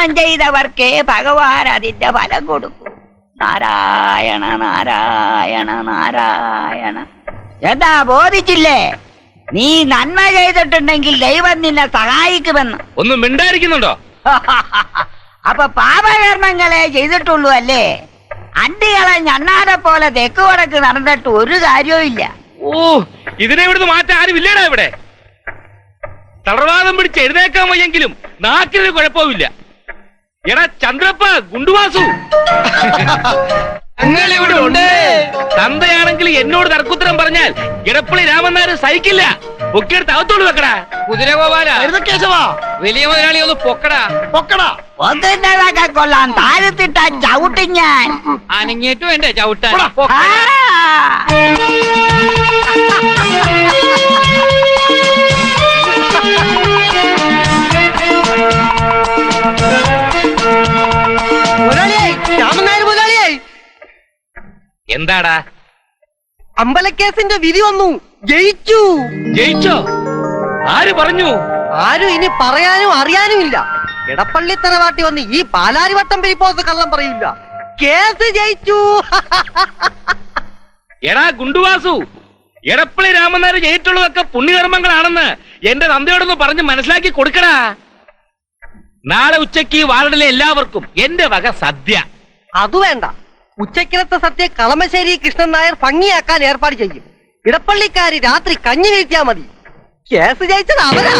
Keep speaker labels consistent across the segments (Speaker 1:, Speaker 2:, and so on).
Speaker 1: ധർമ്മം ചെയ്തവർക്കേ ഭഗവാൻ അതിന്റെ ഫലം കൊടുക്കും. നാരായണ നാരായണ നാരായണ. എന്താ ബോധിച്ചില്ലേ? നീ നന്മ ചെയ്തിട്ടുണ്ടെങ്കിൽ ദൈവം നിന്നെ സഹായിക്കുമെന്ന്.
Speaker 2: ഒന്നും മിണ്ടായിരിക്കുന്നുണ്ടോ?
Speaker 1: അപ്പൊ പാപകർമ്മങ്ങളെ ചെയ്തിട്ടുള്ളൂ അല്ലേ? അണ്ടികളെ ഞണ്ണാരെ പോലെ തെക്ക് വടക്ക് നടന്നിട്ട് ഒരു കാര്യവും ഇല്ല.
Speaker 2: ഓ, ഇതിനെ ഇവിടുന്ന് മാറ്റാൻ ആരും ഇല്ലേടാ ഇവിടെ. തളർവാദം പിടിച്ച് എഴുന്നേക്കാൻ വയ്യെങ്കിലും നാക്കിനൊരു കുഴപ്പമില്ല. എടാ ചന്ദ്രപ്പ, ഗുണ്ടുവാസു, ഇവിടെ ഉണ്ട്. തന്തയാണെങ്കിൽ എന്നോട് തർക്കുത്തരം പറഞ്ഞാൽ ഇടപ്പള്ളി രാമനായർ സഹിക്കില്ല. പൊക്കിയെടുത്ത് അകത്തോട് വെക്കടാ. കുതിരഗോപാല, വലിയ മുതലാളി ഒന്ന് പൊക്കടാ.
Speaker 1: ഒന്നിനതൊക്കെ കൊള്ളാം, താഴത്തിട്ട ചവിട്ടി ഞാൻ.
Speaker 2: അനങ്ങേറ്റു എന്റെ ചവിട്ടാൻ. എന്താടാ?
Speaker 3: അമ്പലക്കേസിന്റെ വിധി വന്നു. ജയിച്ചു.
Speaker 2: ജയിച്ചോ? ആര് പറഞ്ഞു?
Speaker 3: ആരും ഇനി പറയാനും അറിയാനും ഇല്ല. എടപ്പള്ളി തറവാട്ടി വന്ന് ഈ പാലാരിവട്ടം പേപ്പോസ് കള്ളം പറയില്ല. കേസ് ജയിച്ചു.
Speaker 2: എടാ ഗുണ്ടുവാസു, എടപ്പള്ളി രാമനായർ ജയിച്ചുള്ളതൊക്കെ പുണ്യകർമ്മങ്ങളാണെന്ന് എന്റെ തന്തയോടൊന്ന് പറഞ്ഞ് മനസ്സിലാക്കി കൊടുക്കടാ. നാളെ ഉച്ചയ്ക്ക് വാർഡിലെ എല്ലാവർക്കും എന്റെ വക സദ്യ.
Speaker 3: അത് വേണ്ട. ഉച്ചക്കിലത്തെ സദ്യ കളമശ്ശേരി കൃഷ്ണൻ നായർ ഭംഗിയാക്കാൻ ഏർപ്പാട് ചെയ്യും. ഇടപ്പള്ളിക്കാരി രാത്രി കഞ്ഞി കഴിച്ചാ മതി. കേസ് ജയിച്ചത് അവരാ.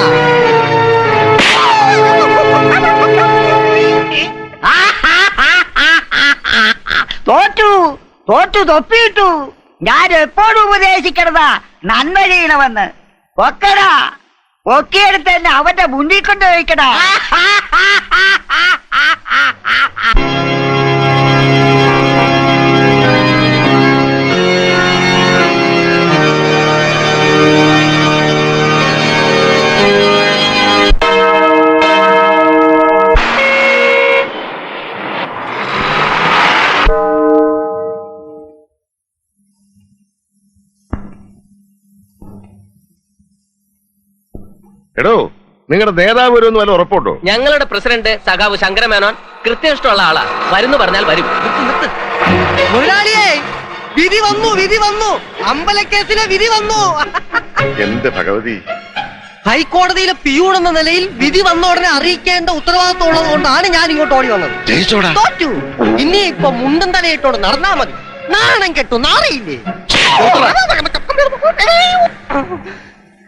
Speaker 1: തോറ്റു തോറ്റു തൊപ്പിയിട്ടു. ഞാൻ എപ്പോഴും ഉപദേശിക്കണതാ നന്മ ചെയ്യണമെന്ന്. ഒക്കടാ, ഒക്കെയെടുത്ത് തന്നെ അവന്റെ മുന്നിൽ കൊണ്ട് വയ്ക്കടാ.
Speaker 4: എടോ, നിങ്ങളുടെ നേതാവ് വരുമെന്ന് വല്ല ഉറപ്പുണ്ടോ?
Speaker 5: ഞങ്ങളുടെ പ്രസിഡന്റ് സഖാവ് ശങ്കരമേനോൻ കൃത്യനിഷ്ഠമുള്ള ആളാ. വരുന്നു പറഞ്ഞാൽ വരും.
Speaker 3: മുതലാളിയേ, വിധി വന്നു, വിധി വന്നു. അമ്പലക്കേസിലെ വിധി വന്നു.
Speaker 4: എന്റെ ഭഗവതി.
Speaker 3: ഹൈക്കോടതിയിലെ പിയൂൺ എന്ന നിലയിൽ വിധി വന്ന ഉടനെ അറിയിക്കേണ്ട ഉത്തരവാദിത്വം ഉള്ളത് കൊണ്ടാണ് ഞാൻ ഇങ്ങോട്ട് ഓടി വന്നത്. തോറ്റു. ഇനി ഇപ്പൊ മുണ്ടും തലയിട്ടോണ്ട് നടന്നാ മതി. നാണം കെട്ടു, നാറിയില്ലേ?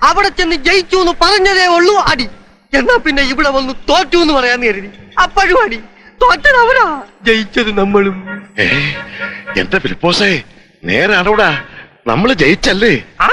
Speaker 3: അവിടെ ചെന്ന് ജയിച്ചു എന്ന് പറഞ്ഞതേ ഉള്ളൂ അടി. എന്നാ പിന്നെ ഇവിടെ വന്ന് തോറ്റു എന്ന് പറയാന്ന് കരുതി. അപ്പോഴും അടി. തോറ്റത് അവരാ, ജയിച്ചത് നമ്മളും.
Speaker 4: എന്റെ ഫിലിപ്പോസേ, നേരാണോടാ? നമ്മള് ജയിച്ചല്ലേ?
Speaker 3: ആ,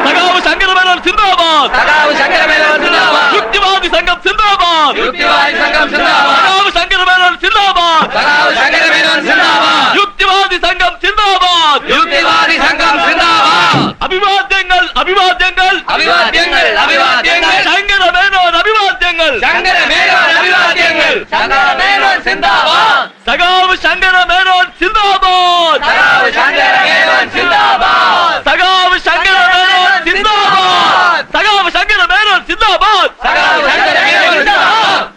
Speaker 2: സഖാവ് ശങ്കരമേനോൻ സിന്ദാബാദ്. സഖാവ് ശങ്കരമേനോൻ സിന്ദാബാദ്. യുക്തിവാദി സംഘം സിന്ദാബാദ്. യുക്തിവാദി സംഘം സിന്ദാബാദ്. സഖാവ് ശങ്കരമേനോൻ സിന്ദാബാദ്. സഖാവ് ശങ്കരമേനോൻ സിന്ദാബാദ്. യുക്തിവാദി സംഘം സിന്ദാബാദ്. യുക്തിവാദി സംഘം സിന്ദാബാദ്. അഭിവാദ്യങ്ങൾ, അഭിവാദ്യങ്ങൾ, അഭിവാദ്യങ്ങൾ, അഭിവാദ്യങ്ങൾ. ശങ്കരമേനോൻ അഭിവാദ്യങ്ങൾ. ശങ്കരമേനോൻ അഭിവാദ്യങ്ങൾ. ശങ്കരമേനോൻ സിന്ദാബാദ്. സഖാവ് ശങ്കരമേനോൻ സിന്ദാബാദ്. സഖാവ് ശങ്കരമേനോൻ സിന്ദാബാദ്. സഖാവ് ശങ്കരമേനോൻ സിന്ദാബാദ്. സഖാവ് ശങ്കരമേനോൻ സിന്ദാബാദ്. സഖാവ് ശങ്കരമേനോൻ സിന്ദാബാദ്.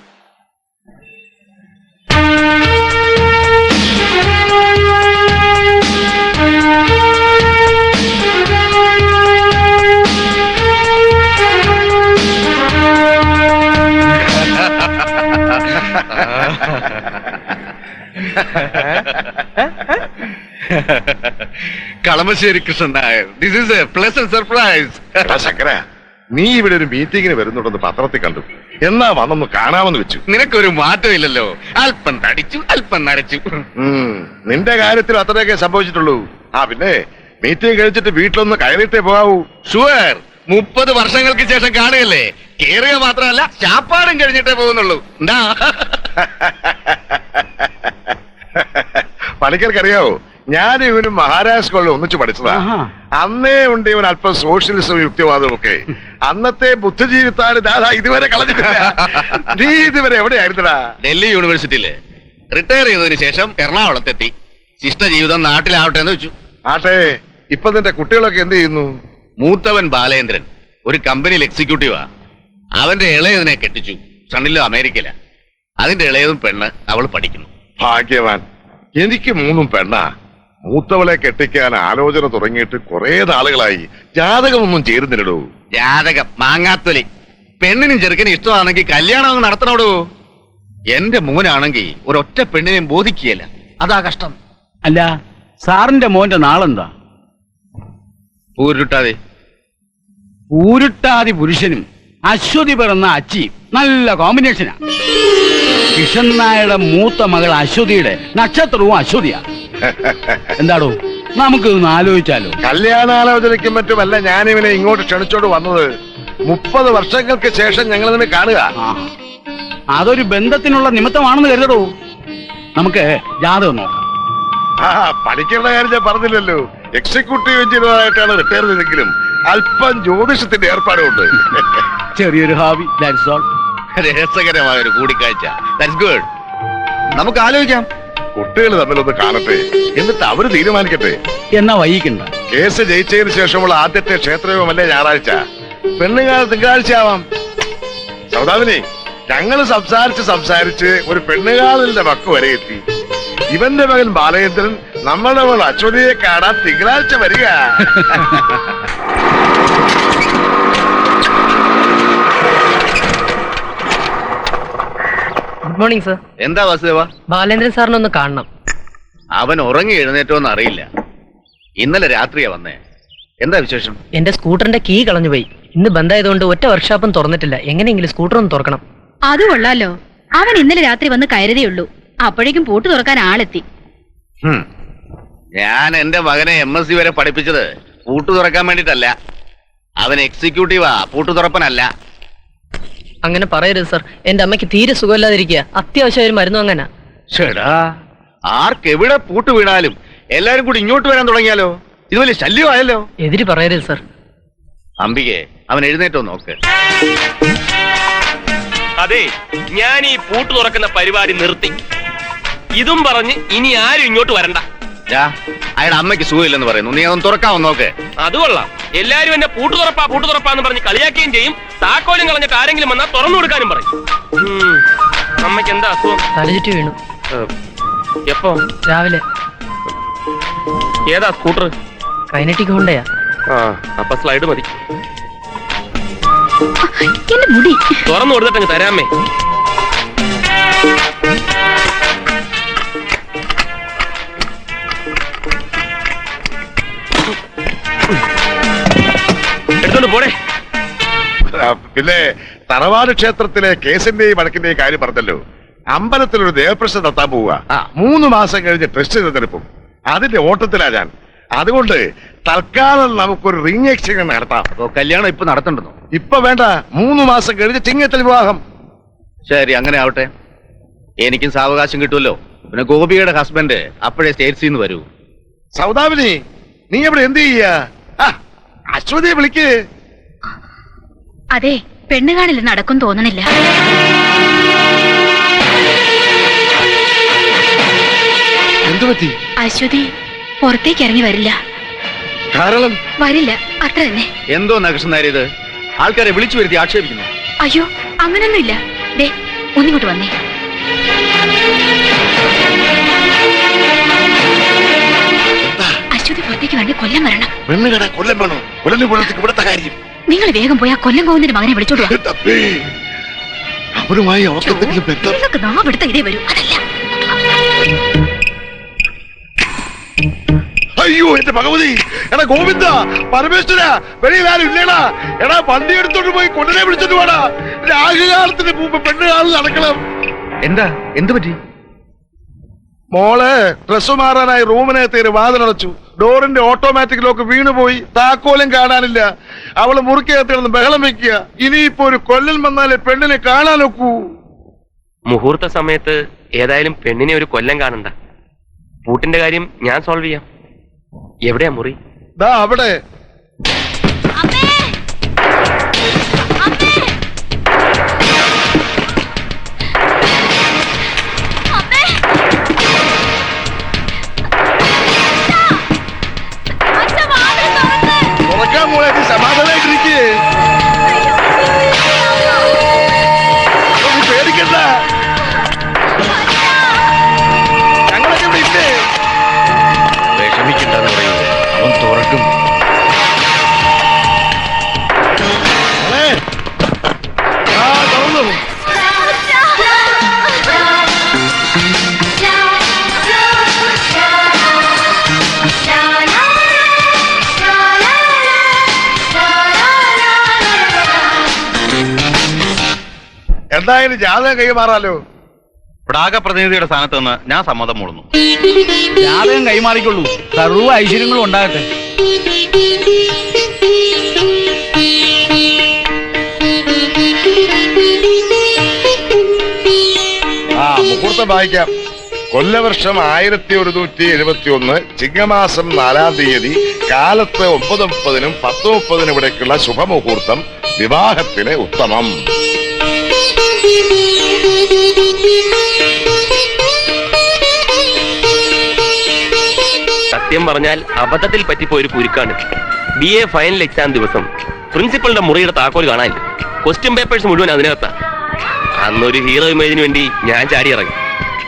Speaker 4: Kalamassery Krishnan Nair, this is a pleasant surprise. Shankara, നീ ഇവിടെ ഒരു മീറ്റിംഗിന് വരുന്നുണ്ടെന്ന് പത്രത്തിൽ കണ്ടു. എന്നാ വന്നൊന്ന് കാണാമെന്ന് വെച്ചു.
Speaker 6: നിനക്കൊരു മാറ്റമില്ലല്ലോ. അല്പം തടിച്ചു, അല്പം നരച്ചു.
Speaker 4: നിന്റെ കാര്യത്തിൽ അത്രയൊക്കെ സംഭവിച്ചിട്ടുള്ളൂ. ആ പിന്നെ മീറ്റിംഗ് കഴിച്ചിട്ട് വീട്ടിലൊന്ന് കയറിയിട്ടേ പോകാവൂ.
Speaker 6: ഷുവർ. 30 വർഷങ്ങൾക്ക് ശേഷം കാണുകയല്ലേ. കേറുക മാത്രമല്ല, ചാപ്പാടും കഴിഞ്ഞിട്ടേ പോകുന്നുള്ളൂ. എന്താ
Speaker 4: പണിക്കർക്കറിയാവോ, ഞാൻ ഇവനും മഹാരാജ് സ്കൂളിൽ ഒന്നിച്ചു പഠിച്ചതാ. അന്നേ ഉണ്ട് ഇവൻ അല്പം സോഷ്യലിസവും യുക്തിവാദവും ഒക്കെ. അന്നത്തെ ബുദ്ധിജീവിത്താൻ ദാദാ ഇതുവരെ കളഞ്ഞിട്ടില്ല. നീ ഇതുവരെ എവിടെയായിരുന്നടാ?
Speaker 6: ഡൽഹി യൂണിവേഴ്സിറ്റിയില് റിട്ടയർ ചെയ്തതിനു ശേഷം എറണാകുളത്തെത്തി. ശിഷ്ട ജീവിതം നാട്ടിലാവട്ടെ എന്ന് വെച്ചു.
Speaker 4: ആട്ടെ, ഇപ്പൊ നിന്റെ കുട്ടികളൊക്കെ എന്ത് ചെയ്യുന്നു?
Speaker 6: മൂത്തവൻ ബാലേന്ദ്രൻ ഒരു കമ്പനിയിൽ എക്സിക്യൂട്ടീവാ. അവന്റെ ഇളയതിനെ കെട്ടിച്ചു. സണ്ണിലും അമേരിക്കയില. അതിന്റെ ഇളയതും പെണ്ണ്, അവൾ പഠിക്കുന്നു.
Speaker 4: ഭാഗ്യവാൻ. എനിക്ക് 3 പെണ്ണാ. മൂത്തവളെ കെട്ടിക്കാൻ ആലോചന തുടങ്ങിയിട്ട് കുറെ നാളുകളായി. ജാതകമൊന്നും ചേരുന്നില്ലടോ.
Speaker 6: ജാതകം മാങ്ങാത്തൊലി. പെണ്ണിനും ചെറുക്കനും ഇഷ്ടമാണെങ്കിൽ കല്യാണം അങ്ങ് നടത്തണോടോ. എന്റെ മോനാണെങ്കിൽ ഒരൊറ്റ പെണ്ണിനെയും ബോധിക്കുകയല്ല. അതാ കഷ്ടം.
Speaker 7: അല്ല, സാറിന്റെ മോന്റെ നാളെന്താ?
Speaker 6: ഊരുട്ടാതെ.
Speaker 7: ഊരുട്ടാതി പുരുഷനും അശ്വതി പിറന്ന അച്ചി നല്ല കോമ്പിനേഷനാ. കിഷൻ നായരുടെ മൂത്ത മകൾ അശ്വതിയുടെ നക്ഷത്രവും അശ്വതിയാ. എന്താടോ, നമുക്ക് ഇതൊന്ന് ആലോചിച്ചാലോ?
Speaker 4: കല്യാണാലോചനയ്ക്കും മറ്റുമല്ല ഞാനിവനെ ഇങ്ങോട്ട് ക്ഷണിച്ചോണ്ട് വന്നത്. 30 വർഷങ്ങൾക്ക് ശേഷം ഞങ്ങൾ ഇതിനെ കാണുക.
Speaker 7: ആ, അതൊരു ബന്ധത്തിനുള്ള നിമിത്തമാണെന്ന് കരുതടോ. നമുക്ക് ജാതകം നോക്കാം.
Speaker 4: ആ, പഠിക്കേണ്ട കാര്യം ഞാൻ പറഞ്ഞില്ലല്ലോ. എക്സിക്യൂട്ടീവ് എഞ്ചിനീയറായിട്ടാണ് റിട്ടയർ ചെയ്തെങ്കിലും അല്പം ജ്യോതിഷത്തിന്റെ ഏർപ്പാടുണ്ട്.
Speaker 7: ചെറിയൊരു ഹാബി, ദാറ്റ്സ് ഓൾ.
Speaker 6: രസകരമായ ഒരു കൂടിക്കാഴ്ച. That's good. നമുക്ക് ആലോചിക്കാം.
Speaker 4: കുട്ടികൾ തമ്മിലൊന്ന് കാണട്ടെ, എന്നിട്ട് അവര് തീരുമാനിക്കട്ടെ.
Speaker 7: എന്നാ വൈകിക്കണ്ട.
Speaker 4: കേസ് ജയിച്ചതിന് ശേഷമുള്ള ആദ്യത്തെ ക്ഷേത്രയോഗമല്ലേ ഞായറാഴ്ച. പെണ്ണുകാൽ തിങ്കളാഴ്ച ആവാം. സൗദാമിനി, ഞങ്ങൾ സംസാരിച്ച് ഒരു പെണ്ണുകാലിന്റെ വക്ക് വരെ എത്തി. ഇവന്റെ മകൻ ബാലചന്ദ്രൻ നമ്മളുടെ മകൾ അശ്വതിയെ കാണാൻ തിങ്കളാഴ്ച വരിക.
Speaker 5: Good morning sir.
Speaker 6: എന്താ വാസുദേവ?
Speaker 5: ബാലേന്ദ്രൻ സാറിനൊന്ന് കാണണം.
Speaker 6: അവൻ ഉറങ്ങി എഴുന്നേറ്റോന്ന് അറിയില്ല. ഇന്നലെ രാത്രിയാ വന്നേ. എന്താ വിശേഷം?
Speaker 5: എന്റെ സ്കൂട്ടറിന്റെ കീ കളഞ്ഞുപോയി. ഇന്ന് ബന്ധായതുകൊണ്ട് ഒറ്റ വർക്ക്ഷോപ്പും തുറന്നിട്ടില്ല. എങ്ങനെയെങ്കിലും സ്കൂട്ടർ ഒന്ന് തുറക്കണം.
Speaker 8: അത് കൊള്ളാലോ. അവൻ ഇന്നലെ രാത്രി വന്ന് കയറിയതേയുള്ളൂ. അപ്പോഴേക്കും പൂട്ട് തുറക്കാൻ ആളെത്തി.
Speaker 6: ഞാൻ എന്റെ മകനെ MSc വരെ പഠിപ്പിച്ചത് പൂട്ടു തുറക്കാൻ വേണ്ടിട്ടല്ല. അവൻ എക്സിക്യൂട്ടീവാ, പൂട്ടു തുറപ്പനല്ല.
Speaker 5: അങ്ങനെ പറയരുത് സർ. എന്റെ അമ്മയ്ക്ക് തീരെ സുഖമില്ലാതിരിക്കുക. അത്യാവശ്യം ഒരു മരുന്ന് അങ്ങനെ.
Speaker 6: ചേടാ, ആർക്കെവിടെ പൂട്ട് വീണാലും എല്ലാരും കൂടി ഇങ്ങോട്ട് വരാൻ തുടങ്ങിയാലോ? ഇത് വലിയ ശല്യമായല്ലോ.
Speaker 5: എതിര് പറയരുത് സർ.
Speaker 6: അംബികെ, അവൻ എഴുന്നേറ്റോ നോക്ക്.
Speaker 2: അതെ, ഞാൻ ഈ പൂട്ട് തുറക്കുന്ന പരിപാടി നിർത്തി. ഇതും പറഞ്ഞ് ഇനി ആരും ഇങ്ങോട്ട് വരണ്ട.
Speaker 6: അയാളുടെ അമ്മയ്ക്ക് സുഖമില്ലെന്ന് പറയുന്നു. നീ അതൊന്ന് തുറക്കാവോ നോക്ക്.
Speaker 2: അത് കൊള്ളാം. എല്ലാരും എന്നെ പൂട്ട് തുറപ്പാന്ന് പറഞ്ഞ് കളിയാക്കുകയും ചെയ്യും. താക്കോലും കളഞ്ഞിട്ട് ആരെങ്കിലും വന്നാൽ തുറന്നു കൊടുക്കാനും പറയും. അമ്മയ്ക്ക് എന്താ അസുഖം?
Speaker 5: തലചുറ്റി വീണു.
Speaker 2: എപ്പോ?
Speaker 5: രാവിലെ.
Speaker 2: ഏതാ സ്കൂട്ടർ?
Speaker 5: കൈനറ്റിക് ഹോണ്ടയാ.
Speaker 2: അപ്പൊ സ്ലൈഡ് മതി.
Speaker 8: എന്റെ മുടി
Speaker 2: തുറന്നു കൊടുത്തിട്ടങ്ങ് തരാമേ. എടുത്തോണ്ട് പോടെ.
Speaker 4: പിന്നെ തറവാട് ക്ഷേത്രത്തിലെ കേസിന്റെയും വഴക്കിന്റെയും കാര്യം പറഞ്ഞല്ലോ. അമ്പലത്തിലൊരു ദേവപ്രശ്നം നടത്താൻ പോവുക. 3 മാസം കഴിഞ്ഞ് ട്രസ്റ്റ് തിരഞ്ഞെടുപ്പും. അതിന്റെ ഓട്ടത്തിലാ ഞാൻ. അതുകൊണ്ട് തൽക്കാലം നമുക്കൊരു റിംഗ് എക്സ്ചേഞ്ച് നടത്താം.
Speaker 6: അപ്പോ കല്യാണം ഇപ്പൊ നടത്തണ്ടെന്നോ?
Speaker 4: ഇപ്പൊ വേണ്ട, 3 മാസം കഴിഞ്ഞ് ചിങ്ങത്തിൽ വിവാഹം.
Speaker 6: ശരി, അങ്ങനെ ആവട്ടെ. എനിക്കും സാവകാശം കിട്ടുമല്ലോ. പിന്നെ ഗോപിയുടെ ഹസ്ബൻഡ് അപ്പോഴേ സ്റ്റേറ്റ്സിൽ നിന്ന് വരൂ.
Speaker 4: സൗദാമിനി, നീ എവിടെ എന്ത് ചെയ്യാ? അശ്വതിയെ വിളിക്ക്.
Speaker 8: അതെ, പെണ്ണുകാണിൽ നടക്കും തോന്നണില്ല.
Speaker 4: എന്തു പറ്റി?
Speaker 8: അശ്വതി പുറത്തേക്ക് ഇറങ്ങി വരില്ല.
Speaker 4: കാരണം?
Speaker 8: വരില്ല, അത്ര തന്നെ.
Speaker 6: എന്തോ നകൃഷ്ണനാരി ഇത്? ആൾക്കാരെ വിളിച്ചു വരുത്തി ആക്ഷേപിക്കുന്നു.
Speaker 8: അയ്യോ, അങ്ങനൊന്നുമില്ല. ദേ, ഒന്നിങ്ങോട്ട് വന്നേ. അശ്വതി പുറത്തേക്ക് വേണ്ടി കൊല്ലം വരണം.
Speaker 4: പെണ്ണുകട കൊല്ലം വേണോ? കൊല്ലം പോലത്തേക്ക് ഇവിടുത്തെ കാര്യം.
Speaker 8: നിങ്ങൾ വേഗം പോയി ആ കൊല്ലം കോവിന്ദന്റെ മകനെ വിളിച്ചോട്ട് വാ.
Speaker 4: അവരുമായി അവർക്കെന്തെങ്കിലും ബന്ധം?
Speaker 8: നിങ്ങൾക്ക് നാവിടുത്ത ഇതേ വരൂ. അതല്ല.
Speaker 4: അയ്യോ എന്റെ ഭഗവതി! എടാ ഗോവിന്ദ, പരമേശ്വര, വെളിയിൽ ആരും ഇല്ലേടാ. എടാ വണ്ടി എടുത്തോണ്ട് പോയി കൊല്ലനെ വിളിച്ചിട്ട് വേടാ. രാഹുകാലത്തിന് മുമ്പ് പെണ്ണുകാലിൽ നടക്കണം.
Speaker 6: എന്താ? എന്തു പറ്റി?
Speaker 4: മോള് ഡ്രസ് മാറാനായി റൂമിനകത്തേര് വാതിലടച്ചു. ഡോറിന്റെ ഓട്ടോമാറ്റിക് ലോക്ക് വീണുപോയി. താക്കോലും കാണാനില്ല. അവള് മുറിക്കകത്ത് ബഹളം വെക്കുക. ഇനിയിപ്പോ ഒരു കൊല്ലൻ വന്നാലേ പെണ്ണിനെ കാണാനൊക്കൂ.
Speaker 2: മുഹൂർത്ത സമയത്ത് ഏതായാലും പെണ്ണിനെ ഒരു കൊല്ലം കാണണ്ട. പൂട്ടിന്റെ കാര്യം ഞാൻ സോൾവ് ചെയ്യാം. എവിടെയാ മുറി?
Speaker 4: ദാ അവിടെ. തുറക്കാൻ മോളെ, സമാധാനായിട്ടിരിക്കേ. എന്തായാലും ജാതകം കൈമാറാലോ.
Speaker 6: പ്രാഗ പ്രതിനിധിയുടെ സ്ഥാനത്ത് നിന്ന് ഞാൻ സമ്മതം മൂളുന്നു.
Speaker 7: ജാതകം കൈമാറിക്കൊള്ളൂ, സർവ്വ ഐശ്വര്യങ്ങളും ഉണ്ടാകട്ടെ.
Speaker 4: മുഹൂർത്തം വായിക്കാം. കൊല്ലവർഷം 1171 ചിങ്ങമാസം 4-ാം തീയതി കാലത്ത് 9:30 10:30 ഇവിടേക്കുള്ള ശുഭമുഹൂർത്തം. വിവാഹത്തിന് ഉത്തമം.
Speaker 9: സത്യം പറഞ്ഞാൽ അബദ്ധത്തിൽ പറ്റിപ്പോയൊരു കുരുക്കാണ്. BA ഫൈനൽ എക്സാം ദിവസം പ്രിൻസിപ്പളിന്റെ മുറിയുടെ താക്കോൽ കാണാനില്ല. ക്വസ്റ്റ്യൻ പേപ്പേഴ്സ് മുഴുവൻ അതിനകത്താ. അന്നൊരു ഹീറോ ഇമേജിന് വേണ്ടി ഞാൻ ചാടിയിറങ്ങി.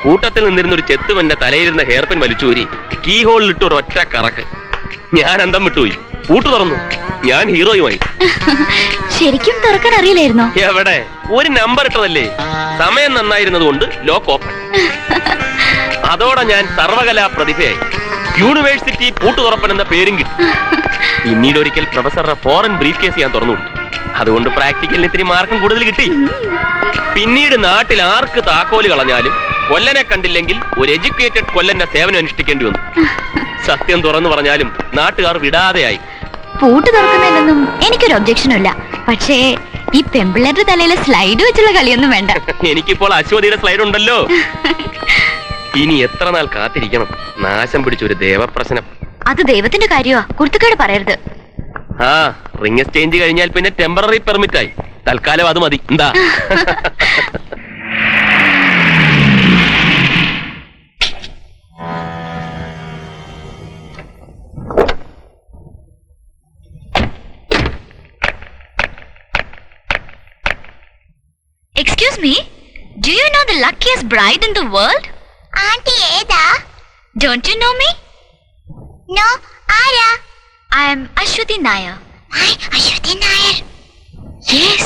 Speaker 9: കൂട്ടത്തിൽ നിന്നിരുന്ന ഒരു ചെത്തുവന്റെ തലയിരുന്ന ഹെയർപിൻ വലിച്ചൂരി കീ ഹോളിൽ ഇട്ട് ഒരു ഒറ്റ കറക്ക്. ഞാൻ അന്തം വിട്ടുപോയി. പൂട്ട് തുറന്നു. ഞാൻ ഹീറോയുമായി.
Speaker 8: ശരിക്കും തുറക്കാൻ അറിയില്ലായിരുന്നോ?
Speaker 9: എവിടെ, ഒരു നമ്പർ ഇട്ടതല്ലേ. സമയം നന്നായിരുന്നത് കൊണ്ട് ലോക്ക് ഓപ്പൺ. അതോടെ ഞാൻ സർവകലാ പ്രതിഭയായി. യൂണിവേഴ്സിറ്റി പൂട്ട് തുറപ്പൻ എന്ന പേരും കിട്ടി. പിന്നീട് ഒരിക്കൽ പ്രൊഫസറുടെ ഫോറിൻ ബ്രീഫ് കേസ് ഞാൻ തുറന്നു. അതുകൊണ്ട് പ്രാക്ടിക്കലിന് ഇത്തിരി മാർക്കും കൂടുതൽ കിട്ടി. പിന്നീട് നാട്ടിൽ ആർക്ക് താക്കോല് കളഞ്ഞാലും കൊല്ലനെ കണ്ടില്ലെങ്കിൽ ഒരു എഡ്യൂക്കേറ്റഡ് കൊല്ലന്റെ സേവനം അനുഷ്ഠിക്കേണ്ടി വന്നു. സത്യം തുറന്നു പറഞ്ഞാലും നാട്ടുകാർ വിടാതെയായി.
Speaker 8: പൂട്ട് തുറക്കുന്നതിലൊന്നും എനിക്കൊരു ഒബ്ജക്ഷനും ഇല്ല. പക്ഷേ ഈ പെമ്പിള്ളേരുടെ തലയിലെ സ്ലൈഡ് വെച്ചുള്ള കളിയൊന്നും വേണ്ട.
Speaker 9: എനിക്കിപ്പോൾ അശ്വതിയുടെ സ്ലൈഡ് ഉണ്ടല്ലോ. ഇനി എത്ര നാൾ കാത്തിരിക്കണം? നാശം പിടിച്ചൊരു ദേവപ്രശ്നം.
Speaker 8: അത് ദൈവത്തിന്റെ കാര്യമാ, കുരുത്തക്കേട് പറയരുത്.
Speaker 9: ആ, റിംഗ് എക്സ്ചേഞ്ച് കഴിഞ്ഞാൽ പിന്നെ ടെമ്പററി പെർമിറ്റ് ആയി. തൽക്കാലം അത് മതി. എന്താ?
Speaker 8: Excuse me, do you know the luckiest bride in the world? Auntie Eda. Don't you know me? No, Ara. I am Ashwati Nair. Hi, Ashwati Nair. Yes.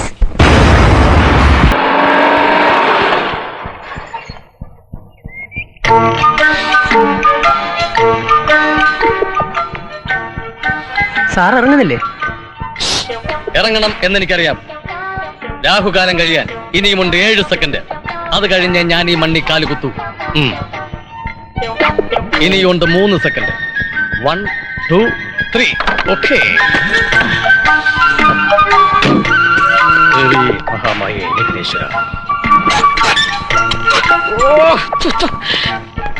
Speaker 3: Sir ഇറങ്ങുന്നില്ലേ?
Speaker 5: ഇറങ്ങണം എന്നെനിക്കറിയാം. രാഹുകാലം കഴിയാൻ ഇനിയുമുണ്ട് 7 സെക്കൻഡ്. അത് കഴിഞ്ഞ് ഞാൻ ഈ മണ്ണി കാല് കുത്തു. ഇനിയുണ്ട് 3 സെക്കൻഡ്. 1 2 3. ഓക്കേ. മഹാമായേ വിഘ്നേശ്വര.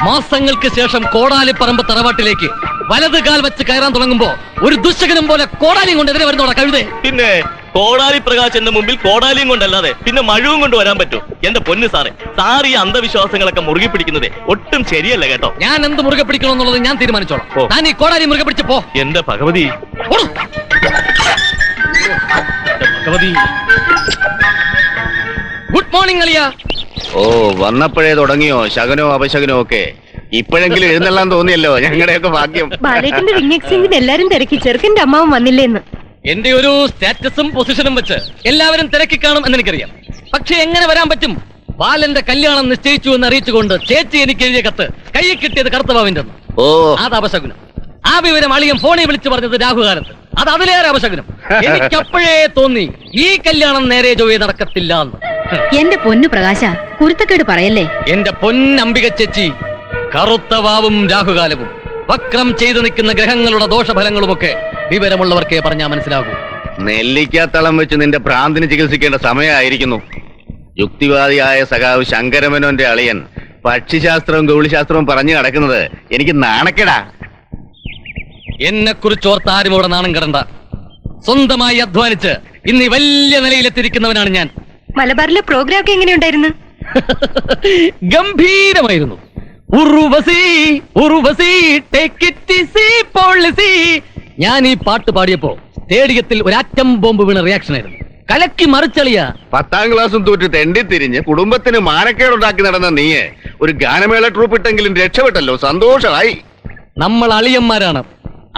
Speaker 5: മാസങ്ങൾക്ക് ശേഷം കോടാലിപ്പറമ്പ് തറവാട്ടിലേക്ക് വലത് കാൽ വെച്ച് കയറാൻ തുടങ്ങുമ്പോ ഒരു ദുശകനം പോലെ കോടാലിയും കൊണ്ട് എതിരെ വരുന്നോടാ കഴുതേ.
Speaker 9: പിന്നെ കോടാലി പ്രകാശന്റെ മുമ്പിൽ കോടാലിയും കൊണ്ടല്ലാതെ പിന്നെ മഴവും കൊണ്ട് വരാൻ പറ്റും? എന്റെ പൊന്നു സാറേ, സാർ ഈ അന്ധവിശ്വാസങ്ങളൊക്കെ മുറുകി പിടിക്കുന്നത് ഒട്ടും ശരിയല്ല കേട്ടോ.
Speaker 5: ഞാൻ എന്ത് മുറുകെ പിടിക്കണമെന്നുള്ളത് ഞാൻ തീരുമാനിച്ചോളാം. ഞാൻ ഈ കോടാലി മുറുകെ പിടിച്ച് പോ.
Speaker 9: എന്റെ ഭഗവതി.
Speaker 5: ഭഗവതി. ഗുഡ് മോർണിംഗ് അലിയ.
Speaker 6: ഓ, വന്നപ്പോഴേ തുടങ്ങിയോ ശകനോ അപശകനോ ഒക്കെ? ഇപ്പോഴെങ്കിലും എഴുന്നള്ളാൻ തോന്നിയല്ലോ. ഞങ്ങളുടെയൊക്കെ ഭാഗ്യം.
Speaker 8: ബാലേട്ടന്റെ റിംഗ് എക്സ്ചേഞ്ചിന് എല്ലാരും തിരക്കി, ചെറുക്കന്റെ അമ്മാവൻ വന്നില്ലേന്ന്.
Speaker 5: എന്റെ ഒരു സ്റ്റാറ്റസും പൊസിഷനും വെച്ച് എല്ലാവരും തിരക്കി കാണും എന്നെനിക്കറിയാം. പക്ഷെ എങ്ങനെ വരാൻ പറ്റും? ബാലന്റെ കല്യാണം നിശ്ചയിച്ചു എന്ന് അറിയിച്ചുകൊണ്ട് ചേച്ചി എനിക്ക് എഴുതിയ കത്ത് കയ്യിൽ കിട്ടിയത് കറുത്തവാവിന്റെ.
Speaker 6: ഓ,
Speaker 5: അത് അപശകുനം. ആ വിവരം അളിയൻ ഫോണിൽ വിളിച്ചു പറഞ്ഞത് രാഹുകാലത്ത്. അത് അതിലേറെ അപശകുനം. എനിക്കപ്പോഴേ തോന്നി ഈ കല്യാണം നേരെ ജോയി നടക്കത്തില്ല എന്ന്.
Speaker 8: എന്റെ പൊന്നു പ്രകാശ, കുരുത്തക്കേട് പറയല്ലേ.
Speaker 5: എന്റെ പൊന്നംബിക ചേച്ചി, കറുത്തവാവും രാഹുകാലവും വക്രം ചെയ്തു നിൽക്കുന്ന ഗ്രഹങ്ങളുടെ ദോഷഫലങ്ങളുമൊക്കെ വിവരമുള്ളവർക്കേ പറഞ്ഞാൽ മനസ്സിലാകൂ.
Speaker 6: നെല്ലിക്കാത്തളം വെച്ച് നിന്റെ ഭ്രാന്തിന് ചികിത്സിക്കേണ്ട സമയമായിരിക്കുന്നു. യുക്തിവാദിയായ സഖാവ് ശങ്കരമേനോന്റെ അളിയൻ പക്ഷിശാസ്ത്രവും ഗൗളിശാസ്ത്രവും പറഞ്ഞു നടക്കുന്നത് എനിക്ക് നാണക്കേടാ.
Speaker 5: എന്നെ കുറിച്ച് ഓർത്ത് ആരും ഇവിടെ നാണം കെടണ്ട. സ്വന്തമായി അധ്വാനിച്ച് ഇന്ന് ഈ വലിയ നിലയിലെത്തിയിരിക്കുന്നവനാണ് ഞാൻ.
Speaker 8: മലബാറിലെ പ്രോഗ്രാം ഒക്കെ എങ്ങനെയുണ്ടായിരുന്നു?
Speaker 5: ഗംഭീരമായിരുന്നു. Urvashi Urvashi take it easy policy. ഞാൻ ഈ പാട്ട് പാടിയപ്പോ സ്റ്റേഡിയത്തിൽ ഒരു ആറ്റം ബോംബ് വീണ റിയാക്ഷൻ ആയിരുന്നു. കലക്കി മറിച്ചളിയ.
Speaker 6: 10ാം ക്ലാസ്സും തോറ്റ് തെണ്ടിത്തിരിഞ്ഞ് കുടുംബത്തിന് മാനക്കേടുണ്ടാക്കി നടന്ന നീയെ ഒരു ഗാനമേള ട്രൂപ്പ് ഇട്ടെങ്കിലും രക്ഷപ്പെട്ടല്ലോ. സന്തോഷമായി.
Speaker 5: നമ്മൾ അളിയന്മാരാണ്.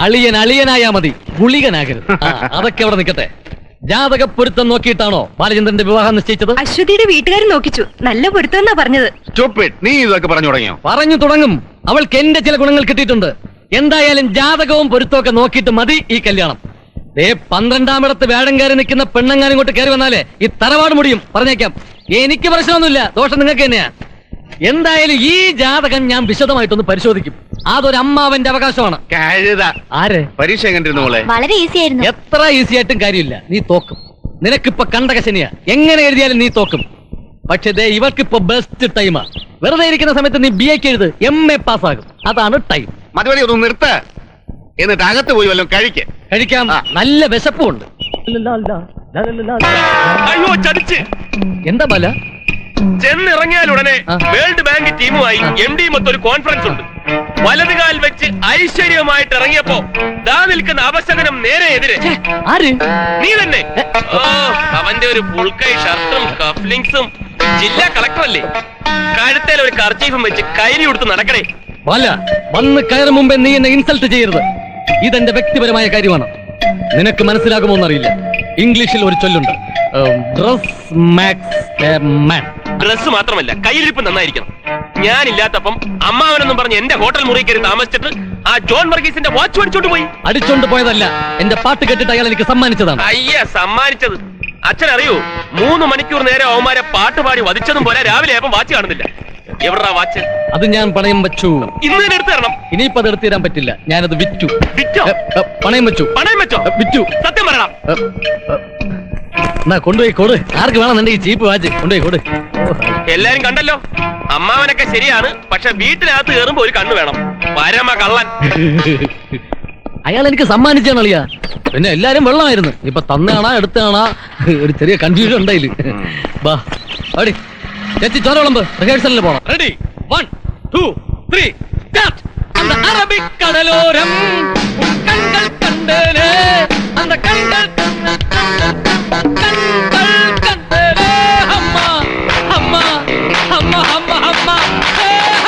Speaker 5: അളിയൻ അളിയനായാ മതി, ഗുളികനാകരുത്. അതൊക്കെ അവിടെ നിൽക്കട്ടെ. ജാതക പൊരുത്തം നോക്കിയിട്ടാണോ ബാലചന്ദ്രന്റെ വിവാഹം നിശ്ചയിച്ചത്?
Speaker 8: അശ്വതിയുടെ വീട്ടുകാരൻ നോക്കിച്ചു. നല്ല പൊരുത്തം എന്നാ പറഞ്ഞത്.
Speaker 6: Stupid. നീ ഇതൊക്കെ പറഞ്ഞു തുടങ്ങിയോ?
Speaker 5: പറഞ്ഞു തുടങ്ങും. അവൾക്ക് എന്റെ ചില ഗുണങ്ങൾ കിട്ടിയിട്ടുണ്ട്. എന്തായാലും ജാതകവും പൊരുത്തമൊക്കെ നോക്കിയിട്ട് മതി ഈ കല്യാണം. 12ാം ഇടത്ത് വേടം കയറി നിൽക്കുന്ന പെണ്ണങ്ങാനും ഇങ്ങോട്ട് കയറി വന്നാലേ ഈ തറവാട് മുടിയും. പറഞ്ഞേക്കാം. എനിക്ക് പ്രശ്നമൊന്നുമില്ല, ദോഷം നിങ്ങൾക്ക് തന്നെയാ. എന്തായാലും ഈ ജാതകം ഞാൻ വിശദമായിട്ടൊന്ന് പരിശോധിക്കും. അതൊരു അമ്മാവന്റെ അവകാശമാണ്.
Speaker 6: കഴുത.
Speaker 5: ആരെ?
Speaker 6: പരീക്ഷ എങ്ങനെയിരുന്നു മോളെ?
Speaker 8: വളരെ ഈസി ആയിരുന്നു.
Speaker 5: എത്ര ഈസി ആയിട്ടും കാര്യമില്ല, നീ തോക്കും. നിനക്കിപ്പൊ കണ്ടകശനിയാ, എങ്ങനെ എഴുതിയാലും നീ തോക്കും. പക്ഷെ ദേ ഇവർക്കിപ്പോ ബെസ്റ്റ് ടൈമാ. വെറുതെ ഇരിക്കുന്ന സമയത്ത് നീ BA എഴുത്, MA പാസ്സാകും. അതാണ് ടൈം.
Speaker 6: മതി മതി, ഒന്ന് നിർത്ത. എന്നിട്ട് അകത്ത് പോയി വല്ലതും
Speaker 5: കഴിക്കാം. നല്ല വിശപ്പുണ്ട്.
Speaker 9: അയ്യോ ചതിച്ച്.
Speaker 5: എന്താ ബല?
Speaker 9: ചെന്നിറങ്ങിയാൽ ഉടനെ
Speaker 5: ആ.
Speaker 9: വേൾഡ് ബാങ്ക് ടീമുമായി MD മൊത്തൊരു കോൺഫറൻസ് ഉണ്ട്. വലതുകാൽ വെച്ച് ഐശ്വര്യമായിട്ട് ഇറങ്ങിയപ്പോ ദാ നിൽക്കുന്ന അവസരം നേരെ എതിരെ.
Speaker 5: ആര്?
Speaker 9: നീ തന്നെ. ഓ, അവന്റെ ഒരു ഫുൾക്കൈ ഷർട്ടും കഫ്ലിങ്സും. ജില്ലാ കളക്ടർ അല്ലേ? കഴുത്തേൽ ഒരു കർച്ചീഫും വെച്ച് കൈലി കൊടുത്ത് നടക്കണേ.
Speaker 5: ബല, വന്ന് കയറും മുമ്പേ നീ എന്നെ ഇൻസൾട്ട് ചെയ്യരുത്. ഇതെന്റെ വ്യക്തിപരമായ കാര്യമാണ്. നിനക്ക് മനസ്സിലാകുമോ എന്നറിയില്ല. ഇംഗ്ലീഷിൽ ഒരു ചൊല്ലുണ്ട്, dress makes a man.
Speaker 9: Dress മാത്രമല്ല, കയ്യിരിപ്പ് നന്നായിരിക്കണം. ഞാനില്ലാത്തപ്പം അമ്മാവനെന്നും പറഞ്ഞ് എന്റെ ഹോട്ടൽ മുറി കയറി താമസിച്ചിട്ട് ആ ജോൺ വർഗീസിന്റെ വാച്ച് മേടിച്ചോണ്ട് പോയി.
Speaker 5: അടിച്ചോണ്ട് പോയതല്ല, എന്റെ പാട്ട് കേട്ടിട്ട് അയാൾ എനിക്ക് സമ്മാനിച്ചതാണ്.
Speaker 9: അയ്യ, സമ്മാനിച്ചത്. അച്ഛൻ അറിയൂ, 3 മണിക്കൂർ നേരം അവന്മാരെ പാട്ടുപാടി വധിച്ചതും പോലെ രാവിലെ ആയപ്പോ വാച്ച് കാണുന്നില്ല. എവിടാ വാച്ച്?
Speaker 5: അത് ഞാൻ പണയം വെച്ചു.
Speaker 9: ഇന്ന് തന്നെ എടുത്തു തരണം.
Speaker 5: ഇനിയിപ്പോ അത് എടുത്തു തരാൻ പറ്റില്ല, ഞാനത് വിറ്റു.
Speaker 9: വിറ്റോ?
Speaker 5: പണയം വെച്ചു.
Speaker 9: പണയം വെച്ചോ?
Speaker 5: വിറ്റു.
Speaker 9: സത്യം പറയണം.
Speaker 5: എന്നാ കൊണ്ടുപോയി കൊടു. ആർക്ക് വേണം നിന്റെ ഈ ചീപ്പ് വാച്ച്? കൊണ്ടുപോയി കൊടു.
Speaker 9: എല്ലാരും കണ്ടല്ലോ, അമ്മാവനൊക്കെ ശരിയാണ്. പക്ഷെ വീട്ടിനകത്ത് കയറുമ്പോ ഒരു കണ്ണ് വേണം. പരമ കള്ളൻ.
Speaker 5: അയാൾ എനിക്ക് സമ്മാനിച്ചാണ് അളിയാ. പിന്നെ എല്ലാരും വെള്ളമായിരുന്നു. ഇപ്പൊ തന്നാണാ എടുത്താണാ ഒരു ചെറിയ കൺഫ്യൂഷൻ ഉണ്ടായില്ല. ബാ അടി ചേച്ചി, ചോര വിളമ്പ്. റിഹേഴ്സലിന് പോണം. Ready, 1 2 3 start. அந்த அரபிக்கடலோரம் கண்கள் கண்டனே, அந்த கண்கள் கண்டனே. அம்மா அம்மா அம்மா அம்மா அம்மா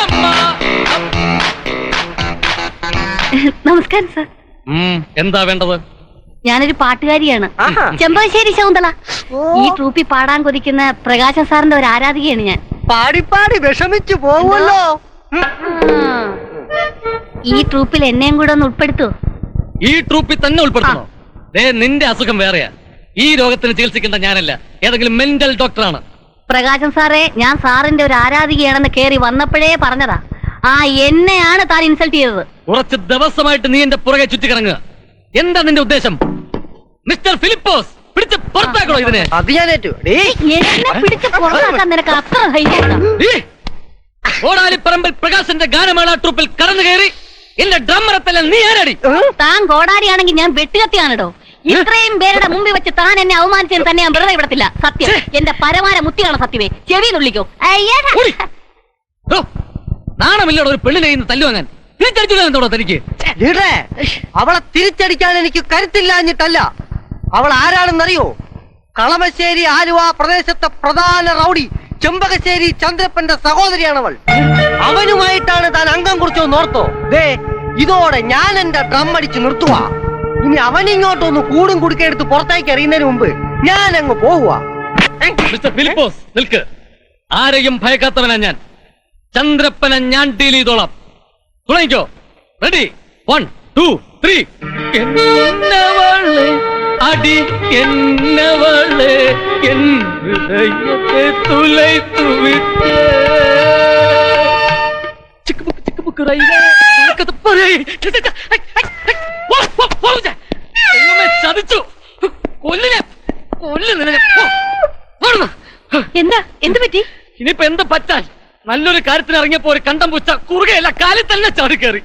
Speaker 5: அம்மா.
Speaker 8: നമസ്കാരം സർ.
Speaker 5: എന്താ വേണ്ടത്?
Speaker 8: ഞാനൊരു പാട്ടുകാരിയാണ്, ചെമ്പകശ്ശേരി ശകുന്തള. ഈ ട്രൂപ്പിൽ പാടാൻ കൊതിക്കുന്ന പ്രകാശൻ സാറിന്റെ ഒരു ആരാധികയാണ് ഞാൻ.
Speaker 3: പാടി പാടി വിഷമിച്ചു പോവുമല്ലോ.
Speaker 8: ഈ ട്രൂപ്പിൽ എന്നെയും കൂടെ ഒന്ന് ഉൾപ്പെടുത്തൂ.
Speaker 5: ഈ ട്രൂപ്പിൽ തന്നെ ഉൾപ്പെടുത്തണോ? നിന്റെ അസുഖം വേറെയാ. ഈ രോഗത്തിന് ചികിത്സിക്കേണ്ട ഞാനല്ല, ഏതെങ്കിലും മെന്റൽ ഡോക്ടറാണ്.
Speaker 8: പ്രകാശൻ സാറേ, ഞാൻ സാറിന്റെ ഒരു ആരാധികയാണെന്ന് കേറി വന്നപ്പോഴേ പറഞ്ഞതാ. എന്നെയാണ് താൻ ഇൻസൾട്ട് ചെയ്തത്.
Speaker 5: കുറച്ച് ദിവസമായിട്ട് നീ എന്റെ പുറകെ ചുറ്റിക്കിറങ്ങുക. എന്താ നിന്റെ ഉദ്ദേശം? മിസ്റ്റർ ഫിലിപ്പോസ്, പിടിച്ച് പുറത്താക്കണോ ഇതിനെ?
Speaker 3: അത് ഞാൻ ഏറ്റു.
Speaker 8: എന്നെ പിടിച്ച് പുറത്താക്കാൻ നിനക്ക് അത്ര ധൈര്യം?
Speaker 5: ഓടാലിപ്പറമ്പിൽ പ്രകാശന്റെ ഗാനമേള ട്രൂപ്പിൽ കടന്നു കയറി എന്റെ ഡ്രമ്മറത്തല്ല നീ ആരടി?
Speaker 8: താൻ കോടാരിയാണെങ്കിൽ ഞാൻ വെട്ടുകത്തിയാണിടോ. ഇത്രയും പേരുടെ മുമ്പിൽ വെച്ച് താൻ എന്നെ അവമാനിച്ചതിന് തന്നെ ഞാൻ വെറുതെ വിടത്തില്ല. സത്യം, എന്റെ പരമാര മുത്തിയാണ് സത്യമേ. ചെവി തുള്ളിക്കോ.
Speaker 5: നാണമില്ലോട് ഒരു പെണ്ണിനെ ഇന്ന് തല്ലുവാങ്ങാൻ. തിരിച്ചടിച്ചോടോ തനിക്ക്?
Speaker 3: അവളെ തിരിച്ചടിക്കാൻ എനിക്ക് കരുത്തില്ലാഞ്ഞിട്ടല്ല. അവൾ ആരാണെന്നറിയോ? കളമശ്ശേരി ആലുവ പ്രദേശത്തെ പ്രധാന റൗഡി ചെമ്പകശ്ശേരി ചന്ദ്രപ്പന്റെ സഹോദരിയാണവൾ. അവനുമായിട്ടാണ് താൻ അംഗം കുറിച്ചോന്ന് ഓർത്തോ? ദേ, ഇതോടെ ഞാൻ എന്റെ ഡ്രം അടിച്ച് നിർത്തുക. ഇനി അവനിങ്ങോട്ടൊന്ന് കൂടും കുടുക്കെടുത്ത് പുറത്തേക്ക് എറിയുന്നതിന് മുമ്പ് ഞാൻ അങ്ങ് പോവുക.
Speaker 5: മിസ്റ്റർ ഫിലിപ്പോസ്, നിൽക്ക്. ആരെയും ഭയക്കാത്തവനാ ഞാൻ. ചന്ദ്രപ്പനെ ഞാൻ ഡീൽ ചെയ്തോളാം. തുടങ്ങിക്കോ. റെഡി, 1 2 3. എന്നവളെ അടി എന്നവളെ എൻ ഹൃദയത്തെ തുലൈത്തു വിട്ടേ. ചിക്കുമുക്ക് ചിക്കുമുക്ക് റൈലേ നിനക്കത് പറയ്. ചതിച്ചു. കൊല്ലിനെ കൊല്ലുന്നില്ല.
Speaker 8: എന്താ എന്ത് പറ്റി?
Speaker 5: ഇനിയിപ്പോ എന്ത് പറ്റാൻ? നല്ലൊരു കാര്യത്തിന് ഇറങ്ങിയപ്പോ ഒരു കണ്ടം പൂച്ച കുറുകയല്ല കാലിൽ തന്നെ ചാടി കയറി.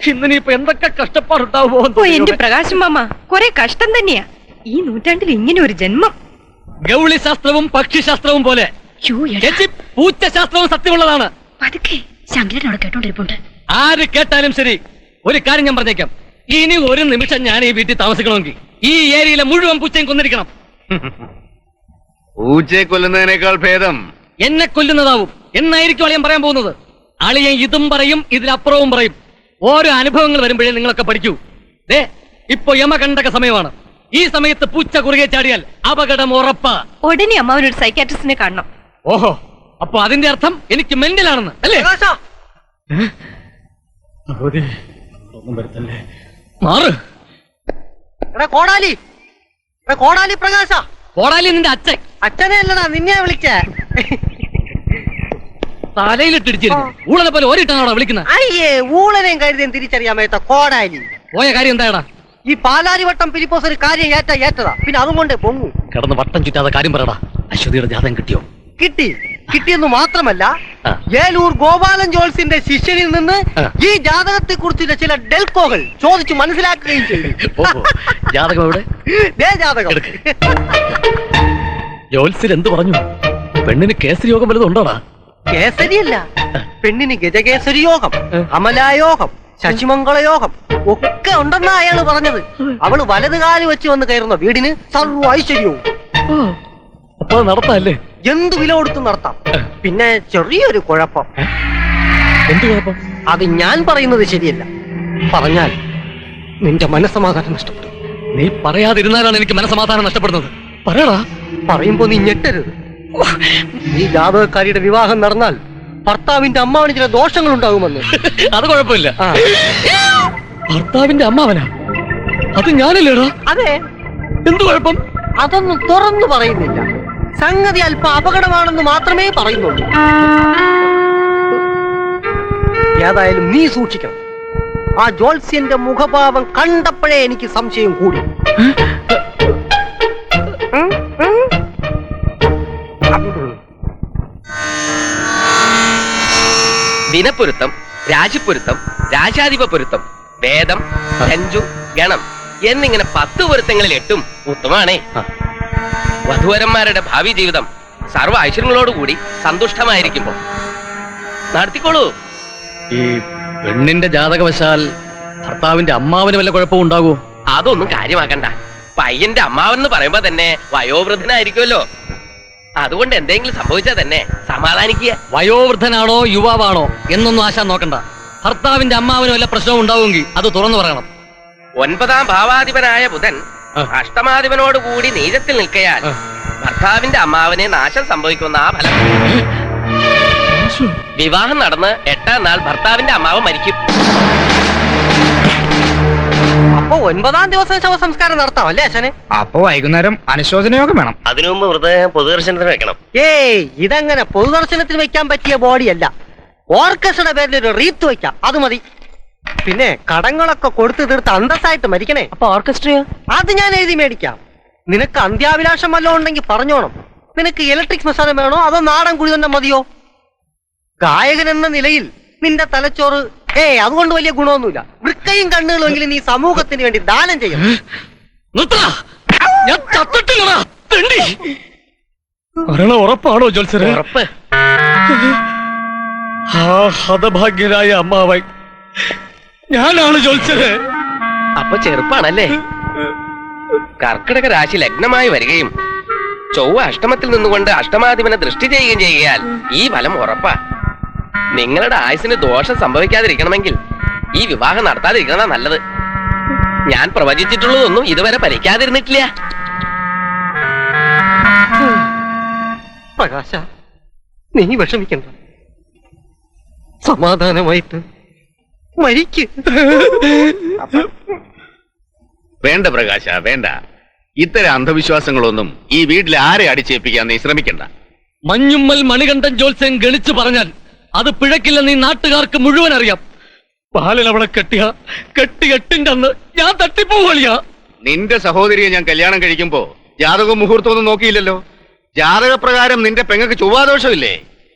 Speaker 5: ഇന്നിനിപ്പോ എന്തൊക്കെ കഷ്ടപ്പാടുണ്ടാവുമോ?
Speaker 10: എന്റെ പ്രകാശം മാമ, കുറെ കഷ്ടം തന്നെയാ ഈ നൂറ്റാണ്ടിൽ ഇങ്ങനെ ഒരു ജന്മം.
Speaker 5: ഗൗളി ശാസ്ത്രവും പക്ഷിശാസ്ത്രവും പോലെ ചേച്ചി പൂച്ച ശാസ്ത്രവും സത്യമുള്ളതാണ്.
Speaker 8: പതുക്കെ ശങ്കരനോട് കേട്ടോണ്ടിരിപ്പുണ്ട്.
Speaker 5: ആര് കേട്ടാലും ശരി, ഒരു കാര്യം ഞാൻ പറഞ്ഞേക്കാം. ഇനി ഒരു നിമിഷം ഞാൻ ഈ വീട്ടിൽ താമസിക്കണമെങ്കിൽ ഈ ഏരിയയിലെ മുഴുവൻ പൂച്ചയും കൊന്നിരിക്കണം.
Speaker 6: പൂച്ചയെ കൊല്ലുന്നതിനേക്കാൾ ഭേദം
Speaker 5: എന്നെ കൊല്ലുന്നതാവും എന്നായിരിക്കും അളിയൻ പറയാൻ പോകുന്നത്. അളിയൻ ഇതും പറയും ഇതിലപ്പുറവും പറയും. ഓരോ അനുഭവങ്ങൾ വരുമ്പോഴേ നിങ്ങളൊക്കെ പഠിക്കൂ. ദേ, ഇപ്പൊ യമകണ്ടക സമയമാണ്. ഈ സമയത്ത് പൂച്ച കുറുകെ ചാടിയാൽ അപകടം ഉറപ്പാ.
Speaker 10: ഉടനെ അമ്മാവനൊരു സൈക്കാട്രിസ്റ്റിനെ കാണണം.
Speaker 5: ഓഹോ, അപ്പൊ അതിന്റെ അർത്ഥം എനിക്ക് മെന്റലാണെന്ന് അല്ലേ? മാറ്.
Speaker 3: കോടാലി പ്രകാശ.
Speaker 5: കോടാലി നിന്റെ അച്ഛൻ.
Speaker 3: അച്ഛനെ അല്ലടാ നിന്നെ വിളിച്ചേ.
Speaker 5: തലയിലിട്ടിടിച്ചിരിക്കും ഊളനെ പോലെ ഓരിട്ടാണോ വിളിക്കുന്നത്?
Speaker 3: അയ്യേ, ഊളനെയും കരുതിയും തിരിച്ചറിയാൻ മേത്ത കോടാലി.
Speaker 5: പോയ കാര്യം എന്തായടാ?
Speaker 3: ഈ പാലാരിവട്ടം ഫിലിപ്പോസ് ഒരു കാര്യം ഏറ്റതാ, പിന്നെ അതുകൊണ്ട് പൊങ്ങു.
Speaker 5: കിടന്ന് വട്ടം ചുറ്റാതെ കാര്യം പറയടാ. അശ്വതിയുടെ ജാതകം കിട്ടിയോ?
Speaker 3: കിട്ടിയെന്ന് മാത്രമല്ല, ഏലൂർ ഗോപാലൻ ജോൾസിന്റെ ശിഷ്യനിൽ നിന്ന് ഈ ജാതകത്തെ കുറിച്ചുള്ള ചില ഡെൽക്കോകൾ ചോദിച്ചു മനസ്സിലാക്കുകയും ചെയ്തു.
Speaker 5: ജാതകം എവിടെ?
Speaker 3: ജാതകം
Speaker 5: ജോത്സ്യൻ എന്ത് പറഞ്ഞു? പെണ്ണിന് കേസരി യോഗം വലുതും ഉണ്ടോടാ?
Speaker 3: കേസരിയല്ല, പെണ്ണിന് ഗജകേസരി യോഗം, അമലായോഗം, ശശിമംഗള യോഗം ഒക്കെ ഉണ്ടെന്നാ അയാള് പറഞ്ഞത്. അവള് വലത് കാല് വെച്ച് വന്ന് കയറുന്ന വീടിന് സർവ്വ ഐശ്വര്യവും.
Speaker 5: അപ്പൊ നടത്താല്ലേ?
Speaker 3: എന്ത് വില കൊടുത്ത് നടത്താം. പിന്നെ ചെറിയൊരു കുഴപ്പം.
Speaker 5: എന്ത് കുഴപ്പം?
Speaker 3: അത് ഞാൻ പറയുന്നത് ശരിയല്ല. പറഞ്ഞാൽ നിന്റെ മനസ്സമാധാനം നഷ്ടപ്പെടും.
Speaker 5: നീ പറയാതിരുന്നാലാണ് എനിക്ക് മനസ്സമാധാനം നഷ്ടപ്പെടുന്നത്. പറയടാ.
Speaker 3: പറയുമ്പോ നീ ഞെട്ടരുത്. ഈ ജാതകക്കാരിയുടെ വിവാഹം നടന്നാൽ ഭർത്താവിന്റെ അമ്മാവന് ചില ദോഷങ്ങൾ ഉണ്ടാകുമെന്ന്.
Speaker 5: അത് കുഴപ്പമില്ല. ഭർത്താവിന്റെ അമ്മാവനാ? അത് ഞാനല്ലേടാ?
Speaker 3: അതെ.
Speaker 5: എന്ത് കുഴപ്പം?
Speaker 3: അതൊന്നും തുറന്നു പറയുന്നില്ല. സംഗതി അല്പം അപകടമാണെന്ന് മാത്രമേ പറയുന്നുള്ളൂ. ഏതായാലും നീ സൂക്ഷിക്കണം. ആ ജോത്സ്യന്റെ മുഖഭാവം കണ്ടപ്പോഴേ എനിക്ക് സംശയം കൂടി.
Speaker 9: ദിനപ്പൊരുത്തം, രാശിപ്പൊരുത്തം, രാശാധിപ പൊരുത്തം, വേദം, രഞ്ജു, ഗണം എന്നിങ്ങനെ 10 പൊരുത്തങ്ങളിൽ 8ഉം ഉത്തമാണേ. വധുവരന്മാരുടെ ഭാവി ജീവിതം സർവ്വ ഐശ്വര്യങ്ങളോടുകൂടി സന്തുഷ്ടമായിരിക്കുമ്പോ നടത്തിക്കോളൂ.
Speaker 5: ഈ പെണ്ണിന്റെ ജാതകവശാൽ ഭർത്താവിന്റെ അമ്മാവന് വല്ല കുഴപ്പവും ഉണ്ടാകുമോ?
Speaker 9: അതൊന്നും കാര്യമാക്കണ്ട. പയ്യന്റെ അമ്മാവെന്ന് പറയുമ്പോ തന്നെ വയോവൃദ്ധനായിരിക്കുമല്ലോ. അതുകൊണ്ട് എന്തെങ്കിലും സംഭവിച്ചാൽ തന്നെ സമാധാനിക്കുക.
Speaker 5: വയോവൃദ്ധനാണോ യുവാവാണോ എന്നൊന്നും ആശാൻ നോക്കണ്ട. ഭർത്താവിന്റെ അമ്മാവന് വല്ല പ്രശ്നവും ഉണ്ടാവുമെങ്കിൽ അത് തുറന്നു പറയണം.
Speaker 9: 9ാം ഭാവാധിപനായ ബുധൻ അഷ്ടമാധിപനോട് കൂടി നീചത്തിൽ നിൽക്കയാൽ ഭർത്താവിന്റെ അമ്മാവനെ നാശം സംഭവിക്കുന്ന ആ ഫലം. വിവാഹം നടന്ന് 8ാം നാൾ ഭർത്താവിന്റെ അമ്മാവൻ മരിക്കും.
Speaker 3: അപ്പൊ 9ാം ദിവസം ശവസംസ്കാരം നടത്താം അല്ലേ അച്ഛനെ?
Speaker 11: അപ്പൊ വൈകുന്നേരം അനുശോചന യോഗം വേണം.
Speaker 9: അതിനു മുമ്പ് മൃതദേഹം പൊതുദർശനത്തിന് വെക്കണം.
Speaker 3: ഇതങ്ങനെ പൊതുദർശനത്തിന് വെക്കാൻ പറ്റിയ ബോഡിയല്ല. ഓർക്കസ്ട്രയുടെ പേരിൽ ഒരു റീത്ത് വെക്കാം, അത് മതി. പിന്നെ കടങ്ങളൊക്കെ കൊടുത്തു തീർത്ത് അന്തസ്സായിട്ട് മരിക്കണേ.
Speaker 10: അപ്പൊ ഓർക്കസ്ട്രയോ?
Speaker 3: അത് ഞാൻ എഴുതി മേടിക്കാം. നിനക്ക് അന്ത്യാഭിലാഷം വല്ലതും ഉണ്ടെങ്കിൽ പറഞ്ഞോണം. നിനക്ക് ഇലക്ട്രിക് മസാല വേണോ അതോ നാടൻ കുഴി തന്നെ മതിയോ? ഗായകൻ എന്ന നിലയിൽ നിന്റെ തലച്ചോറ് അതുകൊണ്ട് വലിയ ഗുണമൊന്നുമില്ല. വൃക്കയും കണ്ണുകളുമെങ്കിലും നീ സമൂഹത്തിന് വേണ്ടി ദാനം ചെയ്യണം.
Speaker 5: ഉറപ്പാണോ ജോത്സരെ?
Speaker 9: ഉറപ്പ്.
Speaker 5: ആ ഹതഭാഗ്യരായ അമ്മാവായി ഞാനാണ് ജോത്സരെ.
Speaker 9: അപ്പൊ ചെറുപ്പാണല്ലേ? കർക്കിടക രാശി ലഗ്നമായി വരികയും ചൊവ്വ അഷ്ടമത്തിൽ നിന്നുകൊണ്ട് അഷ്ടമാധിപനെ ദൃഷ്ടി ചെയ്യുകയും ചെയ്യാൽ ഈ ഫലം ഉറപ്പാ. നിങ്ങളുടെ ആയുസിന് ദോഷം സംഭവിക്കാതിരിക്കണമെങ്കിൽ ഈ വിവാഹം നടത്താതിരിക്കണതാ നല്ലത്. ഞാൻ പ്രവചിച്ചിട്ടുള്ളതൊന്നും ഇതുവരെ ഫലിക്കാതിരുന്നിട്ടില്ല.
Speaker 3: പ്രകാശ, നീ വിഷമിക്കണ്ട. സമാധാനമായിട്ട് മരിക്ക്.
Speaker 6: വേണ്ട പ്രകാശ, വേണ്ട. ഇത്തരം അന്ധവിശ്വാസങ്ങളൊന്നും ഈ വീട്ടിൽ ആരെ അടിച്ചേൽപ്പിക്കാൻ നീ ശ്രമിക്കണ്ട.
Speaker 5: മഞ്ഞുമ്മൽ മണികണ്ഠൻ ജോത്സ്യൻ ഗണിച്ചു പറഞ്ഞാൽ അത് പിഴക്കില്ലെന്ന് ഈ നാട്ടുകാർക്ക് മുഴുവൻ അറിയാം. പാലൻ അവളെ കെട്ടി 8ന്റെ അന്ന് ഞാൻ തട്ടിപ്പോളിയാ.
Speaker 6: നിന്റെ സഹോദരിയെ ഞാൻ കല്യാണം കഴിക്കുമ്പോ ജാതകവും മുഹൂർത്തം ഒന്നും നോക്കിയില്ലല്ലോ. ജാതകപ്രകാരം നിന്റെ പെങ്ങൾക്ക് ചൊവ്വാദോഷമില്ലേ?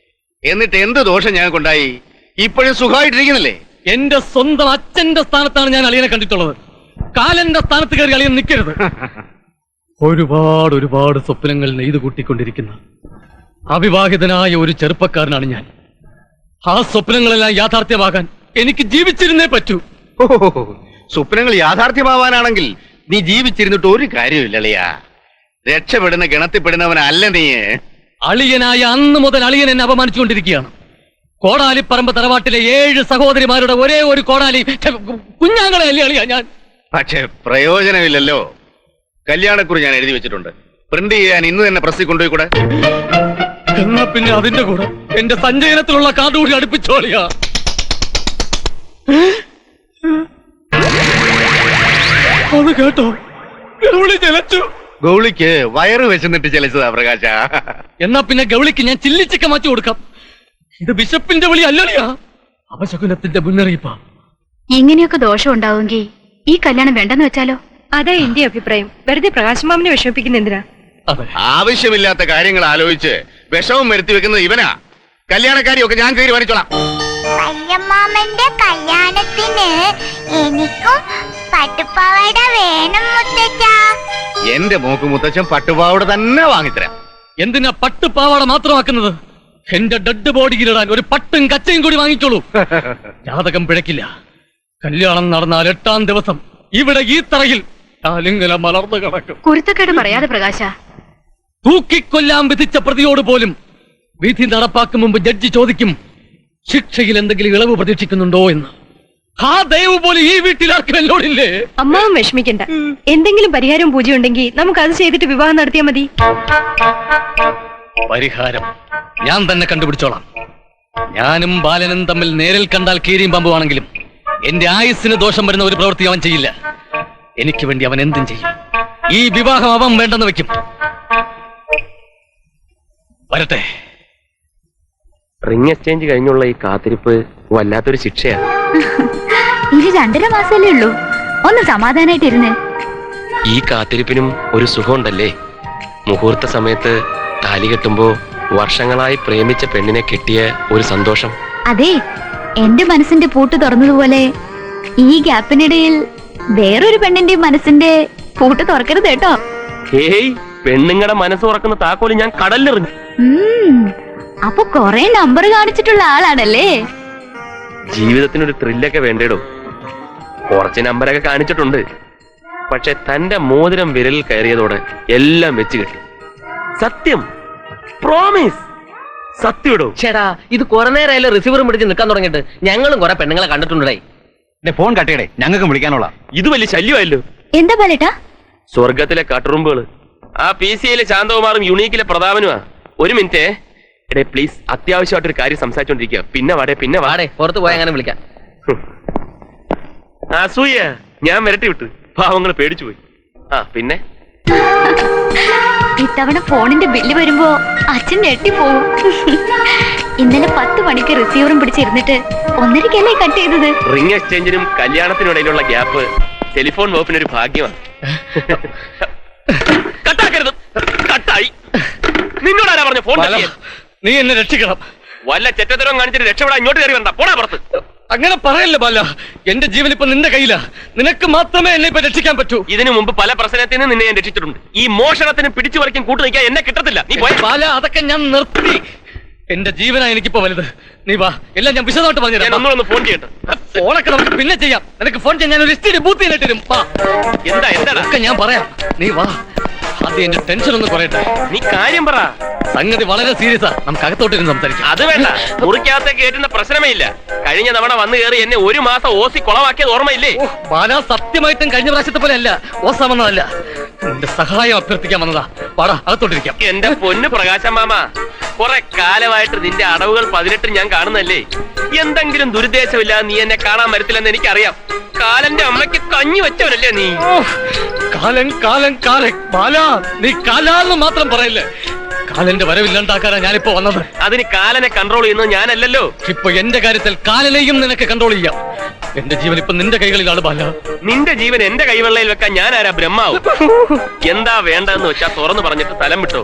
Speaker 6: എന്നിട്ട് എന്ത് ദോഷം ഞങ്ങൾക്കുണ്ടായി? ഇപ്പോഴും സുഖമായിട്ടിരിക്കുന്നില്ലേ?
Speaker 5: എന്റെ സ്വന്തം അച്ഛന്റെ സ്ഥാനത്താണ് ഞാൻ അളിയനെ കണ്ടിട്ടുള്ളത്. കാലന്റെ സ്ഥാനത്ത് കയറി അളിയൻ നിൽക്കരുത്. ഒരുപാട് സ്വപ്നങ്ങൾ നെയ്തു കൂട്ടിക്കൊണ്ടിരിക്കുന്ന അവിവാഹിതനായ ഒരു ചെറുപ്പക്കാരനാണ് ഞാൻ. ആ സ്വപ്നങ്ങളെല്ലാം യാഥാർത്ഥ്യമാകാൻ എനിക്ക് ജീവിച്ചിരുന്നേ പറ്റൂ.
Speaker 6: സ്വപ്നങ്ങൾ യാഥാർത്ഥ്യമാവാനാണെങ്കിൽ നീ ജീവിച്ചിരുന്നിട്ട് ഒരു കാര്യമില്ലളിയാ. രക്ഷപ്പെടുന്ന ഗണത്തിൽപ്പെടുന്നവനല്ല നീ.
Speaker 5: അളിയനായ അന്ന് മുതൽ അളിയൻ എന്നെ അപമാനിച്ചുകൊണ്ടിരിക്കുകയാണ്. കോടാലിപ്പറമ്പ് തറവാട്ടിലെ 7 സഹോദരിമാരുടെ ഒരേ ഒരു കോടാലി കുഞ്ഞാങ്ങളെ അല്ലേ അളിയാ ഞാൻ.
Speaker 6: പക്ഷെ പ്രയോജനമില്ലല്ലോ. കല്യാണക്കുറി ഞാൻ എഴുതി വെച്ചിട്ടുണ്ട്. പ്രിന്റ് ചെയ്യാൻ ഇന്ന് തന്നെ പ്രസ്സിൽ കൊണ്ടുപോയി കൂടെ.
Speaker 5: എന്നാ പിന്നെ അതിന്റെ കൂടെ എന്റെ സഞ്ചയനത്തിലുള്ള കാർഡ് കൂടി അടുപ്പിച്ചോളിയാ. അത് കേട്ടോ, ഗൗളി ചലച്ചു.
Speaker 6: ഗൗളിക്ക് വയറ് വെച്ചെന്നിട്ട് ചലിച്ചതാ പ്രകാശ.
Speaker 5: എന്നാ പിന്നെ ഗൗളിക്ക് ഞാൻ ചില്ലിച്ചിക്ക മാറ്റി കൊടുക്കാം. ഇത് ബിഷപ്പിന്റെ വിളി അല്ലളിയാ, അപശകുനത്തിന്റെ മുന്നറിയിപ്പാ.
Speaker 8: എങ്ങനെയൊക്കെ ദോഷം ഉണ്ടാവുമെങ്കിൽ ഈ കല്യാണം വേണ്ടെന്ന് വെച്ചാലോ?
Speaker 10: അതാ എന്റെ അഭിപ്രായം. വെറുതെ പ്രകാശമാമനെ വിഷമിപ്പിക്കുന്ന എന്തിനാ?
Speaker 5: അതെ,
Speaker 6: ആവശ്യമില്ലാത്ത കാര്യങ്ങൾ ആലോചിച്ച് വിഷമം വരുത്തി വെക്കുന്നത് ഇവനാ. കല്യാണക്കാരിയൊക്കെ ഞാൻ തീരുമാനിച്ചോളാം.
Speaker 8: വല്യമ്മാമന്റെ കല്യാണത്തിന് എനിക്കും പട്ടുപാവാട വേണം മുത്തച്ഛാ.
Speaker 6: എന്റെ മോക്ക് മുത്തച്ഛൻ പട്ടുപാവട തന്നെ വാങ്ങിത്തരാം.
Speaker 5: എന്തിനാ പട്ടുപാവാട മാത്രമാക്കുന്നത്? എന്റെ ഡെഡ് ബോഡിയിലിടാൻ ഒരു പട്ടും കച്ചയും കൂടി വാങ്ങിച്ചോളൂ. ജാതകം പിഴക്കില്ല. കല്യാണം നടന്നാൽ 8ാം ദിവസം ഇവിടെ ഈ തറയിൽ കാലിങ്ങല മലർന്നു കിടക്കും.
Speaker 8: കുരുത്തക്കേട് പറയാതെ പ്രകാശ.
Speaker 5: തൂക്കിക്കൊല്ലാൻ വിധിച്ച പ്രതിയോട് പോലും വിധി നടപ്പാക്കും മുമ്പ് ജഡ്ജി ചോദിക്കും, ശിക്ഷയിൽ എന്തെങ്കിലും ഇളവ് പ്രതീക്ഷിക്കുന്നുണ്ടോ എന്ന്. ആ ദൈവം പോലെ ഈ വീട്ടിൽ ആർക്കും എന്നോടില്ലേ?
Speaker 10: അമ്മാവും വിഷമിക്കണ്ട. എന്തെങ്കിലും പരിഹാരവും പൂജ ഉണ്ടെങ്കിൽ നമുക്ക് അത് ചെയ്തിട്ട് വിവാഹം നടത്തിയാൽ മതി.
Speaker 5: പരിഹാരം ഞാൻ തന്നെ കണ്ടുപിടിച്ചോളാം. ഞാനും ബാലനും തമ്മിൽ നേരിൽ കണ്ടാൽ കീരിയും പമ്പുവാണെങ്കിലും എന്റെ ആയുസ്സിന് ദോഷം വരുന്ന ഒരു പ്രവൃത്തി അവൻ ചെയ്യില്ല. എനിക്ക് വേണ്ടി അവൻ എന്തും ചെയ്യും. ഈ വിവാഹം അവൻ വേണ്ടെന്ന് വെക്കും. വരട്ടെ.
Speaker 9: റിംഗ് എക്സ്ചേഞ്ച് കഴിഞ്ഞുള്ള ഈ കാത്തിരിപ്പ് വല്ലാത്തൊരു ശിക്ഷയാ.
Speaker 8: ഇനി 2.5 മാസമല്ലേ ഉള്ളൂ. ഒന്ന് സമാധാനായിട്ടിരുന്ന്.
Speaker 9: ഈ കാത്തിരിപ്പിനും ഒരു സുഖമുണ്ടല്ലേ. മുഹൂർത്ത സമയത്ത് താലി കെട്ടുമ്പോ വർഷങ്ങളായി പ്രേമിച്ച പെണ്ണിനെ കിട്ടിയ ഒരു സന്തോഷം.
Speaker 8: അതെ, എന്റെ മനസ്സിന്റെ പൂട്ട് തുറന്നതുപോലെ ഈ ഗ്യാപ്പിനിടയിൽ വേറൊരു പെണ്ണിന്റെ മനസ്സിന്റെ പൂട്ട് തുറക്കരുത് കേട്ടോ.
Speaker 9: ഹേയ്, പെണ്ണുങ്ങളുടെ മനസ്സ് തുറക്കുന്ന താക്കോല് ഞാൻ കടലിലെറിഞ്ഞു.
Speaker 8: അപ്പൊ കൊറേ നമ്പർ കാണിച്ചിട്ടുള്ള ആളാണല്ലേ.
Speaker 9: ജീവിതത്തിനൊരു ത്രില്ലൊക്കെ വേണ്ടേടോ. കുറച്ച് നമ്പരൊക്കെ കാണിച്ചിട്ടുണ്ട്. പക്ഷെ തന്റെ മോതിരം വിരലിൽ കയറിയതോടെ എല്ലാം വെച്ച് കിട്ടി. സത്യം, പ്രോമിസ്, സത്യടോ.
Speaker 3: ചേടാ, ഇത് കുറെ നേരമായാലും റിസീവറും പിടിച്ച് നിൽക്കാൻ തുടങ്ങിയിട്ട്. ഞങ്ങളും കുറെ പെണ്ണുങ്ങളെ കണ്ടിട്ടുണ്ടേ.
Speaker 6: ഫോൺ കട്ടിയടേ, ഞങ്ങൾക്ക് വിളിക്കാനുള്ള.
Speaker 9: ഇത് വലിയ ശല്യമായല്ലോ.
Speaker 8: എന്താ പാലേട്ടാ?
Speaker 9: സ്വർഗത്തിലെ കട്ടുറുമ്പുകള് ആ PC-യിലെ ശാന്തകുമാറും യുണീക്കിലെ പ്രതാപനുമാ. ഒരു മിനിറ്റ് എടേ, പ്ലീസ്, അത്യാവശ്യമായിട്ടൊരു കാര്യം സംസാരിച്ചോണ്ടിരിക്കുക. പിന്നെ വാടേ
Speaker 3: പുറത്ത് പോയി അങ്ങനെ വിളിക്കാം.
Speaker 9: അസൂയ ഞാൻ മിരട്ടി വിട്ടു. പാവങ്ങൾ പേടിച്ചു പോയി. പിന്നെ
Speaker 8: ഇത്തവണ ഫോണിന്റെ ബില്ല് വരുമ്പോ അച്ഛൻ ഞെട്ടിപ്പോവും. ഇന്നലെ 10 മണിക്ക് റിസീവറും പിടിച്ചിരുന്നിട്ട് 1:30-ക്കല്ലേ കട്ട് ചെയ്തത്.
Speaker 9: റിംഗ് എക്സ്ചേഞ്ചിനും കല്യാണത്തിനും ഇടയിലുള്ള ഗ്യാപ്പ് ടെലിഫോൺ വകുപ്പിനൊരു ഭാഗ്യമാണ്. കട്ടാക്കരുത്. കട്ടായി. നിന്നോടാരാ പറഞ്ഞ ഫോൺ?
Speaker 5: നീ എന്നെ രക്ഷിക്കണം.
Speaker 9: വല്ല ചെറ്റത്തരവും കാണിച്ചിട്ട് രക്ഷപ്പെടാൻ ഇങ്ങോട്ട് കയറി വന്ന പോടാ പുറത്ത്.
Speaker 5: അങ്ങനെ പറയല്ലേ ബാല. എന്റെ ജീവൻ ഇപ്പൊ നിന്റെ കയ്യിലാ. നിനക്ക് മാത്രമേ എന്നെ ഇപ്പൊ രക്ഷിക്കാൻ പറ്റൂ.
Speaker 9: ഇതിനു മുമ്പ് പല പ്രശ്നത്തിൽ നിന്ന് നിന്നെ ഞാൻ രക്ഷിച്ചിട്ടുണ്ട്. ഈ മോഷണത്തിന് പിടിച്ചു പറിക്കും കൂട്ടു നിൽക്കാൻ എന്നെ കിട്ടത്തില്ല. നീ പോയ
Speaker 5: ബാല, അതൊക്കെ ഞാൻ നിർത്തി. എന്റെ ജീവനാ എനിക്കിപ്പോ വലുത്. നീ വാ, എല്ലാം ഞാൻ വിശദമായിട്ട്
Speaker 9: ഞാൻ
Speaker 5: പറഞ്ഞുതരാം.
Speaker 9: ഒന്നുകൂടെ ഫോൺ ചെയ്യട്ടെ.
Speaker 5: ഫോണൊക്കെ നമുക്ക് പിന്നെ ചെയ്യാം. നിനക്ക് ഫോൺ ചെയ്യാൻ ഞാൻ ഒരു STD ബൂത്ത് തരും.
Speaker 9: എന്താ
Speaker 5: ഒക്കെ ഞാൻ പറയാം. നീ വാ, ആദ്യം എന്റെ ടെൻഷൻ ഒന്ന് കുറയട്ടെ.
Speaker 9: നീ കാര്യം പറ.
Speaker 5: സംഗതി വളരെ സീരിയസാ. നമുക്ക് അകത്തോട്ടിരുന്ന് സംസാരിക്കാം.
Speaker 9: അത് വേണ്ട, മുറിക്കകത്തേക്ക് കയറ്റുന്ന പ്രശ്നമേ ഇല്ല. കഴിഞ്ഞ തവണ വന്നു കയറി എന്നെ 1 മാസം ഓസി കൊളവാക്കിയത് ഓർമ്മയില്ലേ?
Speaker 5: ബാല, സത്യമായിട്ടും കഴിഞ്ഞ പ്രാവശ്യത്തെ പോലെ അല്ല. ഓസാ വന്നതല്ല, നിന്റെ സഹായം അഭ്യർത്ഥിക്കാൻ വന്നതാ. പാടാ, അകത്തോട്ടിരിക്കാം.
Speaker 9: എന്റെ പൊന്നു പ്രകാശം മാമ, കുറെ കാലമായിട്ട് നിന്റെ അടവുകൾ 18 ഞാൻ കാണുന്നല്ലേ. എന്തെങ്കിലും ദുരുദ്ദേശമില്ലാതെ നീ എന്നെ കാണാൻ വരത്തില്ലെന്ന് എനിക്കറിയാം. കാലന്റെ അമ്മയ്ക്ക് കഞ്ഞി വെച്ചവരല്ലേ നീ.
Speaker 5: കാലൻ കാലൻ കാലൻ. ബാല, നീ കാലാന്ന് മാത്രം പറയില്ലേ. കാലന്റെ വരവില്ലാണ്ടാക്കാനാ ഞാനിപ്പോ വന്നത്.
Speaker 9: അതിന് കാലനെ കൺട്രോൾ ചെയ്യുന്നത് ഞാനല്ലല്ലോ.
Speaker 5: ഇപ്പൊ എന്റെ കാര്യത്തിൽ കാലനെയും നിനക്ക് കൺട്രോൾ ചെയ്യാം. എന്റെ ജീവൻ ഇപ്പൊ നിന്റെ കൈകളിലാണ് ബാല.
Speaker 9: നിന്റെ ജീവൻ എന്റെ കൈവെള്ളയിൽ വെക്കാൻ ഞാൻ ആരാ ബ്രഹ്മാവും? എന്താ വേണ്ടെന്ന് വെച്ചാ തുറന്നു പറഞ്ഞിട്ട് സ്ഥലം വിട്ടോ.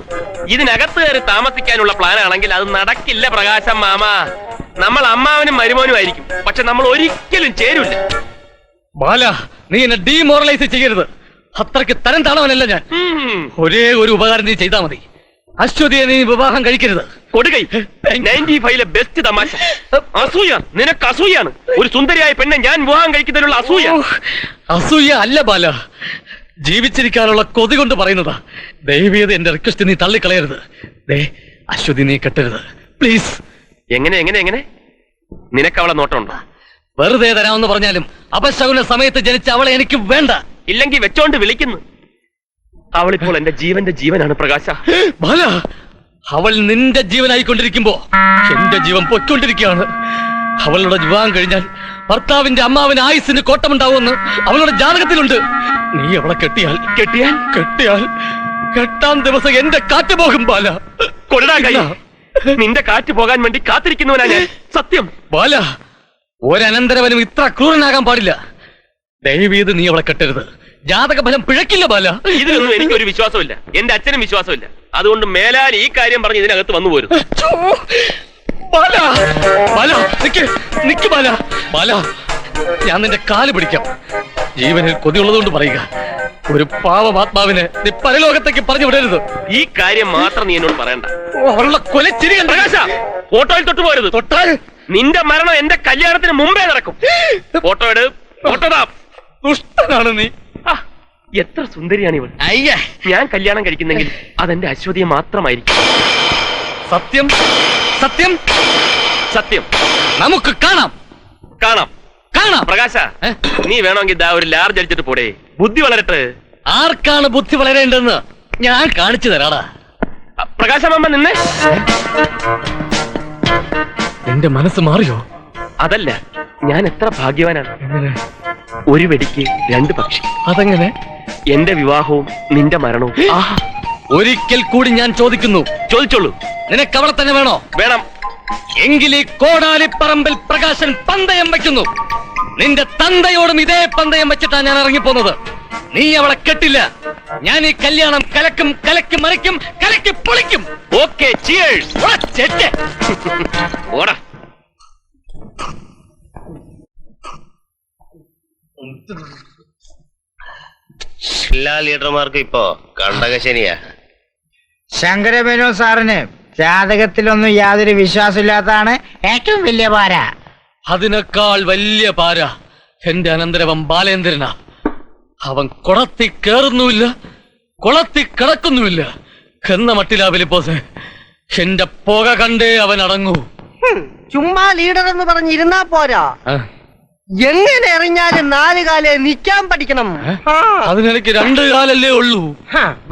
Speaker 9: ഇതിനകത്ത് കയറി താമസിക്കാനുള്ള പ്ലാൻ ആണെങ്കിൽ അത് നടക്കില്ല പ്രകാശം മാമ. നമ്മൾ അമ്മാവനും മരുമോനും ആയിരിക്കും, പക്ഷെ നമ്മൾ ഒരിക്കലും ചേരൂല.
Speaker 5: ബാല, നീ എന്നെ ഡീമോറലൈസ് ചെയ്യരുത്. അത്രയ്ക്ക് തരം താണവനല്ല ഞാൻ. ഒരേ ഒരു ഉപകാരം നീ ചെയ്താൽ മതി. അശ്വതിയെ നീ വിവാഹം കഴിക്കരുത്.
Speaker 9: കൊടുകൈ 95-ലെ ബെസ്റ്റ് തമാശ. അസൂയ, നിനക്ക് അസൂയാണ്. ഒരു സുന്ദരിയായ പെണ്ണെ ഞാൻ വിവാഹം കഴിക്കുന്നതിനുള്ള അസൂയ.
Speaker 5: അസൂയ അല്ല ബാല, ജീവിച്ചിരിക്കാനുള്ള കൊതി കൊണ്ട് പറയുന്നതാ. ദയവേത് എന്റെ റിക്വസ്റ്റ് നീ തള്ളിക്കളയരുത്. അശ്വതി നീ കെട്ടരുത്, പ്ലീസ്.
Speaker 9: എങ്ങനെ നിനക്ക് അവളെ നോട്ടമുണ്ടോ?
Speaker 5: വെറുതെ തരാമെന്ന് പറഞ്ഞാലും അപശകുന സമയത്ത് ജനിച്ച അവളെ എനിക്ക് വേണ്ട.
Speaker 9: ഇല്ലെങ്കിൽ വെച്ചോണ്ട് വിളിക്കുന്നു. അവളിപ്പോൾ എന്റെ ജീവന്റെ ജീവനാണ് പ്രകാശ.
Speaker 5: ബാല, അവൾ നിന്റെ ജീവനായിക്കൊണ്ടിരിക്കുമ്പോ എന്റെ ജീവൻ പൊയ്ക്കൊണ്ടിരിക്കുകയാണ്. അവളുടെ വിവാഹം കഴിഞ്ഞാൽ ഭർത്താവിന്റെ അമ്മാവിന് ആയുസിന് കോട്ടമുണ്ടാവുമെന്ന് അവളുടെ ജാതകത്തിലുണ്ട്. നീ അവളെ കെട്ടിയാൽ 8ാം ദിവസം എന്റെ കാറ്റ് പോകും ബാല.
Speaker 9: കൊല്ലടാ കൈ. നിന്റെ കാറ്റ് പോകാൻ വേണ്ടി കാത്തിരിക്കുന്നവനാ ഞാൻ. സത്യം.
Speaker 5: ബാല, ഒരനന്തരവനും ഇത്ര ക്രൂരനാകാൻ പാടില്ല. ദയവീത് നീ അവളെ കെട്ടരുത്. ജാതക ഫലം പിഴക്കില്ല ബാല.
Speaker 9: ഇതിലൊന്നും എനിക്കൊരു വിശ്വാസമില്ല. എന്റെ അച്ഛനും വിശ്വാസമില്ല. അതുകൊണ്ട് മേലാൽ ഈ കാര്യം പറഞ്ഞ് ഇതിനകത്ത് വന്നു പോരും.
Speaker 5: ബാല, ബാല, നിക്ക് ബാല. ബാല, ഞാൻ നിന്റെ കാല് പിടിക്കാം. ജീവനിൽ കൊതിയുള്ളതുകൊണ്ട് പറയുക. ഒരു പാവമാത്മാവിനെ നീ പരലോകത്തേക്ക് പറഞ്ഞു വിടരുത്.
Speaker 9: ഈ കാര്യം മാത്രം നീ എന്നോട് പറയണ്ട.
Speaker 5: അവളുടെ കൊലച്ചിരി
Speaker 9: പ്രകാശ, ഫോട്ടോയിൽ തൊട്ടു പോരുത്.
Speaker 5: തൊട്ടാൽ
Speaker 9: നിന്റെ മരണം എന്റെ കല്യാണത്തിന് മുമ്പേ നടക്കും. ഫോട്ടോ എടു. ഫോട്ടോതാ.
Speaker 5: ദുഷ്ടനാണ് നീ.
Speaker 9: എത്ര സുന്ദരിയാണ് ഇവൾ.
Speaker 5: അയ്യ,
Speaker 9: ഞാൻ കല്യാണം കഴിക്കുന്നെങ്കിൽ അതെന്റെ അശ്വതിയെ മാത്രമായിരിക്കും.
Speaker 5: സത്യം, സത്യം,
Speaker 9: സത്യം.
Speaker 5: നമുക്ക് കാണാം,
Speaker 9: കാണാം,
Speaker 5: കാണാം.
Speaker 9: പ്രകാശ, നീ വേണമെങ്കിൽ ഇതാ ഒരു ലാർജ് അടിച്ചിട്ട് പോടേ. ബുദ്ധി വളരട്ടെ.
Speaker 5: ആർക്കാണ് ബുദ്ധി വളരേണ്ടെന്ന് ഞാൻ കാണിച്ചു തരാടാ.
Speaker 9: പ്രകാശ മാമ നിന്നെ.
Speaker 5: എന്റെ മനസ്സ് മാറിയോ?
Speaker 9: അതല്ല, ഞാൻ എത്ര ഭാഗ്യവാനാണ്. ഒരു വെടിക്ക് രണ്ട് പക്ഷി.
Speaker 5: അതെങ്ങനെ?
Speaker 9: എന്റെ വിവാഹവും നിന്റെ മരണവും.
Speaker 5: ഒരിക്കൽ കൂടി ഞാൻ ചോദിക്കുന്നു.
Speaker 9: ചോദിച്ചോളൂ.
Speaker 5: നിനക്ക് അവളെ തന്നെ വേണോ?
Speaker 9: വേണം.
Speaker 5: എങ്കിൽ ഈ കോടാലിപ്പറമ്പിൽ പ്രകാശൻ പന്തയം വയ്ക്കുന്നു. നിന്റെ തന്തയോടും ഇതേ പന്തയം വെച്ചിട്ടാണ് ഞാൻ ഇറങ്ങിപ്പോന്നത്. നീ അവളെ കെട്ടില്ല. ഞാൻ ഈ കല്യാണം കലക്കും, കലക്കി മറിക്കും, കലക്കി പൊളിക്കും.
Speaker 9: Okay, cheers. ഓടാ.
Speaker 6: എല്ലാ ലീഡർമാർക്കും ഇപ്പോ കണ്ടകശനിയാ.
Speaker 11: ശങ്കരമേനോ സാറിന് ജാതകത്തിലൊന്നും യാതൊരു വിശ്വാസമില്ലാത്തതാണ് ഏറ്റവും വലിയ പാര.
Speaker 5: അതിനേക്കാൾ വലിയ പാര എന്റെ അനന്തരവൻ ബാലേന്ദ്രനാ. അവൻ കുളത്തി കേറുന്നുമില്ല, കുളത്തി കിടക്കുന്നുമില്ല എന്ന മട്ടിലാ ഫിലിപ്പോസ്. എന്റെ പുക കണ്ടേ അവൻ അടങ്ങൂ.
Speaker 3: ചുമ്മാ ലീഡർ എന്ന് പറഞ്ഞിരുന്നാ പോരാ. എങ്ങനെ എറിഞ്ഞാലും 4 കാലേ നിൽക്കാൻ പഠിക്കണം.
Speaker 5: അതിനെനിക്ക് 2 കാലല്ലേ ഉള്ളൂ.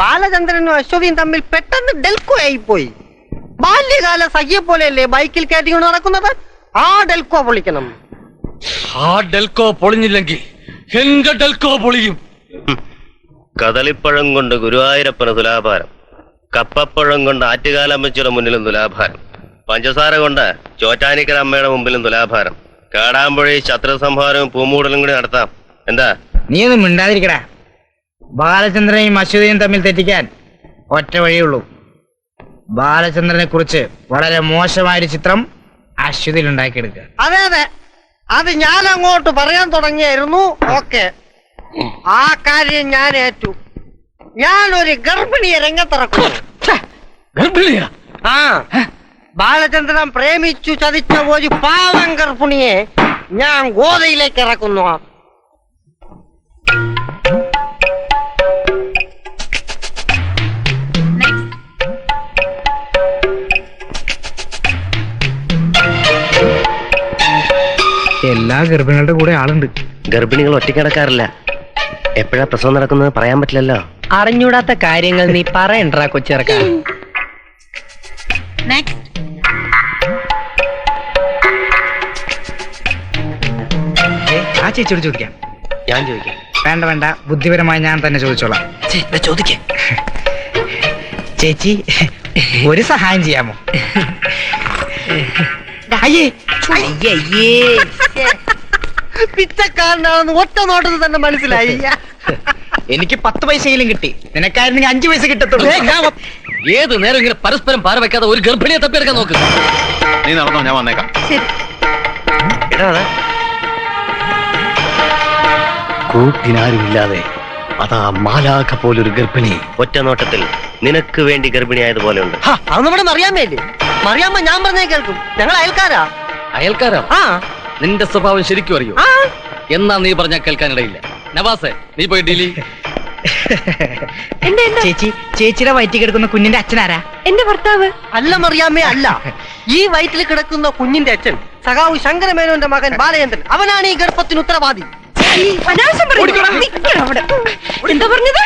Speaker 3: ബാലചന്ദ്രനും അശ്വതിയും തമ്മിൽ പെട്ടെന്ന് ഡെൽക്കോ ആയിപ്പോയി. ബാല്യകാല സഖ്യെ പോലെയല്ലേ ബൈക്കിൽ കയറ്റിക്കൊണ്ട് നടക്കുന്നത്? ആ ഡെൽക്കോ പൊളിക്കണം.
Speaker 5: ആ ഡെൽക്കോ പൊളിഞ്ഞില്ലെങ്കിൽ എന്റെ ഡെൽക്കോ പൊളിയും.
Speaker 6: കദളിപ്പഴം കൊണ്ട് ഗുരുവായൂരപ്പന് തുലാഭാരം, കപ്പപ്പഴം കൊണ്ട് ആറ്റുകാലമ്മച്ചിയുടെ മുന്നിലും തുലാഭാരം, പഞ്ചസാര കൊണ്ട് ചോറ്റാനിക്കര അമ്മയുടെ മുമ്പിലും തുലാഭാരം, കാടാമ്പുഴി ശത്രുസംഹാരവും പൂമൂടലും കൂടി നടത്താം. എന്താ?
Speaker 11: നീ ഒന്നും മിണ്ടാതിരിക്കടാ. ബാലചന്ദ്രനെയും അശ്വതിയും തമ്മിൽ തെറ്റിക്കാൻ ഒറ്റ വഴിയുള്ളൂ. ബാലചന്ദ്രനെ കുറിച്ച് വളരെ മോശമായൊരു ചിത്രം അശ്വതിയിൽ ഉണ്ടാക്കിയെടുക്കുക.
Speaker 3: അതെ അതെ, അത് ഞാൻ അങ്ങോട്ട് പറയാൻ തുടങ്ങിയായിരുന്നു. ഓക്കെ, ആ കാര്യം ഞാൻ ഏറ്റു. ഞാനൊരു ഗർഭിണിയെ രംഗത്തിറക്കുന്നു.
Speaker 5: ഗർഭിണിയാ?
Speaker 3: ആ, ബാലചന്ദ്രൻ പ്രേമിച്ചു ചതിച്ച ഒരു പാവം ഗർഭിണിയെ ഞാൻ ഗോതയിലേക്ക് ഇറക്കുന്നു.
Speaker 11: എല്ലാ ഗർഭിണികളുടെ കൂടെ ആളുണ്ട്.
Speaker 6: ഗർഭിണികൾ ഒറ്റയ്ക്കിടക്കാറില്ല. എപ്പോഴാ പ്രസവം നടക്കുന്നത് പറയാൻ പറ്റില്ലല്ലോ.
Speaker 3: അറിഞ്ഞൂടാത്ത കാര്യങ്ങൾ നീ പറയണ്ടാ കൊച്ചിറക്ക.
Speaker 11: ആ ചേച്ചിയോട് ചോദിക്കാം.
Speaker 6: ഞാൻ ചോദിക്കാം.
Speaker 11: വേണ്ട വേണ്ട, ബുദ്ധിപരമായി ഞാൻ തന്നെ ചോദിച്ചോളാം.
Speaker 3: ചോദിക്കേ.
Speaker 11: ചേച്ചി, ഒരു സഹായം ചെയ്യാമോ? അയ്യേ,
Speaker 3: പിച്ചക്കാരനാണെന്ന് ഒറ്റ നോട്ടത്തിൽ തന്നെ മനസ്സിലായി.
Speaker 11: എനിക്ക് 10 പൈസയിലും കിട്ടി. നിനക്കായിരുന്നെങ്കിൽ 5 പൈസ കിട്ടത്തുള്ളൂ.
Speaker 5: ഏത് നേരം ഇങ്ങനെ പരസ്പരം പാര വെക്കാതെ ഒരു ഗർഭിണിയെ തപ്പിയെടുക്കാൻ നോക്ക്.
Speaker 6: നീ നടന്നോ, ഞാൻ വന്നേക്കാം.
Speaker 5: കൂട്ടിനാരുമില്ലാതെ അതാ മാലാഖ പോലൊരു ഗർഭിണി.
Speaker 6: ഒറ്റ നോട്ടത്തിൽ നിനക്ക് വേണ്ടി ഗർഭിണിയായതുപോലെ ഉണ്ട്.
Speaker 3: അത് നമ്മുടെ മറിയാമ്മയല്ലേ? മറിയാമ്മ ഞാൻ പറഞ്ഞേ കേൾക്കും. ഞങ്ങൾ അയൽക്കാരാ.
Speaker 5: അയൽക്കാരാ?
Speaker 3: ആ,
Speaker 5: നിന്റെ സ്വഭാവം ശരിക്കും അറിയോ?
Speaker 3: ആ.
Speaker 5: എന്നാ നീ പറഞ്ഞാൽ കേൾക്കാനിടയില്ല. നവാസേ, നീ പോയി ഡീലി.
Speaker 11: ചേച്ചി, ചേച്ചിയുടെ വയറ്റിൽ കിടക്കുന്ന കുഞ്ഞിന്റെ അച്ഛനാരാ?
Speaker 10: എന്റെ ഭർത്താവ്.
Speaker 3: അല്ല മറിയാമ്മേ, അല്ല. ഈ വയറ്റിൽ കിടക്കുന്ന കുഞ്ഞിന്റെ അച്ഛൻ സഖാവ് ശങ്കരമേനോന്റെ മകൻ ബാലചന്ദ്രൻ. അവനാണ് ഈ ഗർഭത്തിന് ഉത്തരവാദി.
Speaker 10: അനാവശ്യം പറയുന്നു. നിക്കണം അവിടെ. എന്താ പറഞ്ഞത്?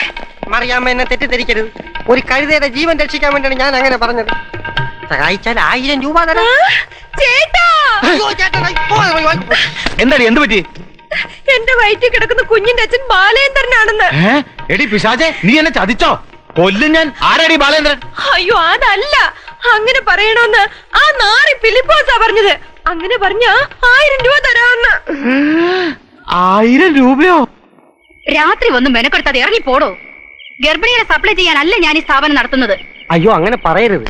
Speaker 3: മറിയാമ്മ എന്നെ തെറ്റിദ്ധരിക്കരുത്. ഒരു കഴുതയുടെ ജീവൻ രക്ഷിക്കാൻ വേണ്ടിയാണ് ഞാൻ അങ്ങനെ പറഞ്ഞത്. സഹായിച്ചാൽ 1000 രൂപ തരാം.
Speaker 10: ചേട്ടാ,
Speaker 3: അയ്യോ, ചേട്ടാ,
Speaker 7: എന്താടി, എന്ത് പറ്റി?
Speaker 10: എന്റെ വയറ്റിൽ കിടക്കുന്ന കുഞ്ഞിന്റെ അച്ഛൻ ബാലേന്ദ്രനാണെന്ന്.
Speaker 7: എടി പിശാചേ, നീ എന്നെ ചതിച്ചോ? കൊല്ലും ഞാൻ. ആരാടി ബാലേന്ദ്രൻ?
Speaker 10: അയ്യോ, അതല്ല. അങ്ങനെ പറയണോന്ന് ആ നാറി ഫിലിപ്പോസാ പറഞ്ഞത്. അങ്ങനെ പറഞ്ഞ 1000 രൂപ തരാമെന്ന്.
Speaker 11: 1000 രൂപയോ?
Speaker 8: രാത്രി വന്ന് മെനക്കെടുത്താതെ ഇറങ്ങി പോടോ. ഗർഭിണികളെ സപ്ലൈ ചെയ്യാനല്ല ഞാൻ ഈ സ്ഥാപനം നടത്തുന്നത്.
Speaker 3: അയ്യോ അങ്ങനെ പറയരുത്.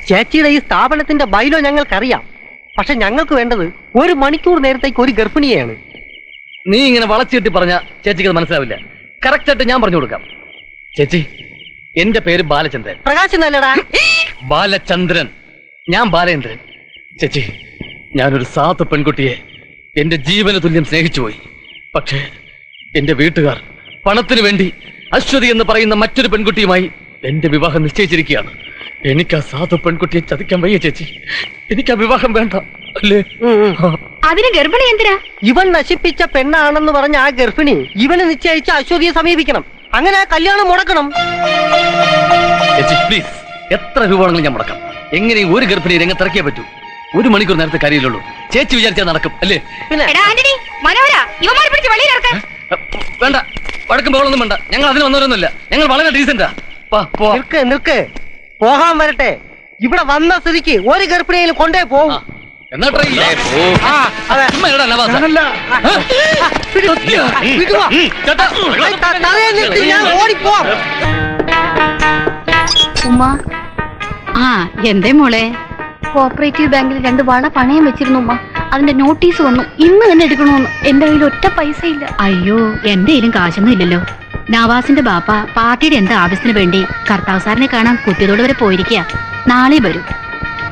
Speaker 3: ചേച്ചിയുടെ ഈ സ്ഥാപനത്തിന്റെ ബൈലോ ഞങ്ങൾക്കറിയാം. പക്ഷെ ഞങ്ങൾക്ക് വേണ്ടത് 1 മണിക്കൂർ നേരത്തേക്ക് ഒരു ഗർഭിണിയെയാണ്.
Speaker 5: നീ ഇങ്ങനെ വളച്ചിട്ട് പറഞ്ഞ ചേച്ചിക്ക് അത് മനസ്സിലാവില്ല. കറക്റ്റ് ആയിട്ട് ഞാൻ പറഞ്ഞു കൊടുക്കാം. ചേച്ചി, എന്റെ പേര് ബാലചന്ദ്രൻ.
Speaker 3: പ്രകാശൻ അല്ലടാ.
Speaker 5: ബാലചന്ദ്രൻ. ഞാൻ ബാലേന്ദ്രൻ. ചേച്ചി, ഞാനൊരു സാധു പെൺകുട്ടിയെ എന്റെ ജീവന തുല്യം സ്നേഹിച്ചു പോയി. പക്ഷേ എന്റെ വീട്ടുകാർ പണത്തിനു വേണ്ടി അശ്വതി എന്ന് പറയുന്ന മറ്റൊരു പെൺകുട്ടിയുമായി എന്റെ വിവാഹം നിശ്ചയിച്ചിരിക്കുകയാണ്. എനിക്ക് ആ സാധു പെൺകുട്ടിയെ ചതിക്കാൻ വയ്യ ചേച്ചി. എനിക്ക് ആ വിവാഹം വേണ്ട. അല്ലേ?
Speaker 8: അതിന് ഗർഭിണി എന്തിനാ?
Speaker 3: ഇവൻ നശിപ്പിച്ച പെണ്ണാണെന്ന് പറഞ്ഞ ആ ഗർഭിണി ഇവന് നിശ്ചയിച്ച അശ്വതിയെ സമീപിക്കണം. അങ്ങനെ ആ കല്യാണം മുടക്കണം.
Speaker 5: ചേച്ചി പ്ലീസ്, എത്ര രൂപ ആണെങ്കിലും ഞാൻ മുടക്കാം. എങ്ങനെയും ഒരു ഗർഭിണി രംഗത്തിറക്കിയേ പറ്റൂ. 1 മണിക്കൂർ നേരത്തെ കാര്യമില്ലുള്ളൂ. ചേച്ചി വിചാരിച്ചാൽ നടക്കും. അല്ലേ?
Speaker 3: പിന്നെ
Speaker 5: വേണ്ട, വടക്കും ബഹളൊന്നും വേണ്ട. ഞങ്ങൾ അതിന് വന്നവരൊന്നുമില്ല. ഞങ്ങൾ വളരെ ഡീസന്റാ.
Speaker 3: നിൽക്ക് പോകാൻ വരട്ടെ. ഇവിടെ വന്ന സ്ഥിതിക്ക് ഒരു ഗർഭിണിയിൽ കൊണ്ടേ പോകും.
Speaker 5: എന്നാ ട്രൈ ചെയ്യാം.
Speaker 3: ഞാൻ ഓടിപ്പോവാം.
Speaker 8: ഉമ്മ, എന്തേ മോളെ? കോപ്പറേറ്റീവ് ബാങ്കിൽ 2 വള പണയം വെച്ചിരുന്നു ഉമ്മ. അതിന്റെ നോട്ടീസ് വന്നു. ഇന്ന് തന്നെ എടുക്കണമെന്ന്. എന്റെ കയ്യിൽ ഒറ്റ പൈസ ഇല്ല. അയ്യോ, എന്റെ കയ്യിലും കാശൊന്നും ഇല്ലല്ലോ. നവാസിന്റെ ബാപ്പ പാർട്ടിയുടെ എന്താ ആവശ്യത്തിന് വേണ്ടി കർത്താവ് സാറിനെ കാണാൻ കുത്തിയതോട് വരെ പോയിരിക്കുക. നാളെ വരും.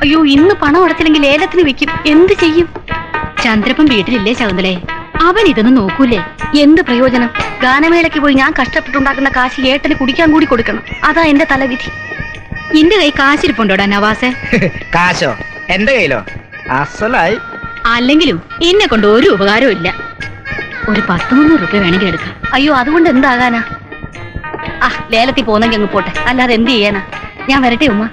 Speaker 8: അയ്യോ, ഇന്ന് പണം അടച്ചില്ലെങ്കിൽ ലേലത്തിന് വെക്കും. എന്ത് ചെയ്യും? ചന്ദ്രപ്പൻ വീട്ടിലില്ലേ ശകുന്തളെ? അവൻ ഇതൊന്നും നോക്കൂലേ? എന്ത് പ്രയോജനം? ഗാനമേളയ്ക്ക് പോയി ഞാൻ കഷ്ടപ്പെട്ടുണ്ടാക്കുന്ന കാശ് ഏട്ടന് കുടിക്കാൻ കൂടി കൊടുക്കണം. അതാ എന്റെ തലവിധി. എന്റെ കൈ കാശിരിപ്പുണ്ടോടാ നവാസെ?
Speaker 11: കാശോ? എന്റെ കയ്യിലോ? അസലായി.
Speaker 8: അല്ലെങ്കിലും എന്നെ കൊണ്ട് ഒരു ഉപകാരവും ഇല്ല. ഒരു 10-300 രൂപ വേണമെങ്കിൽ എടുക്കാം. അയ്യോ, അതുകൊണ്ട് എന്താകാനാ? ലേലത്തിൽ പോന്നെങ്കിൽ അങ്ങ് പോട്ടെ. അല്ലാതെ എന്ത് ചെയ്യാനാ? ഞാൻ വരട്ടെ ഉമ്മ.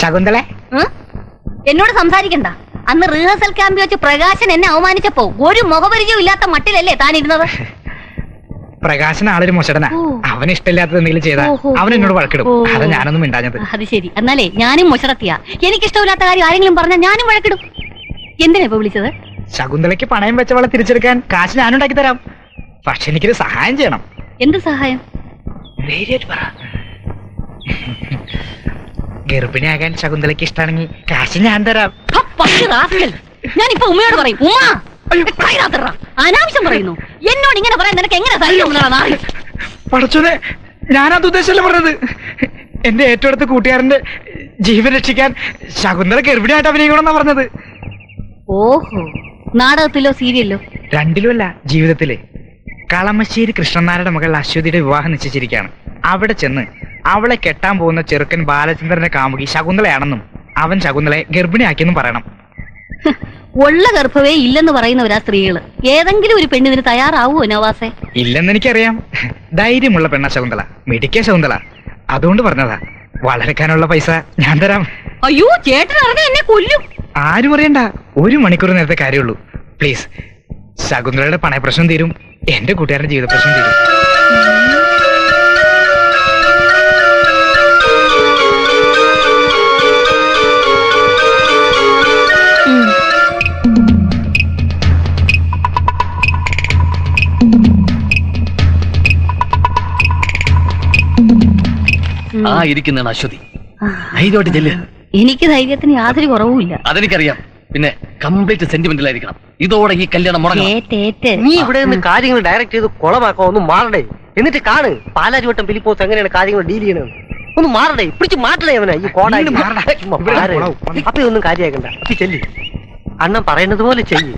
Speaker 11: ശകുന്തളെ,
Speaker 8: എന്നോട് സംസാരിക്കണ്ട. അന്ന് റിഹേഴ്സൽ ക്യാമ്പിൽ വെച്ച് പ്രകാശൻ എന്നെ അവമാനിച്ചപ്പോ ഒരു മുഖപരിചയം ഇല്ലാത്ത മട്ടിലല്ലേ താൻ ഇരുന്നത്?
Speaker 11: പ്രകാശൻ ആളൊരു മോശടനാ. അവന് ഇഷ്ടമില്ലാത്തത് എന്തെങ്കിലും ചെയ്താ അവൻ എന്നോട് വഴക്കിടും. അതാ ഞാനൊന്നും മിണ്ടാഞ്ഞത്.
Speaker 8: അത് ശരി. എന്നാലേ ഞാനും മൊശറത്തിയാ. എനിക്കിഷ്ടമില്ലാത്ത കാര്യം ആരെങ്കിലും പറഞ്ഞാൽ ഞാനും വഴക്കിടും. എന്തിനാ ഇപ്പൊ വിളിച്ചത്?
Speaker 11: ശകുന്തളയ്ക്ക് പണയം വെച്ച വള തിരിച്ചെടുക്കാൻ കാശ് ഞാനുണ്ടാക്കി തരാം. പക്ഷെ എനിക്കൊരു സഹായം ചെയ്യണം.
Speaker 8: എന്ത് സഹായം?
Speaker 11: ഗർഭിണിയാകാൻ ശകുന്തളയ്ക്ക് ഇഷ്ടമാണെങ്കിൽ കാശ് ഞാൻ തരാം.
Speaker 8: ഞാനിപ്പോ ഉമ്മയോട് പറയും. ഉമ്മ അനാവശ്യം പറയുന്നു. എന്നോട് ഇങ്ങനെ പറയാൻ നിനക്ക് എങ്ങനെ സാധിക്കും?
Speaker 11: പടച്ചോനെ, ഞാനത് ഉദ്ദേശമല്ല പറഞ്ഞത്. എന്റെ ഏറ്റവും അടുത്ത കൂട്ടുകാരന്റെ ജീവൻ രക്ഷിക്കാൻ ശകുന്തള ഗർഭിണിയായിട്ട് അഭിനയിക്കണമെന്നാ പറഞ്ഞത്.
Speaker 8: ഓഹോ, നാടകത്തിലോ സീരിയലിലോ?
Speaker 11: രണ്ടിലുമല്ല, ജീവിതത്തില്. കളമശ്ശേരി കൃഷ്ണനാരുടെ മകൾ അശ്വതിയുടെ വിവാഹം നിശ്ചയിച്ചിരിക്കുകയാണ്. അവിടെ ചെന്ന് അവളെ കെട്ടാൻ പോകുന്ന ചെറുക്കൻ ബാലചന്ദ്രന്റെ കാമുകി ശകുന്തളയാണെന്നും അവൻ ശകുന്തളയെ ഗർഭിണിയാക്കിയെന്നും പറയണം.
Speaker 8: ഉള്ള ഗർഭവേ ഇല്ലെന്ന് പറയുന്നവരാ സ്ത്രീകള്. ഏതെങ്കിലും ഒരു പെണ്ണിന് തയ്യാറാവോ നവാസെ?
Speaker 11: ഇല്ലെന്ന് എനിക്കറിയാം. ധൈര്യമുള്ള പെണ്ണ ശകുന്തള, മിടിക്ക ശകുന്തള. അതുകൊണ്ട് പറഞ്ഞതാ. വളരെക്കാനുള്ള പൈസ ഞാൻ തരാം.
Speaker 8: അയ്യോ, ചേട്ടൻ അറിഞ്ഞ എന്നെ കൊല്ലും.
Speaker 11: ആരും അറിയണ്ട. 1 മണിക്കൂർ നേരത്തെ കാര്യമുള്ളൂ. പ്ലീസ്. ശകുന്തളയുടെ പണയ പ്രശ്നം തീരും, എന്റെ കൂട്ടുകാരന്റെ ജീവിത പ്രശ്നം തീരും.
Speaker 5: ഇരിക്കുന്നതാണ് അശ്വതി. ധൈര്യമായിട്ട് ചെല്ല്.
Speaker 8: എനിക്ക് ധൈര്യത്തിന് യാതൊരു കുറവുമില്ല.
Speaker 5: അതെനിക്കറിയാം. പിന്നെ കംപ്ലീറ്റ് സെന്റിമെന്റൽ ആയിരിക്കണം. ഇതോടെ ഈ കല്യാണം മുടങ്ങണം.
Speaker 3: നീ ഇവിടെ നിന്ന് കാര്യങ്ങൾ ഡയറക്റ്റ് ചെയ്ത് കുളമാക്കാൻ ഒന്ന് മാറണ്ടേ. എന്നിട്ട് കാണ് പാലാരിവട്ടം ഫിലിപ്പോസ് എങ്ങനെയാണ് കാര്യങ്ങൾ ഡീൽ ചെയ്യണത്. ഒന്ന് മാറണ്ടേ, പിടിച്ച് മാറ്റണേ അവനെ. ഈ കോട അപ്പൊ ഇതൊന്നും കാര്യമാക്കണ്ട. അപ്പൊ ചെല്ലി അണ്ണൻ പറയുന്നത് പോലെ ചെയ്യ്.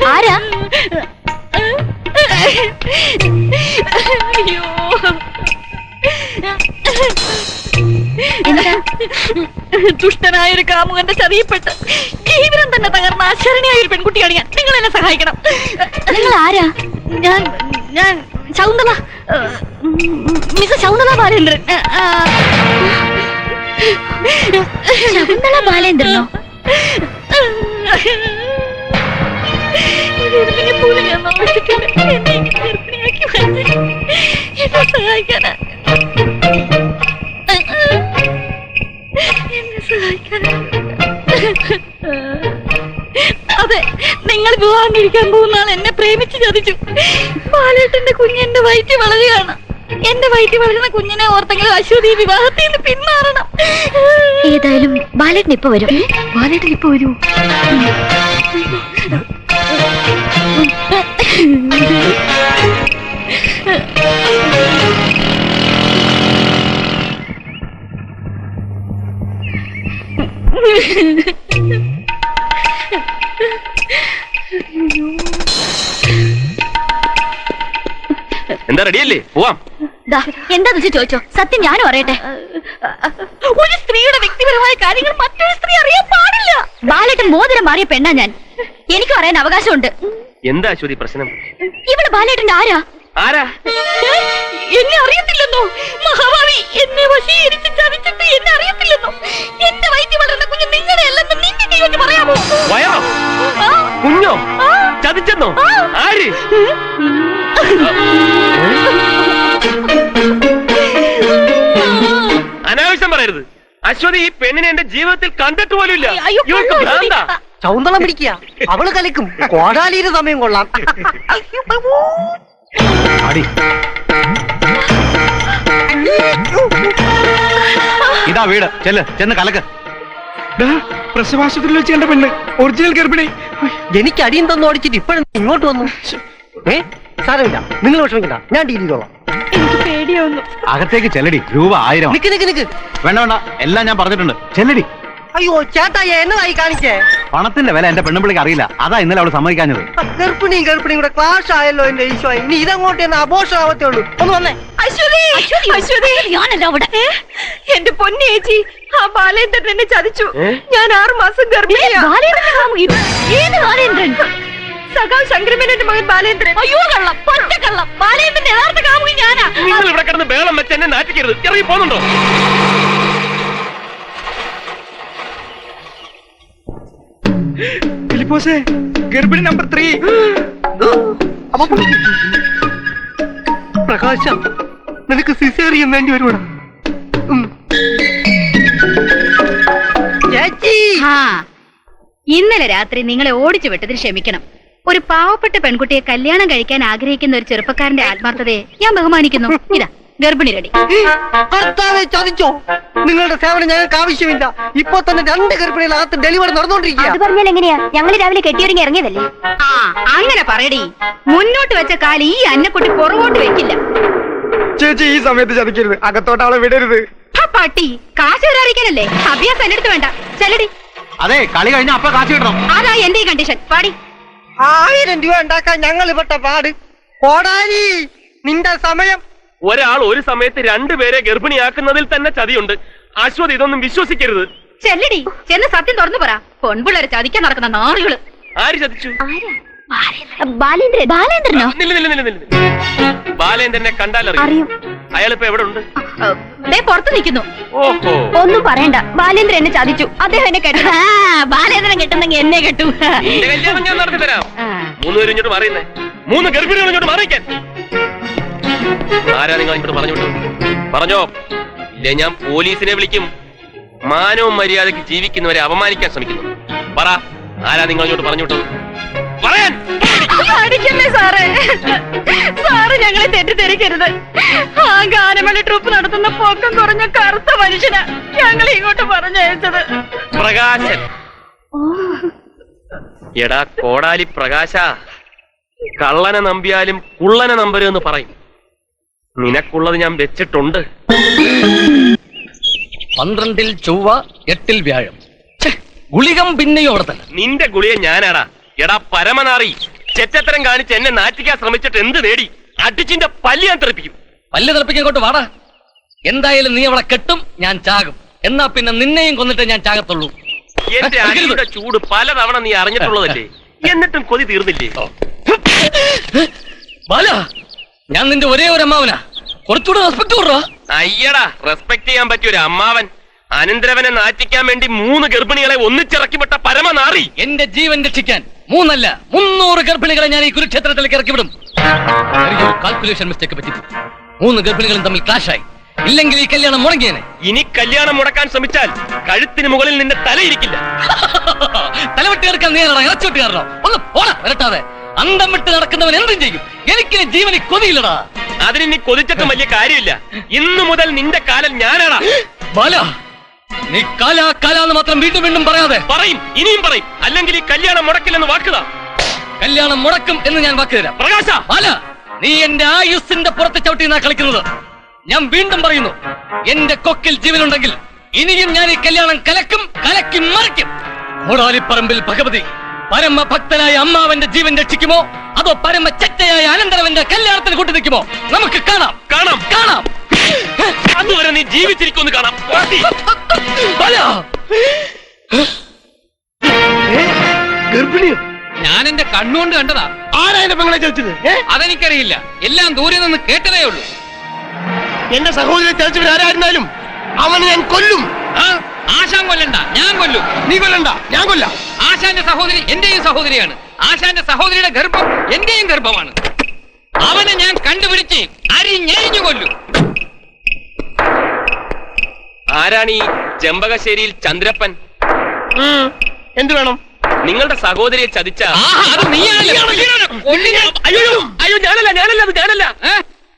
Speaker 8: ആരാ?
Speaker 10: ദുഷ്ടനായ ഒരു കാമുകന്റെ ചതിയപ്പെട്ട് ജീവിതം തന്നെ തകർന്ന അശരണയായ ഒരു പെൺകുട്ടിയാണ് ഞാൻ. നിങ്ങൾ എന്നെ സഹായിക്കണം.
Speaker 8: നിങ്ങൾ ആരാ?
Speaker 10: ഞാൻ
Speaker 8: ശകുന്തള, മിസ് ശകുന്തള ബാലേന്ദ്രൻ. ശകുന്തള ബാലേന്ദ്രനോ? ഗർഭിണിയെ പോലും ഞാൻ നോക്കിയിട്ടില്ല. എന്നെ ഗർഭിണിയാക്കി മാറ്റി. എന്നെ സഹായിക്കാനാ. എന്നെ സഹായിക്കാനാ. അതെ, നിങ്ങൾ വിവാഹം കഴിക്കാൻ പോകുന്ന ആൾ എന്നെ പ്രേമിച്ച് ചതിച്ചു. ബാലേട്ടന്റെ കുഞ്ഞ് എന്റെ വയറ്റിൽ വളരുകയാണ്. എന്റെ വയറ്റിൽ വളരുന്ന കുഞ്ഞിനെ ഓർത്തെങ്കിലും അശ്വതി വിവാഹത്തിൽ നിന്ന് പിന്മാറണം. ഏതായാലും ബാലേട്ടൻ ഇപ്പൊ വരും. ബാലേട്ടൻ ഇപ്പൊ വരൂ.
Speaker 9: എന്താ റെഡിയല്ലേ? പോവാം.
Speaker 8: എന്താ ചോദിച്ചോ? സത്യം ഞാനും അറിയട്ടെ. ഒരു സ്ത്രീയുടെ വ്യക്തിപരമായ കാര്യങ്ങൾ മറ്റൊരു സ്ത്രീ അറിയാൻ പാടില്ല. ബാലേട്ടൻ മോതിരം മാറിയ പെണ്ണാ ഞാൻ. എനിക്കും അറിയാൻ അവകാശമുണ്ട്.
Speaker 9: എന്താ അശ്വതി പ്രശ്നം?
Speaker 8: ഇവിടെ ബാലേട്ടന്റെ ആരാ?
Speaker 9: ആരാ?
Speaker 10: എന്നെ അറിയത്തില്ലെന്നോ? മഹാഭാവി എന്നെ വശീകരിച്ച് ചതിച്ചിട്ട് എന്നെ അറിയത്തില്ലെന്നോ? എന്റെ വയറ്റിൽ വളർന്ന കുഞ്ഞ് നിങ്ങളെ അല്ലെന്ന് നിന്റെ കൈവച്ച് പറയാമോ?
Speaker 9: വയറോ? കുഞ്ഞോ? ചതിച്ചെന്നോ? ആര്? അനാവശ്യം പറയരുത് അശ്വതി. ഈ പെണ്ണിനെ എന്റെ ജീവിതത്തിൽ കണ്ടിട്ട് പോലുമില്ല. ഇവൾക്ക് ഭ്രാന്താ.
Speaker 3: ചൗന്തളം പിടിക്കുക. അവള് കലിക്കും. കോടാലിയുടെ സമയം കൊള്ളാം.
Speaker 7: ഇതാ വീട്. ചെന്ന് കലക്ക്. പ്രസവാശുപത്രിയിൽ വെച്ച് കണ്ട പെണ്ണ്, ഒറിജിനൽ ഗർഭിണി.
Speaker 3: എനിക്ക് അടിയും തന്നു ഓടിച്ചിട്ട് ഇപ്പോഴും ഇങ്ങോട്ട് വന്നു. സാരമില്ല, നിങ്ങൾ വിഷമിക്കണ്ട, ഞാൻ ഡീൽ ചെയ്തോളാം.
Speaker 10: എനിക്ക് പേടിയാവുന്നു.
Speaker 7: അകത്തേക്ക് ചെല്ലടി. രൂപ 1000.
Speaker 3: നിക്ക്.
Speaker 7: വേണ്ട, എല്ലാം ഞാൻ പറഞ്ഞിട്ടുണ്ട്. ചെല്ലടി.
Speaker 3: അയ്യോ ചേട്ടായി എന്നതായി കാണിച്ചേ?
Speaker 7: പണത്തിന്റെ വില എന്റെ പെണ്ണുപിള്ളിക്ക് അറിയില്ല. അതാ ഇന്നലെ അവള് സമ്മതിക്കാഞ്ഞത്.
Speaker 3: ഗർഭിണിയും കൂടെ ക്ലാഷ് ആയല്ലോ എന്റെ ഈശോ. ഇനി ഇതങ്ങോട്ട് തന്നെ ആഘോഷം ആവത്തേ ഉള്ളൂ. ഒന്ന് വന്നേ.
Speaker 10: അശ്വതി, ഞാനല്ല അവിടെ. എന്റെ പൊന്നേച്ചി, ആ ബാലേന്ദ്രൻ എന്നെ ചതിച്ചു. ഞാൻ 6 മാസം ഗർഭിണിയാ.
Speaker 8: ഏത് ബാലേന്ദ്രൻ?
Speaker 10: സഖാവ് ശങ്കരമേനന്റെ മകൻ ബാലേന്ദ്രൻ.
Speaker 8: അയ്യോ കള്ളം, പച്ച കള്ളം. ബാലേന്ദ്രന്റെ യഥാർത്ഥ കാമുകി ഞാനാ.
Speaker 9: നിങ്ങൾ ഇവിടെ കിടന്ന് ബേളം വെച്ച് എന്നെ നാറ്റിക്കരുത്. ഇറങ്ങി പോകുന്നുണ്ടോ?
Speaker 7: ഫിലിപ്പോസേ, ഗർഭിണി നമ്പർ 3.
Speaker 3: പ്രകാശ, നിനക്ക് സിസേറിയൻ വേണ്ടി വരുവാണ്.
Speaker 8: ഇന്നലെ രാത്രി നിങ്ങളെ ഓടിച്ചു വിട്ടതിന് ക്ഷമിക്കണം. ഒരു പാവപ്പെട്ട പെൺകുട്ടിയെ കല്യാണം കഴിക്കാൻ ആഗ്രഹിക്കുന്ന ഒരു ചെറുപ്പക്കാരന്റെ ആത്മാർത്ഥതയെ ഞാൻ ബഹുമാനിക്കുന്നു. ഇതാ ഗർഭിണി റെഡി.
Speaker 3: കർത്താവെ, ചതിച്ചോ? നിങ്ങളുടെ സേവനം ഞങ്ങൾക്ക് ആവശ്യമില്ല. ഇപ്പൊ തന്നെ 2 ഗർഭിണികളകത്ത് ഡെലിവറി നടന്നുകൊണ്ടിരിക്കുക.
Speaker 8: അത് പറഞ്ഞാൽ എങ്ങനെയാ? ഞങ്ങൾ രാവിലെ കെട്ടിയൊരുങ്ങി ഇറങ്ങിയതല്ലേ. അങ്ങനെ പറയടി. മുന്നോട്ട് വെച്ച കാലി ഈ അന്നക്കുട്ടി പുറകോട്ട് വെക്കില്ല.
Speaker 7: ചേച്ചി, ഈ സമയത്ത് ചതിക്കരുത്. അകത്തോട്ട് അവളെ വിടരുത്.
Speaker 8: പട്ടി കാശ് വരാറിയിക്കാനല്ലേ? അഭ്യാസം എന്റെ അടുത്ത് വേണ്ട. ചെല്ലടി.
Speaker 7: അതെ, കളി കഴിഞ്ഞ അപ്പ കാശ് കിട്ടണം.
Speaker 8: അതാ എന്റെ ഈ കണ്ടീഷൻ. പാടി.
Speaker 3: 1000 രൂപ ഉണ്ടാക്കാൻ ഞങ്ങൾ ഇവിട്ട പാട്. കോടാലി, നിന്റെ സമയം.
Speaker 9: ഒരാൾ ഒരു സമയത്ത് 2 പേരെ ഗർഭിണിയാക്കുന്നതിൽ തന്നെ ചതിയുണ്ട്. അശ്വതി, ഇതൊന്നും വിശ്വസിക്കരുത്.
Speaker 8: ചെല്ലടി, ചെന്ന് സത്യം തുറന്നു പറ. പൊൻപിള്ളേരെ ചതിക്കാൻ നടക്കുന്ന നാറുകള്.
Speaker 9: ആര് ചതിച്ചു?
Speaker 8: ബാലേന്ദ്രനോ?
Speaker 9: ബാലേന്ദ്രനെ കണ്ടാൽ അറിയും. അയാളിപ്പോ എവിടെ ഉണ്ട്?
Speaker 8: പുറത്ത് നിൽക്കുന്നു.
Speaker 9: ഓഹോ,
Speaker 8: ഒന്നും പറയണ്ട. ബാലേന്ദ്രൻ എന്നെ ചതിച്ചു. അദ്ദേഹം എന്നെ കെട്ടു. ബാലേന്ദ്രൻ കെട്ടുന്നെങ്കിൽ എന്നെ കെട്ടു.
Speaker 9: നിന്റെ കല്യാണം ഞാൻ നടത്തി തരാം. 3 പേരും ഇങ്ങോട്ട് മാറിയുന്നേ. 3 ഗർഭിണികൾ ഇങ്ങോട്ട് മാറിയിക്കാൻ. ആരാ നിങ്ങൾ ഇങ്ങോട്ട് പറഞ്ഞു വിട്ടു? പറഞ്ഞോ, ഇല്ലേ ഞാൻ പോലീസിനെ വിളിക്കും. മാനവും മര്യാദയ്ക്ക് ജീവിക്കുന്നവരെ അപമാനിക്കാൻ ശ്രമിക്കുന്നു. പറ, ആരാ നിങ്ങൾ ഇങ്ങോട്ട് പറഞ്ഞു വിട്ടത്? പറയാൻ.
Speaker 10: അടിക്കല്ലേ സാറേ. സാറ് ഞങ്ങളെ തെറ്റിദ്ധരിക്കരുത്. ആ ഗാനമേള ട്രൂപ്പ് നടത്തുന്ന പൊക്കം കുറഞ്ഞ കറുത്ത മനുഷ്യനാ ഞങ്ങളെ ഇങ്ങോട്ട് പറഞ്ഞയച്ചത്.
Speaker 9: പ്രകാശൻ. എടാ കോടാലി പ്രകാശ, കള്ളനെ നമ്പിയാലും കുള്ളനെ നമ്പരുമെന്ന് പറയും. നിനക്കുള്ളത് ഞാൻ വെച്ചിട്ടുണ്ട്.
Speaker 5: 12-ൽ ചൊവ്വ, 8-ൽ വ്യാഴം. ഗുളികം പിന്നെയും അവിടെ തന്നെ.
Speaker 9: നിന്റെ ഗുളിയെ ഞാനാടാ. എടാ പരമനാറി, ചെറ്റത്തരം കാണിച്ച് എന്നെ നാറ്റിക്കാൻ ശ്രമിച്ചിട്ട് എന്ത് നേടി? അടിച്ചിന്റെ പല്ല് ഞാൻ തെറിപ്പിക്കും.
Speaker 5: പല്ല് തെറിപ്പിക്കാൻ കൊണ്ട് വാടാ. എന്തായാലും നീ അവളെ കെട്ടും, ഞാൻ ചാകും. എന്നാ പിന്നെ നിന്നെയും കൊന്നിട്ട് ഞാൻ ചാകത്തുള്ളൂ.
Speaker 9: എന്റെ അടിയുടെ ചൂട് പലതവണ നീ അറിഞ്ഞിട്ടുള്ളതല്ലേ? എന്നിട്ടും കൊതി തീർന്നില്ലേ?
Speaker 5: ബാല, ഞാൻ നിന്റെ ഒരേ ഒരു അമ്മാവനാ. കുറച്ചുകൂടെ റെസ്പെക്ട് കൊടുറാ.
Speaker 9: അയ്യടാ, റെസ്പെക്ട് ചെയ്യാൻ പറ്റിയ ഒരു അമ്മാവൻ. അനന്തരവനെ നാറ്റിക്കാൻ വേണ്ടി 3 ഗർഭിണികളെ ഒന്നിച്ചിറക്കിവിട്ട പരമനാറി.
Speaker 5: എന്റെ ജീവൻ രക്ഷിക്കാൻ 3 അല്ല 300 ഗർഭിണികളെ ഞാൻ ഈ കുരുക്ഷേത്രത്തിലേക്ക് ഇറക്കിവിടും. കാൽക്കുലേഷൻ മിസ്റ്റേക്ക് പറ്റി 3 ഗർഭിണികളും തമ്മിൽ ക്ലാഷായി. ഇല്ലെങ്കിൽ ഈ കല്യാണം മുടങ്ങിയേനെ.
Speaker 9: ഇനി കല്യാണം മുടക്കാൻ ശ്രമിച്ചാൽ കഴുത്തിന് മുകളിൽ നിന്റെ തലയിരിക്കില്ല.
Speaker 5: തലവെട്ടി എടുക്കാൻ നീ ഇറച്ചോട്ടുകാരനോ? ഒന്ന് പോടാ വരട്ടാതെ. അന്തം വിട്ട് നടക്കുന്നവൻ എന്തും ചെയ്യും. എനിക്ക് ജീവന് കൊതിയില്ലടാ.
Speaker 9: അതിന് നീ കൊതിച്ചിട്ടും വലിയ കാര്യമില്ല. ഇന്നു മുതൽ നിന്റെ കാലം ഞാനാടാ.
Speaker 5: ബാല, നീ കാലാന്ന് മാത്രം വീണ്ടും വീണ്ടും പറയാതെ.
Speaker 9: പറയും, ഇനിയും പറയും. അല്ലെങ്കിൽ ഈ കല്യാണം മുടക്കില്ലെന്ന് വാക്കുതാ.
Speaker 5: കല്യാണം മുടക്കും എന്ന് ഞാൻ വാക്ക് തരാം.
Speaker 9: പ്രകാശ,
Speaker 5: ബാല, നീ എന്റെ ആയുസ്സിന്റെ പുറത്ത് ചവിട്ടിന്നാ കളിക്കുന്നത്. ഞാൻ വീണ്ടും പറയുന്നു, എന്റെ കൊക്കിൽ ജീവനുണ്ടെങ്കിൽ ഇനിയും ഞാൻ ഈ കല്യാണം കലക്കി മറിക്കും. ഓടാലിപ്പറമ്പിൽ ഭഗവതി പരമഭക്തനായ അമ്മാവന്റെ ജീവൻ രക്ഷിക്കുമോ അതോ പരമ ചറ്റയായ അനന്തരവന്റെ കല്യാണത്തിന് കൂട്ടി നിൽക്കുമോ? നമുക്ക് കാണാം.
Speaker 9: അതുവരെ നീ ജീവിച്ചിരിക്കുമെന്ന് കാണാം.
Speaker 3: ഗർഭിണിയോ?
Speaker 5: ഞാൻ എന്റെ കണ്ണുകൊണ്ട് കണ്ടതാ.
Speaker 3: ആരായാലും പെങ്ങളെ ചോദിച്ചത്?
Speaker 5: അതെനിക്കറിയില്ല, എല്ലാം ദൂരെ നിന്ന് കേട്ടതേ ഉള്ളൂ.
Speaker 3: എന്റെ സഹോദരൻ ചോദിച്ചവർ ആരായിരുന്നാലും അവനെ ഞാൻ കൊല്ലും.
Speaker 5: ആശാൻ കൊല്ലണ്ട, ഞാൻ കൊല്ലും.
Speaker 3: നീ കൊല്ലണ്ട, ഞാൻ കൊല്ലാം.
Speaker 5: ആശാന്റെ സഹോദരി എന്റെയും സഹോദരിയാണ്. ആശാന്റെ സഹോദരിയുടെ ഗർഭം എന്റെയും ഗർഭമാണ്. അവനെ ഞാൻ കണ്ടുപിടിച്ച് അരിഞ്ഞെരിഞ്ഞു കൊല്ലും.
Speaker 9: ആരാണ് ഈ ചെമ്പകശ്ശേരിയിൽ ചന്ദ്രപ്പൻ?
Speaker 3: എന്ത് വേണം?
Speaker 9: നിങ്ങളുടെ സഹോദരിയെ ചതിച്ച
Speaker 5: അത് നീയാണല്ലോ.
Speaker 9: അയ്യോ ഞാനല്ല അത് ഞാനല്ല.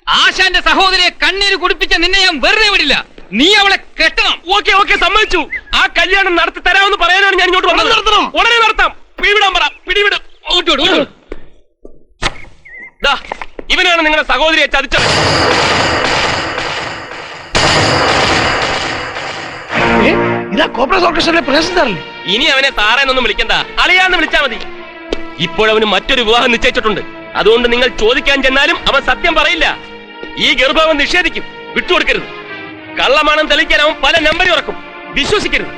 Speaker 5: ആശാന്റെ സഹോദരിയെ കണ്ണീര് കുടിപ്പിച്ച നിന്നെ ഞാൻ വെറുതെ വിടില്ല. നീ അവളെ കെട്ടണം.
Speaker 9: ഓക്കെ സമ്മതിച്ചു. ആ കല്യാണം നടത്തി തരാമെന്ന് പറയാനാണ് ഞാൻ ഇങ്ങോട്ട് വന്നത്. നടത്തണം, ഉടനെ നടത്താം. പിടിവിടാൻ പറ. പിടിവിട്. ഇവനാണ് നിങ്ങളുടെ സഹോദരിയെ ചതിച്ചത്.
Speaker 3: ഇതാ കോർപ്പറേറ്റ് ഓർക്കസ്ട്രയിലെ പ്രസിഡന്റ്.
Speaker 9: ഇനി അവനെ താറേന്നൊന്നും വിളിക്കണ്ട, അളിയാന്ന് വിളിച്ചാ മതി. ഇപ്പോഴവന് മറ്റൊരു വിവാഹം നിശ്ചയിച്ചിട്ടുണ്ട്. അതുകൊണ്ട് നിങ്ങൾ ചോദിക്കാൻ ചെന്നാലും അവൻ സത്യം പറയില്ല. ഈ ഗർഭവൻ നിഷേധിക്കും. വിട്ടുകൊടുക്കരുത്. കള്ളമാണം തെളിയിക്കാൻ അവൻ പല നമ്പരും ഇറക്കും. വിശ്വസിക്കരുത്.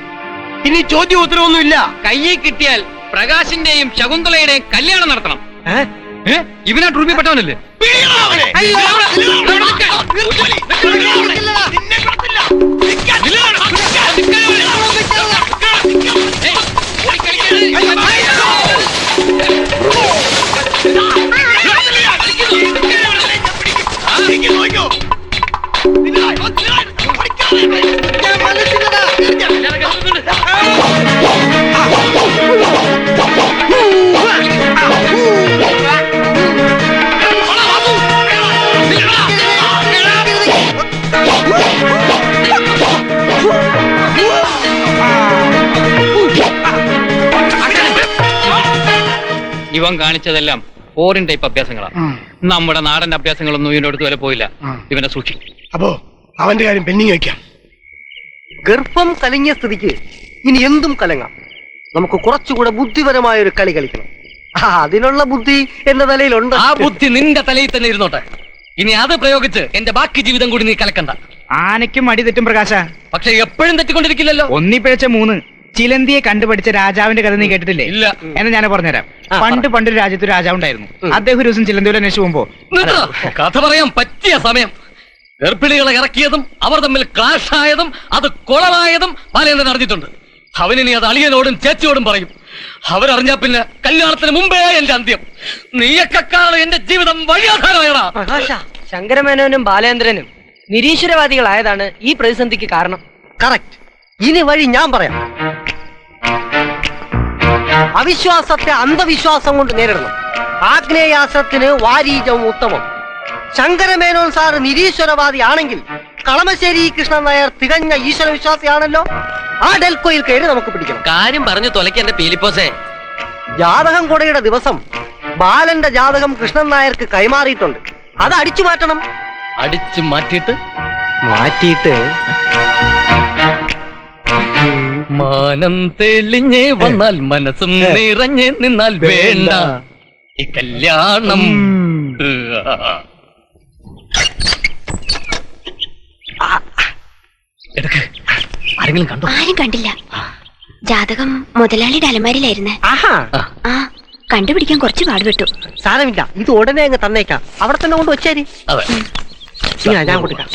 Speaker 3: ഇനി ചോദ്യം ഉത്തരവൊന്നുമില്ല.
Speaker 5: കയ്യിൽ കിട്ടിയാൽ പ്രകാശിന്റെയും ശകുന്തളയുടെയും കല്യാണം നടത്തണം. ഇവനാ ട്രൂപ്പിൽപ്പെട്ടവനല്ലേ? ഇവൻ കാണിച്ചതെല്ലാം ഫോറിൻ ടൈപ്പ് അഭ്യാസങ്ങളാണ്. നമ്മുടെ നാടൻ അഭ്യാസങ്ങളൊന്നും ഇവന്റെ അടുത്ത് വരെ പോയില്ല. ഇവനെ സൂക്ഷിക്കും.
Speaker 3: അപ്പോ അവന്റെ കാര്യം പെൻഡിങ് വെക്കാം. ഗർഭം കലങ്ങിയ സ്ഥിതിക്ക് ഇനി എന്തും കലങ്ങാം. നമുക്ക് കുറച്ചുകൂടെ ബുദ്ധിപരമായ ഒരു കളി കളിക്കണം. അതിനുള്ള ബുദ്ധി എന്റെ തലയിലുണ്ട്.
Speaker 5: ആ ബുദ്ധി നിന്റെ തലയിൽ തന്നെ ഇരുന്നോട്ടെ. ഇനി അത് പ്രയോഗിച്ച് എന്റെ ബാക്കി ജീവിതം കൂടി നീ കലക്കണ്ട.
Speaker 11: ആനയ്ക്കും അടി തെറ്റും പ്രകാശ.
Speaker 5: പക്ഷെ എപ്പോഴും തെറ്റിക്കൊണ്ടിരിക്കില്ലല്ലോ.
Speaker 11: ഒന്നിപ്പിഴച്ച 3 ചിലന്തിയെ കണ്ടുപഠിച്ച രാജാവിന്റെ കഥ നീ കേട്ടിട്ടില്ലേ?
Speaker 5: ഇല്ല.
Speaker 11: എന്ന് ഞാൻ പറഞ്ഞുതരാം. പണ്ടൊരു രാജ്യത്ത് ഒരു രാജാവ് ഉണ്ടായിരുന്നു. അദ്ദേഹം ഒരു ദിവസം ചിലന്തിയോട് അന്വേഷിച്ചു പോകുമ്പോ
Speaker 5: കഥ പറയാൻ പറ്റിയ സമയം. ഗർഭിണികളെ ഇറക്കിയതും അവർ തമ്മിൽ ക്ലാഷ് ആയതും അത് കുളമായതും ബാലേന്ദ്രൻ അറിഞ്ഞിട്ടുണ്ട്. അവനിനി അത് അളിയനോടും ചേച്ചിയോടും പറയും. അവരറിഞ്ഞാ പിന്നെ കല്യാണത്തിന് മുമ്പേ എന്റെ അന്ത്യം. നീയക്കാളും എന്റെ ജീവിതം വഴിയാധാരമായടാ.
Speaker 3: പ്രകാശ, ശങ്കരമേനോനും ബാലേന്ദ്രനും നിരീശ്വരവാദികളായതാണ് ഈ പ്രതിസന്ധിക്ക് കാരണം. കറക്റ്റ്. ഇനി വഴി ഞാൻ പറയാം. അവിശ്വാസത്തെ അന്ധവിശ്വാസം കൊണ്ട് നേരിടണം. ആഗ്നേയാസ്ത്രത്തിന് വാരീജം ഉത്തമം. ശങ്കരമേനോൻ സാറ് നിരീശ്വരവാദി ആണെങ്കിൽ കളമശ്ശേരി കൃഷ്ണൻ നായർ തികഞ്ഞ ഈശ്വര വിശ്വാസിയാണല്ലോ. ആ ഡെൽക്കോയിൽ കയറി നമുക്ക് പിടിക്കണം.
Speaker 5: കാര്യം പറഞ്ഞു തൊലയ്ക്കെന്റെ പീലിപ്പോസേ.
Speaker 3: ജാതകം കൊടയുടെ ദിവസം ബാലന്റെ ജാതകം കൃഷ്ണൻ നായർക്ക് കൈമാറിയിട്ടുണ്ട്. അത് അടിച്ചു മാറ്റണം.
Speaker 5: അടിച്ചു മാറ്റിയിട്ട് മാനം തെളിഞ്ഞേ വന്നാൽ മനസ്സും നിറഞ്ഞേ നിന്നാൽ വേണ്ട ഈ കല്യാണം. ആരെങ്കിലും കണ്ടോ?
Speaker 8: ആരും കണ്ടില്ല. ജാതകം മുതലാളിയുടെ അലമാരിലായിരുന്നേ. ആ കണ്ടുപിടിക്കാൻ കുറച്ച് പാടുപെട്ടു.
Speaker 3: സാരമില്ല, ഇത് ഉടനെ അങ്ങ് തന്നേക്കാം. അവിടെ തന്നെ കൊണ്ട് വെച്ചേരി.
Speaker 5: അതെ,
Speaker 3: ഞാൻ കൊടുക്കാം.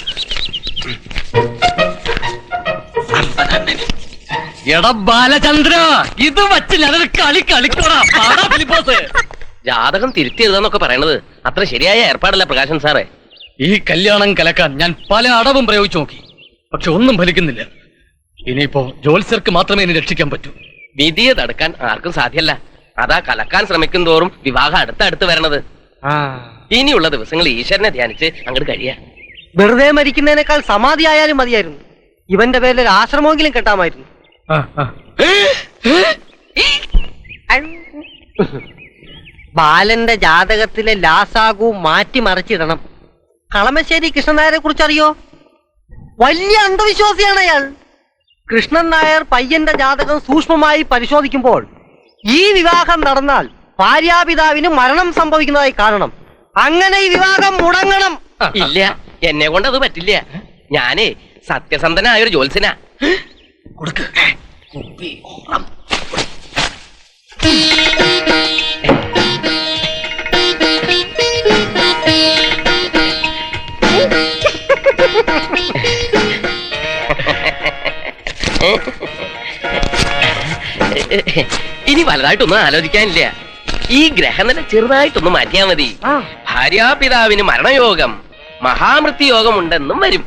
Speaker 5: എടാ ബാലചന്ദ്ര, ഇത് വച്ച് ഞാനൊരു കളി കളിക്കോടാ ഫിലിപ്പോസ്.
Speaker 9: ജാതകം തിരുത്തിയതെന്നൊക്കെ പറയണത് അത്ര ശരിയായ ഏർപ്പാടല്ല പ്രകാശൻ സാറേ.
Speaker 5: ഈ കല്യാണം കലക്കാൻ ഞാൻ പല അടവും പ്രയോഗിച്ചു നോക്കി, പക്ഷെ ഒന്നും ഫലിക്കുന്നില്ല. ഇനിയിപ്പോ ജോത്സ്യർക്ക് മാത്രമേ എന്നെ രക്ഷിക്കാൻ പറ്റൂ.
Speaker 9: വിധിയെ തടുക്കാൻ ആർക്കും സാധ്യല്ല. അതാ കലക്കാൻ ശ്രമിക്കും തോറും വിവാഹം അടുത്തടുത്ത് വരണത്. ഇനിയുള്ള ദിവസങ്ങൾ ഈശ്വരനെ ധ്യാനിച്ച് അങ്ങോട്ട് കഴിയാ.
Speaker 3: വെറുതെ മരിക്കുന്നതിനേക്കാൾ സമാധി ആയാലും മതിയായിരുന്നു. ഇവന്റെ പേരിൽ ഒരു ആശ്രമമെങ്കിലും കെട്ടാമായിരുന്നു. ബാലന്റെ ജാതകത്തിലെ ലാസാഗു മാറ്റി മറിച്ചിടണം. കളമശ്ശേരി കൃഷ്ണൻ നായരെ കുറിച്ചറിയോ? വലിയ അന്ധവിശ്വാസിയാണ് അയാൾ. കൃഷ്ണൻ നായർ പയ്യന്റെ ജാതകം സൂക്ഷ്മമായി പരിശോധിക്കുമ്പോൾ ഈ വിവാഹം നടന്നാൽ ഭാര്യാപിതാവിന് മരണം സംഭവിക്കുന്നതായി കാണണം. അങ്ങനെ ഈ വിവാഹം മുടങ്ങണം.
Speaker 9: ഇല്ല, എന്നെ കൊണ്ട് അത് പറ്റില്ല. ഞാനേ സത്യസന്ധനായ ഒരു ജോത്സ്യനാ. ഇനി വലുതായിട്ടൊന്നും ആലോചിക്കാനില്ല. ഈ ഗ്രഹനില ചെറുതായിട്ടൊന്നും മാറ്റിയാ മതി. ഭാര്യാപിതാവിന് മരണയോഗം, മഹാമൃത്യുയോഗം ഉണ്ടെന്നും വരും.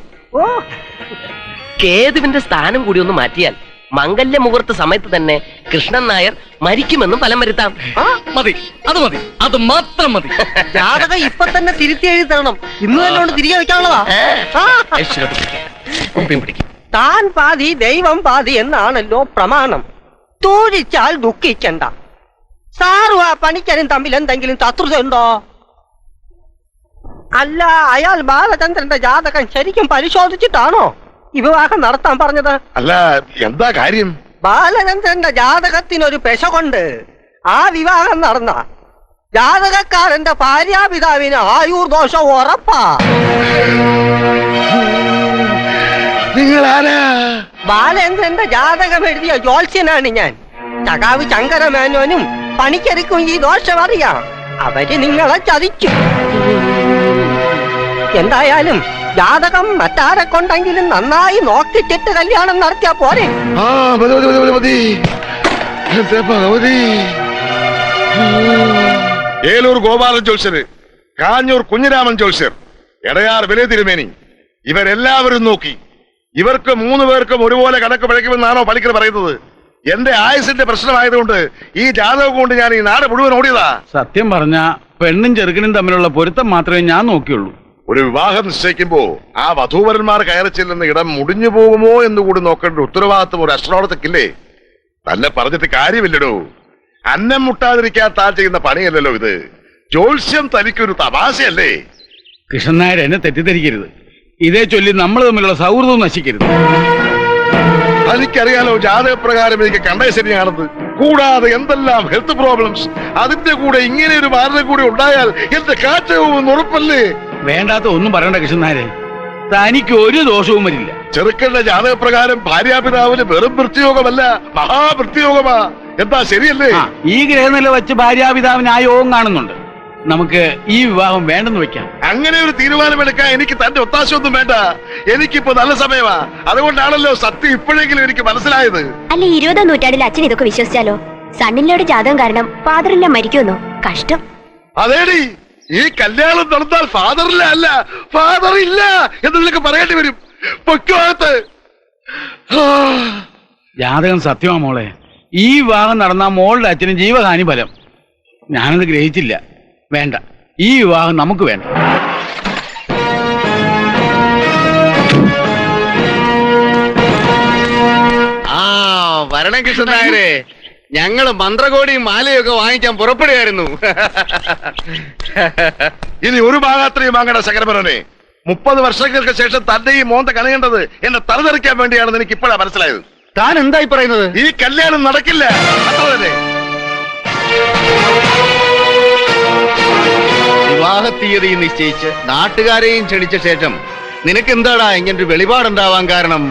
Speaker 9: കേതുവിന്റെ സ്ഥാനം കൂടി ഒന്ന് മാറ്റിയാൽ മംഗല്യ മുഹൂർത്ത സമയത്ത് തന്നെ കൃഷ്ണൻ നായർ മരിക്കുമെന്നും ഫലം വരുത്താം.
Speaker 5: മതി, അത് മതി, അത് മാത്രം മതി.
Speaker 3: ജാതകം ഇപ്പൊ തന്നെ തിരുത്തി എഴുതി തരണം. ഇന്ന് തന്നെ കൊണ്ട് തിരികെ വെക്കാനുള്ളതാ. താൻ പാതി ദൈവം പാതി എന്നാണല്ലോ പ്രമാണം. തോഴിച്ചാൽ ദുഃഖിക്കണ്ട. സാറും ആ പണിക്കരും തമ്മിൽ എന്തെങ്കിലും ശത്രുതയുണ്ടോ? അല്ല, അയാൾ ബാലചന്ദ്രന്റെ ജാതകം ശരിക്കും പരിശോധിച്ചിട്ടാണോ ഈ വിവാഹം നടത്താൻ പറഞ്ഞത്?
Speaker 4: അല്ല, എന്താ കാര്യം?
Speaker 3: ബാലചന്ദ്രന്റെ ജാതകത്തിനൊരു പെശ കൊണ്ട് ആ വിവാഹം നടന്ന ജാതകക്കാരന്റെ ഭാര്യാപിതാവിന് ആയുർ ദോഷം ഉറപ്പാ.
Speaker 4: നിങ്ങളാരാ?
Speaker 3: ബാലേന്ദ്രന്റെ ജാതകം എഴുതിയ ജ്യോത്സ്യനാണ് ഞാൻ. ചകാവ് ശങ്കരമേനോനും പണിക്കരിക്കും ഈ ദോഷം അറിയാം. അവര് നിങ്ങളെ ചതിച്ചു. എന്തായാലും ജാതകം മറ്റാരെ കൊണ്ടെങ്കിലും നന്നായി നോക്കിച്ചിട്ട് കല്യാണം നടത്തിയാ പോരെ.
Speaker 4: ആ മതി മതി മതി മതി. എന്റെ ഭഗവതി. ഏലൂർ ഗോപാലൻ ജോത്സ്യര്, കാഞ്ഞൂർ കുഞ്ഞിരാമൻ ജോത്സ്യർ, എടയാർ വിലയ തിരുമേനി, ഇവരെല്ലാവരും നോക്കി. ഇവർക്ക് 3 പേർക്കും ഒരുപോലെ കണക്ക് പിഴയ്ക്കുമെന്നാണോ പണിക്കർ പറയുന്നത്? എന്റെ ആയുസിന്റെ പ്രശ്നമായതുകൊണ്ട് ഈ ജാതകം കൊണ്ട് ഞാൻ ഈ നാട് മുഴുവൻ ഓടിയതാ.
Speaker 7: സത്യം പറഞ്ഞ പെണ്ണും ചെറുക്കനും തമ്മിലുള്ള പൊരുത്തം മാത്രമേ ഞാൻ നോക്കിയുള്ളൂ.
Speaker 4: ഒരു വിവാഹം നിശ്ചയിക്കുമ്പോ ആ വധൂവരന്മാർ കയറി ചെല്ലുന്ന ഇടം മുടിഞ്ഞു പോകുമോ എന്നുകൂടി നോക്കേണ്ട ഉത്തരവാദിത്വം ഒരു അസ്ട്രോളജിക്കില്ലേ? തന്നെ പറഞ്ഞിട്ട് കാര്യമില്ലടോ. അന്നം മുട്ടാതിരിക്കാൻ താൻ ചെയ്യുന്ന പണിയല്ലല്ലോ ഇത്. ജോത്സ്യം തനിക്കൊരു തമാശയല്ലേ?
Speaker 7: കൃഷ്ണൻ നായർ എന്നെ തെറ്റിദ്ധരിക്കരുത്. ഇതേ ചൊല്ലി നമ്മൾ തമ്മിലുള്ള സൗഹൃദവും നശിക്കരുത്.
Speaker 4: തനിക്കറിയാലോ ജാതകപ്രകാരം എനിക്ക് കണ്ടേശനിയാണെന്ന്. കൂടാതെ എന്തെല്ലാം ഹെൽത്ത് പ്രോബ്ലംസ്. അതിന്റെ കൂടെ ഇങ്ങനെ ഒരു മാരണം കൂടി ഉണ്ടായാൽ എന്റെ കാറ്റവും ഉറപ്പല്ലേ?
Speaker 7: വേണ്ടാത്ത ഒന്നും പറയണ്ട കൃഷ്ണൻ നായരെ. തനിക്ക് ഒരു ദോഷവും വരില്ല.
Speaker 4: ചെറുക്കന്റെ ജാതകപ്രകാരം ഭാര്യാപിതാവിന് വെറും വൃത്തിയോഗമല്ല, മഹാവൃത്തിയോഗമാ. എന്താ ശരിയല്ലേ?
Speaker 7: ഈ ഗ്രഹനില വെച്ച് ഭാര്യാപിതാവിന് ആ യോഗം കാണുന്നുണ്ട്. നമുക്ക് ഈ വിവാഹം വേണ്ടെന്ന് വെക്കാം.
Speaker 4: അങ്ങനെ ഒരു തീരുമാനമെടുക്കാൻ എനിക്ക് തന്റെ ഒത്താശയൊന്നും വേണ്ട. എനിക്കിപ്പോ നല്ല സമയമാ. അതുകൊണ്ടാണല്ലോ സത്യം ഇപ്പോഴെങ്കിലും എനിക്ക് മനസ്സിലായത്.
Speaker 8: അല്ല, 20ാം നൂറ്റാണ്ടിൽ അച്ഛൻ ഇതൊക്കെ വിശ്വസിച്ചാലോ? സണ്ണിലയുടെ ജാതകം കാരണം ഫാദറില്ല മരിക്കുമെന്നോ? കഷ്ടം.
Speaker 4: അതേടി, ഈ കല്യാണം നടന്നാൽ ഫാദറില്ല അല്ല ഫാദർ ഇല്ല എന്ന് നിനക്ക് പറയേണ്ടി വരും. പൊക്കോകത്ത്.
Speaker 7: ജാതകം സത്യമാ മോളെ. ഈ വിവാഹം നടന്ന മോളുടെ അച്ഛന് ജീവഹാനി ഫലം. ഞാനത് ഗ്രഹിച്ചില്ല. വേണ്ട, ഈ വിവാഹം നമുക്ക് വേണ്ട.
Speaker 12: വരണം കൃഷ്ണൻ നായരെ. ഞങ്ങള് മന്ത്രകോടിയും മാലയൊക്കെ വാങ്ങിക്കാൻ പുറപ്പെടുകയായിരുന്നു.
Speaker 4: ഇനി ഒരു ഭാഗാത്രയും വാങ്ങണ ശങ്കരമനോനെ. 30 വർഷങ്ങൾക്ക് ശേഷം തന്റെ ഈ മോന്ത കണയേണ്ടത് എന്നെ തലതെറിക്കാൻ വേണ്ടിയാണെന്ന് എനിക്ക് ഇപ്പോഴാ മനസ്സിലായത്.
Speaker 12: താൻ എന്തായി പറയുന്നത്?
Speaker 4: ഈ കല്യാണം നടക്കില്ല. അത്ര തന്നെ.
Speaker 12: വിവാഹ തീയതി നിശ്ചയിച്ച് നാട്ടുകാരെയും ക്ഷണിച്ച ശേഷം നിനക്ക് എന്താടാ ഇങ്ങനൊരു വെളിപാടുണ്ടാവാൻ കാരണം?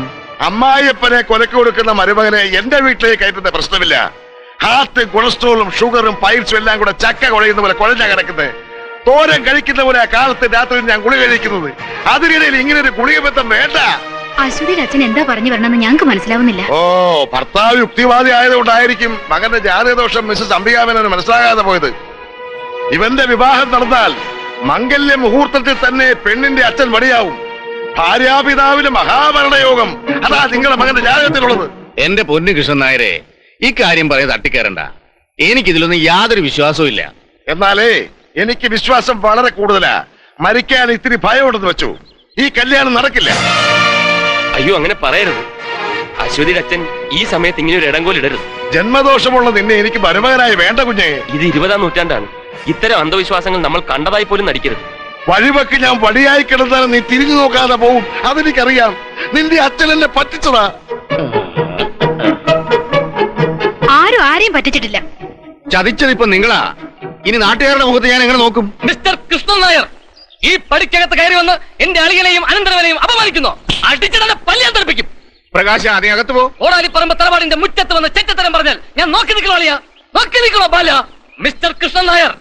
Speaker 4: അമ്മായിയപ്പനെ കൊലക്ക് കൊടുക്കുന്ന മരുമകനെ എന്റെ വീട്ടിലേക്ക് കയറ്റുന്ന പ്രശ്നമില്ല. ഹാർട്ട്, കൊളസ്ട്രോളും ഷുഗറും പൈൽസും എല്ലാം കൂടെ ചക്ക കുഴയുന്ന പോലെ കുഴഞ്ഞാ കിടക്കുന്നത്. തോരൻ കഴിക്കുന്ന പോലെ കാലത്ത് രാത്രി ഞാൻ ഗുളിക കഴിക്കുന്നത്. അതിനിടയിൽ ഇങ്ങനെ ഒരു ഗുളിക ബന്ധം വേണ്ട.
Speaker 8: അശ്വതിയുടെ അച്ഛൻ എന്താ പറഞ്ഞു വരണമെന്ന് ഞങ്ങൾക്ക് മനസ്സിലാവുന്നില്ല.
Speaker 4: ഓ, ഭർത്താവ് യുക്തിവാദി ആയതുകൊണ്ടായിരിക്കും മകന്റെ ജാതകദോഷം മിസ്സസ് അംബികാമേനോന് മനസ്സിലാകാതെ പോയത്. ഇവന്റെ വിവാഹം നടന്നാൽ മംഗല്യ മുഹൂർത്തത്തിൽ തന്നെ പെണ്ണിന്റെ അച്ഛൻ വടിയാവും. ഭാര്യാപിതാവിന് മഹാമരണയോഗം. അതാ നിങ്ങളുടെ മകന്റെ ജാതകത്തിലുള്ളത്.
Speaker 12: എന്റെ പൊന്നു കൃഷ്ണൻ നായരെ, ഇക്കാര്യം പറയാൻ തട്ടിക്കയറണ്ട. എനിക്കിതിലൊന്നും യാതൊരു വിശ്വാസവും ഇല്ല.
Speaker 4: എന്നാലേ എനിക്ക് വിശ്വാസം വളരെ കൂടുതലാ. മരിക്കാൻ ഇത്തിരി ഭയമുണ്ടെന്ന് വെച്ചു. ഈ കല്യാണം നടക്കില്ല.
Speaker 9: അയ്യോ, അങ്ങനെ പറയരുത്. അശ്വതിയുടെ അച്ഛൻ ഈ സമയത്ത് ഇങ്ങനെ ഒരു ഇടങ്കോലിടരുത്.
Speaker 4: ജന്മദോഷമുള്ള നിന്നെ എനിക്ക് മരുമകനായി വേണ്ട കുഞ്ഞെ.
Speaker 9: ഇത് 20-ാം നൂറ്റാണ്ടാണ്. ഇത്തരം അന്ധവിശ്വാസങ്ങൾ നമ്മൾ കണ്ടതായി പോലും നടിക്കരുത്.
Speaker 4: വഴിവെക്ക് ഞാൻ വടിയായി കിടന്നാൽ നീ തിരിഞ്ഞു നോക്കാതെ പോവും. അതെനിക്കറിയാം. നിന്റെ അച്ഛൻ എന്നെ പറ്റിച്ചതാ.
Speaker 8: ആരും ആരെയും പറ്റിച്ചിട്ടില്ല.
Speaker 12: ചതിച്ചതിപ്പോ നിങ്ങളാ. ഇനി നാട്ടുകാരുടെ മുഖത്ത് ഞാൻ എങ്ങനെ നോക്കും?
Speaker 5: മിസ്റ്റർ കൃഷ്ണൻ നായർ, ഈ പടിക്കകത്ത് കയറി വന്ന് എന്റെ അളിയനെയും അനന്തരവനെയും അപമാനിക്കുന്നു. അടിച്ചിടനെ പല്ലിയാൻ തെറിപ്പിക്കും.
Speaker 12: പ്രകാശ, അതിനകത്ത് പോ.
Speaker 5: ഓടാലിപ്പറമ്പ് തറവാടിന്റെ മുറ്റത്ത് വന്ന് ചെറ്റത്തരം പറഞ്ഞാൽ ഞാൻ നോക്കി നിൽക്കണോ അളിയാ? നോക്കി നിൽക്കണോ ബാല? മിസ്റ്റർ കൃഷ്ണൻ നായർ,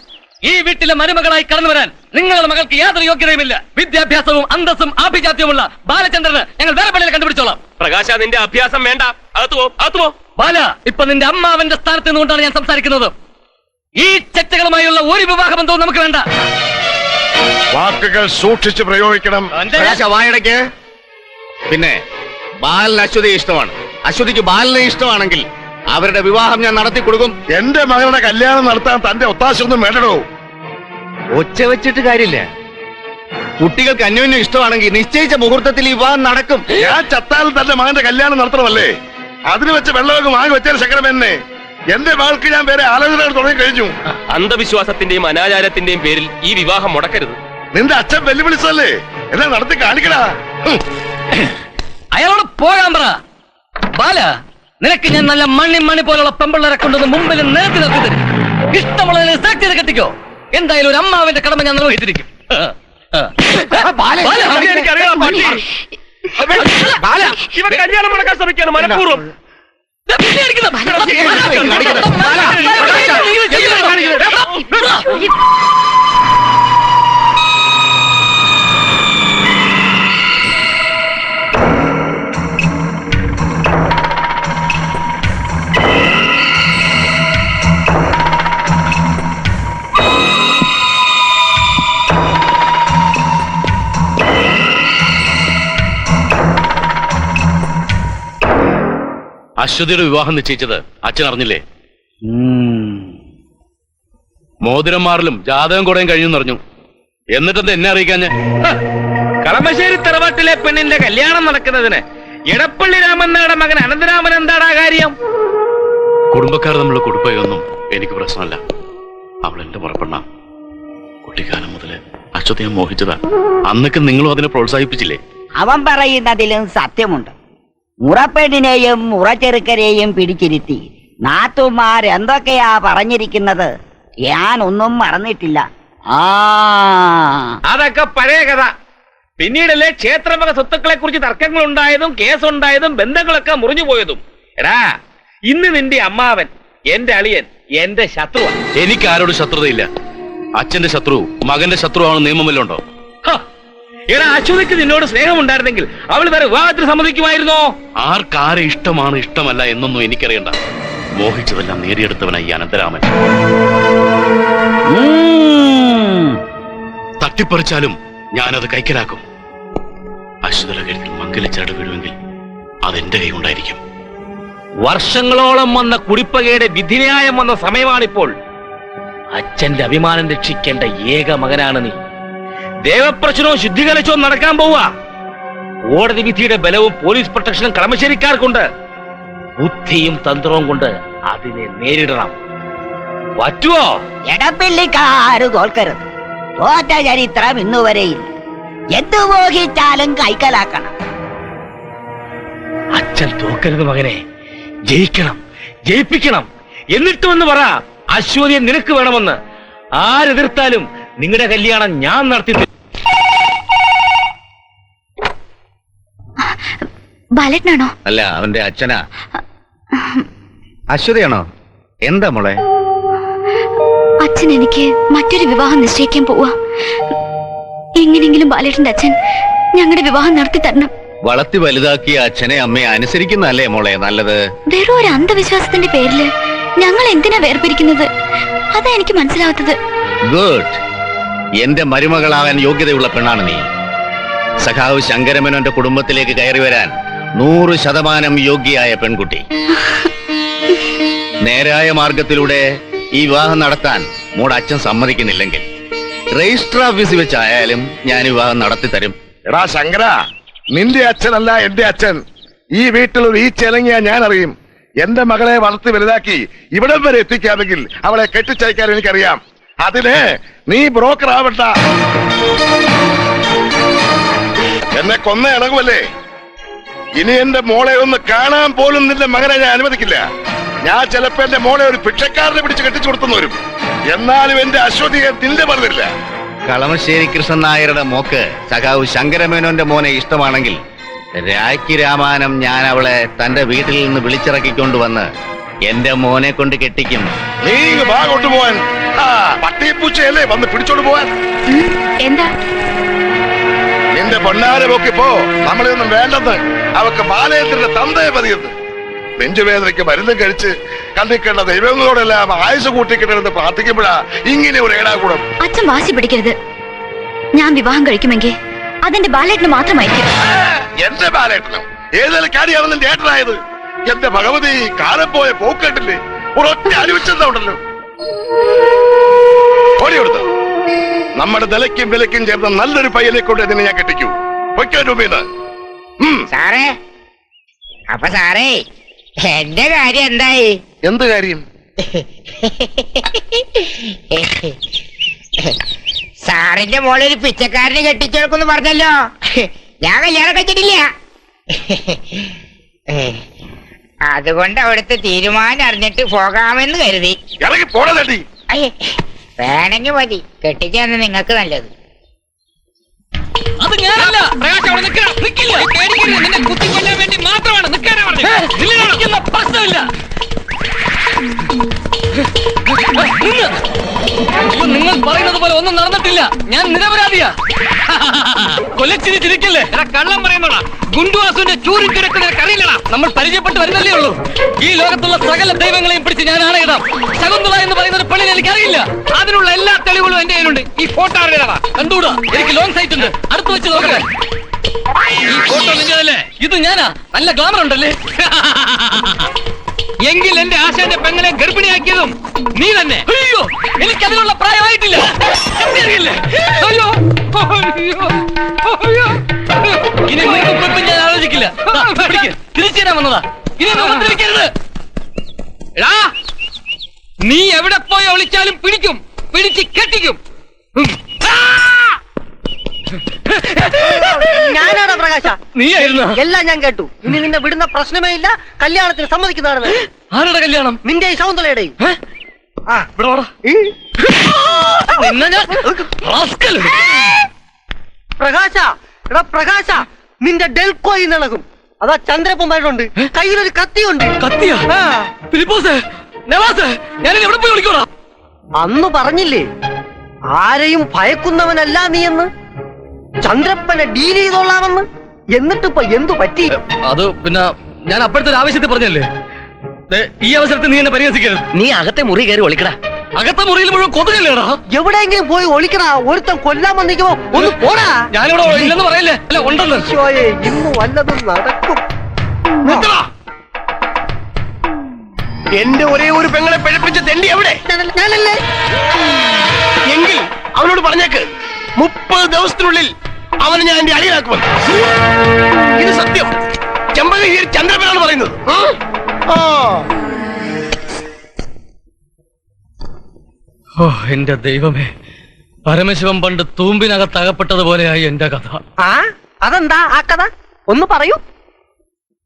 Speaker 5: ഈ വീട്ടിലെ മരുമകളായി കടന്നു വരാൻ നിങ്ങളുടെ മകൾക്ക് യാതൊരു യോഗ്യതയുമില്ല. വിദ്യാഭ്യാസവും അന്തസ്സും ആഭിജാത്യവുമുള്ള ബാലചന്ദ്രന് ഞങ്ങൾ വേറെ പള്ളിയിൽ കണ്ടുപിടിച്ചോളാം.
Speaker 9: പ്രകാശ, നിന്റെ അഭ്യാസം വേണ്ട. അകത്ത് പോ.
Speaker 5: ബാല, ഇപ്പൊ നിന്റെ അമ്മാവന്റെ സ്ഥാനത്ത് നിന്നുകൊണ്ടാണ് ഞാൻ സംസാരിക്കുന്നത്. ഈ ചെറ്റകളുമായുള്ള ഒരു വിവാഹബന്ധവും നമുക്ക് വേണ്ട.
Speaker 4: വാക്കുകൾ സൂക്ഷിച്ച് പ്രയോഗിക്കണം.
Speaker 12: പ്രകാശ, വായടയ്ക്ക്. പിന്നെ ബാലന് അശ്വതിയെ ഇഷ്ടമാണ്. അശ്വതിക്ക് ബാലനെ ഇഷ്ടമാണെങ്കിൽ അവരുടെ വിവാഹം ഞാൻ നടത്തി കൊടുക്കും.
Speaker 4: എന്റെ മകളുടെ കല്യാണം നടത്താൻ തന്റെ ഒത്താശയൊന്നും വേണ്ടടോ.
Speaker 12: ഒച്ച വെച്ചിട്ട് കാര്യമില്ല. കുട്ടികൾക്ക് അന്യോന്യം ഇഷ്ടമാണെങ്കിൽ നിശ്ചയിച്ച മുഹൂർത്തത്തിൽ ഈ വിവാഹം നടക്കും.
Speaker 4: ഞാൻ ചത്താലും തന്റെ മകന്റെ കല്യാണം നടത്തണമല്ലേ? അതിന് വെച്ച് വെള്ളമൊക്കെ വാങ്ങി വെച്ചാൽ ശകരം എന്നെ. എന്റെ മകൾക്ക് ഞാൻ വേറെ ആലോചനകൾ തുടങ്ങി കഴിഞ്ഞു.
Speaker 9: അന്ധവിശ്വാസത്തിന്റെയും അനാചാരത്തിന്റെയും പേരിൽ ഈ വിവാഹം മുടക്കരുത്.
Speaker 4: നിന്റെ അച്ഛൻ വെല്ലുവിളിച്ചല്ലേ? എന്നാ നടത്തി കാണിക്കടാ.
Speaker 5: അയാളോട് പോകാൻ പറ. ബാല, നിനക്ക് ഞാൻ നല്ല മണി പോലുള്ള പെമ്പിള്ളരെ കൊണ്ടുവന്ന് മുമ്പിൽ നേരത്തെ നിർത്തി തരും. ഇഷ്ടമുള്ളതിനെ സെലക്ട് ചെയ്ത് കെട്ടിക്കോ. എന്തായാലും ഒരു അമ്മാവിന്റെ കടമ ഞാൻ നിർവഹിച്ചിരിക്കും.
Speaker 9: ഇവർ കല്യാണം മുടക്കാൻ ശ്രമിക്കാണ് മനഃപൂർവ്വം.
Speaker 12: അശ്വതിയുടെ വിവാഹം നിശ്ചയിച്ചത് അച്ഛൻ അറിഞ്ഞില്ലേ? മോതിരം മാറലും ജാതകം കൂടെയും കഴിഞ്ഞു അറിഞ്ഞു. എന്നിട്ടെന്താ എന്നെ അറിയിക്കാഞ്ഞ?
Speaker 2: കളമശ്ശേരി തറവാട്ടിലെ പെണ്ണിന്റെ കല്യാണം നടക്കുന്നതിന് എടപ്പള്ളി രാമനായുടെ മകൻ അനന്തരാമൻ എന്താടാ കാര്യം?
Speaker 12: കുടുംബക്കാർ തമ്മിലുള്ള കുടുംബയൊന്നും എനിക്ക് പ്രശ്നമല്ല. അവൾ എന്റെ മുറപ്പെണ്ണ. കുട്ടിക്കാലം മുതല് അശ്വതിയെ മോഹിച്ചതാ. അന്നൊക്കെ നിങ്ങളും അതിനെ പ്രോത്സാഹിപ്പിച്ചില്ലേ?
Speaker 1: അവൻ പറയുന്നതിലും സത്യമുണ്ട്. മുറപ്പെണ്ണിനെയും മുറച്ചെറുക്കരെയും പിടിച്ചിരുത്തി നാത്തുമാർ എന്തൊക്കെയാ പറഞ്ഞിരിക്കുന്നത് ഞാൻ ഒന്നും മറന്നിട്ടില്ല.
Speaker 2: അതൊക്കെ പഴയ കഥ. പിന്നീടല്ലേ ക്ഷേത്രമക സ്വത്തുക്കളെ കുറിച്ച് തർക്കങ്ങൾ ഉണ്ടായതും കേസുണ്ടായതും ബന്ധങ്ങളൊക്കെ മുറിഞ്ഞു പോയതും. എടാ, ഇന്ന് നിന്റെ അമ്മാവൻ എന്റെ അളിയൻ എന്റെ ശത്രുവാണ്.
Speaker 12: എനിക്ക് ആരോട് ശത്രുതയില്ല. അച്ഛന്റെ ശത്രു മകന്റെ ശത്രുവാണ് നിയമമല്ലുണ്ടോ?
Speaker 2: എടാ, അശ്വതിക്ക് നിന്നോട് സ്നേഹമുണ്ടായിരുന്നെങ്കിൽ അവൾ വേറെ വിവാഹത്തിന് സമ്മതിക്കുമായിരുന്നോ?
Speaker 12: ആർക്കാരെ ഇഷ്ടമാണ് ഇഷ്ടമല്ല എന്നൊന്നും എനിക്കറിയണ്ട. മോഹിച്ചതെല്ലാം നേടിയെടുത്തവനായി ഈ അനന്തരാമൻ. തട്ടിപ്പറിച്ചാലും ഞാനത് കൈക്കലാക്കും. അശ്വതിയുടെ കഴുത്തിൽ മംഗലച്ചാട് വീഴുമെങ്കിൽ അതെന്റെ കൈ കൊണ്ടായിരിക്കും.
Speaker 2: വർഷങ്ങളോളം വന്ന കുടിപ്പകയുടെ വിധിന്യായം വന്ന സമയമാണിപ്പോൾ. അച്ഛന്റെ അഭിമാനം രക്ഷിക്കേണ്ട ഏക മകനാണ് നീ. ദേവപ്രശ്നവും ശുദ്ധികലശവും നടക്കാൻ പോവാ. കോടതി വിധിയുടെ ബലവും പോലീസ് പ്രൊട്ടക്ഷനും കളമശ്ശേരിക്കാർക്കുണ്ട്. ബുദ്ധിയും തന്ത്രവും കൊണ്ട് അതിനെ നേരിടണം. പറ്റുവോ?
Speaker 1: എടപ്പള്ളിക്കാര് തോൽക്കരുത്. തോറ്റ ചരിത്രം ഇന്നുവരെയില്ല. എന്തു മോഹിച്ചാലും കൈക്കലാക്കണം.
Speaker 2: അച്ഛൻ തോക്കരുത് മകനെ. ജയിക്കണം, ജയിപ്പിക്കണം. എന്നിട്ടുമെന്ന് പറ അശ്വതിയെ നിനക്ക് വേണമെന്ന്. ആരെതിർത്താലും നിങ്ങളുടെ കല്യാണം ഞാൻ നടത്തി.
Speaker 8: ബാലറ്റിനാണോ?
Speaker 12: അല്ല, അവന്റെ അച്ഛനാ. അശ്വതിയാണോ? എന്താ മോളെ?
Speaker 8: അച്ഛൻ എനിക്ക് മറ്റൊരു വിവാഹം നിശ്ചയിക്കാൻ പോവാ. എങ്ങനെങ്കിലും ബാലേട്ടന്റെ അച്ഛൻ ഞങ്ങളുടെ വിവാഹം നടത്തി തരണം.
Speaker 12: വളർത്തി വലുതാക്കിയ അച്ഛനെ അമ്മയെ അനുസരിക്കുന്നതല്ലേ മോളെ നല്ലത്?
Speaker 8: വെറും ഒരു അന്ധവിശ്വാസത്തിന്റെ പേരില് ഞങ്ങൾ എന്തിനാ വേർപിരിക്കുന്നത്? അതാ എനിക്ക് മനസ്സിലാവാത്തത്.
Speaker 12: ഗുഡ്. എന്റെ മരുമകളാവാൻ യോഗ്യതയുള്ള പെണ്ണാണ് നീ. സഖാവ് ശങ്കരമേനോന്റെ കുടുംബത്തിലേക്ക് കയറി വരാൻ 100% യോഗ്യയായ പെൺകുട്ടി. നേരായ മാർഗത്തിലൂടെ ഈ വിവാഹം നടത്താൻ മോടെ അച്ഛൻ സമ്മതിക്കുന്നില്ലെങ്കിൽ രജിസ്റ്റർ ഓഫീസിൽ വെച്ചായാലും ഞാൻ വിവാഹം നടത്തി തരും.
Speaker 4: എടാ ശങ്കര, നിന്റെ അച്ഛനല്ല എന്റെ അച്ഛൻ. ഈ വീട്ടിൽ ഒരു ഈച്ചിലങ്ങിയ ഞാൻ അറിയും. എന്റെ മകളെ വളർത്തി വലുതാക്കി ഇവിടം വരെ എത്തിക്കാമെങ്കിൽ അവളെ കെട്ടിച്ചയക്കാൻ എനിക്കറിയാം. അതിന് നീ ബ്രോക്കർ ആവണ്ട. എന്നെ കൊന്ന ഇണങ്ങുമല്ലേ? ഇനി എന്റെ മോളെ ഒന്ന് കാണാൻ പോലും നിന്റെ മകനെ ഞാൻ അനുവദിക്കില്ല. ഞാൻ ചിലപ്പോ എന്റെ മോളെ ഒരു ഭിക്ഷക്കാരനെ പിടിച്ച് കെട്ടിച്ചു കൊടുത്തു വരും. എന്നാലും എന്റെ അശ്വതിയെ നിന്റെ പറഞ്ഞില്ല.
Speaker 12: കളമശ്ശേരി കൃഷ്ണൻ നായരുടെ മോക്ക് സഖാവ് ശങ്കരമേനോന്റെ മോനെ ഇഷ്ടമാണെങ്കിൽ രാഖി രാമാനം ഞാൻ അവളെ തന്റെ വീട്ടിൽ നിന്ന് വിളിച്ചിറക്കിക്കൊണ്ടുവന്ന് എന്റെ മോനെ കൊണ്ട് കെട്ടിക്കും.
Speaker 4: നീ വാ കൊണ്ടുപോവാൻ. പട്ടിപ്പൂച്ചയല്ലേ വന്ന് പിടിച്ചോണ്ട് പോവാൻ.
Speaker 8: എന്താ
Speaker 4: നിന്റെ പൊന്നാരെ പോക്കിപ്പോ നമ്മളെയൊന്നും വേണ്ടെന്ന് അവക്ക് ബാലയത്തിന്റെ തന്തയെ പതിയെന്ന്. നെഞ്ചുവേദനയ്ക്ക് മരുന്നും കഴിച്ച് കണ്ടിക്കേണ്ട ദൈവങ്ങളോടെല്ലാം ആയുസ് കൂട്ടിക്കിട്ടെന്ന് പ്രാർത്ഥിക്കുമ്പോഴാ ഇങ്ങനെ ഒരു ഏടാകൂടം.
Speaker 8: അച്ഛൻ വാശി പിടിക്കരുത്. ഞാൻ വിവാഹം കഴിക്കുമെങ്കിൽ അതെന്റെ ബാലേട്ടന് മാത്രമായിരിക്കും.
Speaker 4: എന്റെ ബാലേട്ടനും ഏതെങ്കിലും കാര്യമാണ് നിന്റെ ഏട്ടനായത്? എന്റെ ഭഗവതി, കാലം പോയ പോക്കേട്ടില്ലേ? ഒരൊറ്റ അനുവദിച്ചെന്നുണ്ടല്ലോ. ഓടിയെടുത്ത് നമ്മുടെ നിലയ്ക്കും വിലയ്ക്കും ചേർന്ന നല്ലൊരു പയ്യനെ കൊണ്ട് ഇതിനെ ഞാൻ കെട്ടിക്കൂ. പൊയ്ക്കോ രൂപീന്ന്.
Speaker 1: സാറേ, അപ്പൊ സാറേ എന്റെ കാര്യം എന്തായി?
Speaker 4: എന്ത് കാര്യം?
Speaker 1: സാറിന്റെ മോളെ ഒരു പിച്ചക്കാരന് കെട്ടിച്ചെടുക്കുന്നു പറഞ്ഞല്ലോ. ഞാൻ കല്യാണം കഴിച്ചിട്ടില്ല. അതുകൊണ്ട് അവിടുത്തെ തീരുമാനം അറിഞ്ഞിട്ട് പോകാമെന്ന് കരുതി.
Speaker 4: ഇറങ്ങി പോണതടി.
Speaker 1: വേണമെങ്കിൽ മതി, കെട്ടിച്ചാന്ന് നിങ്ങൾക്ക് നല്ലത്.
Speaker 5: അത് ഞാനല്ല. നിൽക്കില്ല. നിന്നെ കുത്തിക്കൊല്ലാൻ വേണ്ടി മാത്രമാണ് നിൽക്കാനാ പറഞ്ഞത്. പ്രശ്നമില്ല. നിങ്ങൾ പറയുന്നത് പോലെ ഒന്നും നടന്നിട്ടില്ല. ഞാൻ നിരപരാധിയാ. കൊലച്ചിരി ചിരിക്കല്ലേ? കള്ളം പറയുന്നോടാ. ഗുണ്ടുവാസുവിന്റെ ചൂരി കിടക്കുന്ന അറിയില്ലടാ. നമ്മൾ പരിചയപ്പെട്ട് വരുന്നല്ലേ ഉള്ളൂ. ഈ ലോകത്തുള്ള സകല ദൈവങ്ങളെയും പിടിച്ച് ഞാൻ ആണയിടാം. ശകുന്തള എന്ന് പറയുന്ന ഒരു പെണ്ണിനെ എനിക്ക് അറിയില്ല. അതിനുള്ള എല്ലാ തെളിവുകളും എന്റെ കയ്യിലുണ്ട്. ഈ ഫോട്ടോ ആരുടേതാ? കണ്ടൂടാ. എനിക്ക് ലോങ് സൈറ്റ് ഉണ്ട്. അടുത്ത് വെച്ച് നോക്കട്ടെ. ഈ ഫോട്ടോ നിന്റേതല്ലേ? ഇത് ഞാനാ. നല്ല ഗ്ലാമർ ഉണ്ടല്ലേ? എങ്കിൽ എന്റെ ആശാന്റെ പെങ്ങളെ ഗർഭിണിയാക്കിയതും നീ തന്നെ. അയ്യോ, എനിക്ക് അതിനുള്ള പ്രായമായിട്ടില്ല. അയ്യോ, ഇനി മുൻപൊട്ടും ഞാൻ ആലോചിക്കില്ല. തിരിച്ചു തരാൻ വന്നതാ. ഇനി ഉപദ്രവിക്കരുത്. എടാ, നീ എവിടെ പോയി ഒളിച്ചാലും പിടിക്കും, പിടിച്ച് കെട്ടിക്കും.
Speaker 3: ഞാനാണ് പ്രകാശ.
Speaker 5: നീയായിരുന്നു.
Speaker 3: എല്ലാം ഞാൻ കേട്ടു. ഇനി നിന്നെ വിടുന്ന പ്രശ്നമേ ഇല്ല. കല്യാണത്തിന് സമ്മതിക്കുന്നതാണ്.
Speaker 5: ആരുടെ കല്യാണം?
Speaker 3: നിന്റെ ശകുന്തളയുടെയും. പ്രകാശ, എടാ പ്രകാശ, നിന്റെ ഡെൽക്കോയി നിളകും. അതാ ചന്ദ്രപ്പന്മാരുണ്ട്. കയ്യിലൊരു കത്തിയുണ്ട്.
Speaker 5: കത്തിയാ? ഫിലിപ്പോസേ, നവാസേ, ഞാനിത് എവിടെ പോയി വിളിക്കോടാ?
Speaker 3: അന്ന് പറഞ്ഞില്ലേ ആരെയും ഭയക്കുന്നവനല്ല നീ എന്ന്. ചന്ദ്രപ്പനെ ഡീൽ ചെയ്തോളാമെന്ന്. എന്നിട്ടിപ്പോ എന്തു പറ്റി?
Speaker 5: അത് പിന്നെ ഞാൻ അപ്പോഴത്തെ ഒരു ആവശ്യത്തിൽ പറഞ്ഞല്ലേ. ഈ അവസരത്തിൽ നീ എന്നെ പരിഹസിക്കരുത്.
Speaker 3: നീ അകത്തെ മുറി കയറി ഒളിക്കടാ.
Speaker 5: അകത്തെ മുറിയിൽ മുഴുവൻ കൊതുകല്ലേടാ.
Speaker 3: എവിടെയെങ്കിലും പോയി ഒളിക്കടാ. ഒരുത്തൻ കൊല്ലാൻ വന്നിക്കുമോ ഒന്ന് പോടാ.
Speaker 5: ഞാനിവിടെ ഇല്ലെന്ന് പറയല്ലേ. അല്ല, ഉണ്ടെന്ന്.
Speaker 3: ഇന്ന് വല്ലതും നടക്കും.
Speaker 9: എന്റെ ഒരേ ഒരു പെങ്ങളെ പിഴപ്പിച്ച തെണ്ടി എവിടെ?
Speaker 3: ഞാനല്ലേ?
Speaker 9: എങ്കിൽ അവനോട് പറഞ്ഞേക്ക് 30 ദിവസത്തിനുള്ളിൽ അവനെ ഞാൻ എന്റെ അടിയിലാക്കുമെന്ന്. ഇത് സത്യം. ചെമ്പകശ്ശേരി ചന്ദ്രപ്പനാണ് പറയുന്നത്.
Speaker 5: ഓ എന്റെ ദൈവമേ, പരമശിവൻ പണ്ട് തൂമ്പിനകത്ത് അകപ്പെട്ടതുപോലെയായി എന്റെ കഥ.
Speaker 3: അതെന്താ ആ കഥ? ഒന്ന് പറയൂ.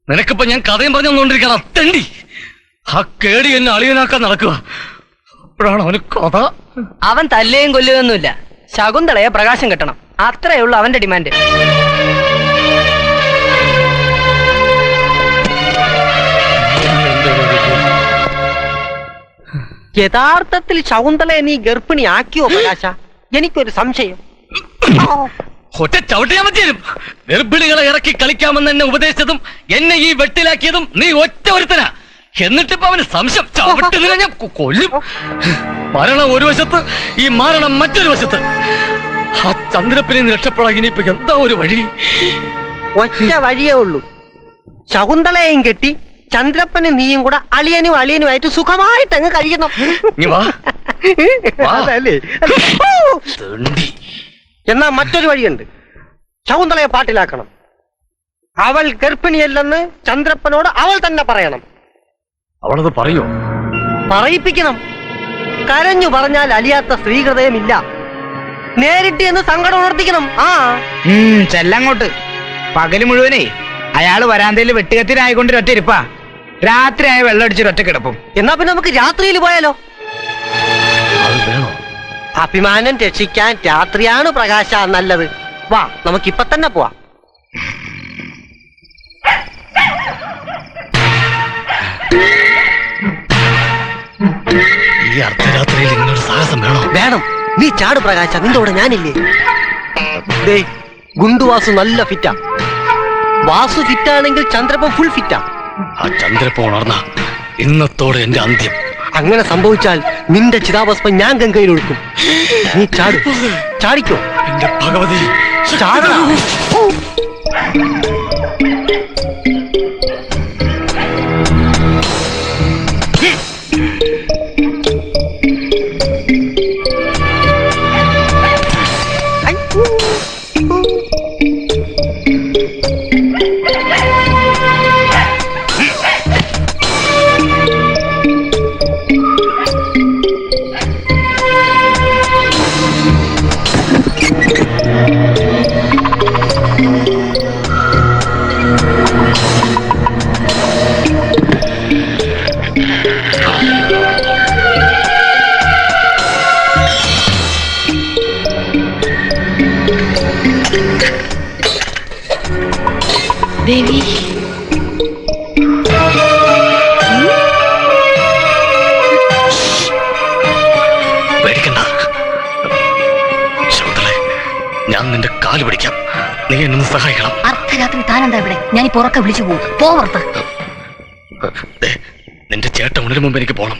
Speaker 5: നിനക്കിപ്പോ ഞാൻ കഥയും പറഞ്ഞുകൊണ്ടിരിക്കണം. തെണ്ടി, ആ കേടി എന്നെ അളിയനാക്കാൻ നടക്കുക. അപ്പോഴാണ് അവന് കഥ.
Speaker 3: അവൻ തല്ലുകയും കൊല്ലുകയൊന്നുമില്ല. ശകുന്തളയെ പ്രകാശം കെട്ടണം. അത്രേ ഉള്ളൂ അവന്റെ ഡിമാൻഡ്. യഥാർത്ഥത്തിൽ ശകുന്തളയെ നീ ഗർഭിണി ആക്കിയോ പ്രകാശ? എനിക്കൊരു സംശയം.
Speaker 5: ഒറ്റ ചവിട്ടിയാൻ പറ്റിയും ഗർഭിണികളെ ഇറക്കി കളിക്കാമെന്ന് എന്നെ ഉപദേശിച്ചതും എന്നെ ഈ വെട്ടിലാക്കിയതും നീ ഒറ്റ ഒരുത്തനാ. എന്നിട്ടിപ്പോ അവന് സംശയം ചവിട്ടുന്നില്ല, ഞാൻ കൊല്ലും. മരണം ഒരു വശത്ത്, ഈ മാരണം മറ്റൊരു വശത്ത്. ആ ചന്ദ്രപ്പനെ രക്ഷപ്പെടാൻ ഇനിയിപ്പോ എന്താ ഒരു വഴി?
Speaker 3: ഒറ്റ വഴിയേ ഉള്ളൂ. ശകുന്തളയെയും കെട്ടി ചന്ദ്രപ്പനും നീയും കൂടെ അളിയനും അളിയനുമായിട്ട് സുഖമായിട്ട് അങ്ങ് കഴിയണം.
Speaker 5: നീ വാ.
Speaker 3: അതല്ലേ? എന്നാ മറ്റൊരു വഴിയുണ്ട്. ശകുന്തളയെ പാട്ടിലാക്കണം. അവൾ ഗർഭിണിയല്ലെന്ന് ചന്ദ്രപ്പനോട് അവൾ തന്നെ പറയണം.
Speaker 5: അവളത് പറയോ?
Speaker 3: പറയിപ്പിക്കണം. കരഞ്ഞു പറഞ്ഞാൽ അലിയാത്ത സ്ത്രീഹൃദയമില്ല. നേരിട്ട് എന്ന് സങ്കടം ഉണർത്തിക്കണം.
Speaker 11: ചെല്ലങ്ങോട്ട്. പകല് മുഴുവനേ അയാള് വരാന്തയിൽ വെട്ടുകത്തിനായിക്കൊണ്ട് ഒറ്റയിരിപ്പാ. രാത്രി ആയ വെള്ളം അടിച്ചൊരു ഒറ്റ കിടപ്പും.
Speaker 3: എന്നാ പിന്നെ നമുക്ക് രാത്രിയിൽ പോയാലോ? അഭിമാനം രക്ഷിക്കാൻ രാത്രിയാണ് പ്രകാശ നല്ലത്. വാ, നമുക്കിപ്പൊ തന്നെ പോവാം.
Speaker 5: ഈ അർദ്ധരാത്രിയിൽ ഇങ്ങനൊരു സാഹസം വേണോ?
Speaker 3: വേണം. നീ ചാട് പ്രകാശ, നിന്റെ കൂടെ ഞാനില്ലേ? ദേ, ഗുണ്ടുവാസു നല്ല ഫിറ്റാ. വാസു ഫിറ്റാണെങ്കിൽ ചന്ദ്രപ്പൻ ഫുൾ ഫിറ്റാ.
Speaker 5: ആ ചന്ദ്രപ്പൻ ഉണർന്ന ഇന്നത്തോടെ എന്റെ അന്ത്യം.
Speaker 3: അങ്ങനെ സംഭവിച്ചാൽ നിന്റെ ചിതാഭസ്മം ഞാൻ ഗംഗയിൽ ഒഴുക്കും. നീ ചാട്, ചാടിക്കോ.
Speaker 5: എന്റെ ഭഗവതി,
Speaker 3: ചാടാ.
Speaker 10: ദേവി,
Speaker 5: പേടിക്കണ്ട. ശകുന്തളെ, ഞാൻ നിന്റെ കാല് പിടിക്കാം. നീ എന്നെ സഹായിക്കണം.
Speaker 10: അർദ്ധരാത്രി താനെന്താ ഇവിടെ? ഞാൻ ഈ പുറക്കെ വിളിച്ചു പോകും. പോവർത്ത്.
Speaker 5: നിന്റെ ചേട്ടൻ ഉണരും മുമ്പ് എനിക്ക് പോണം.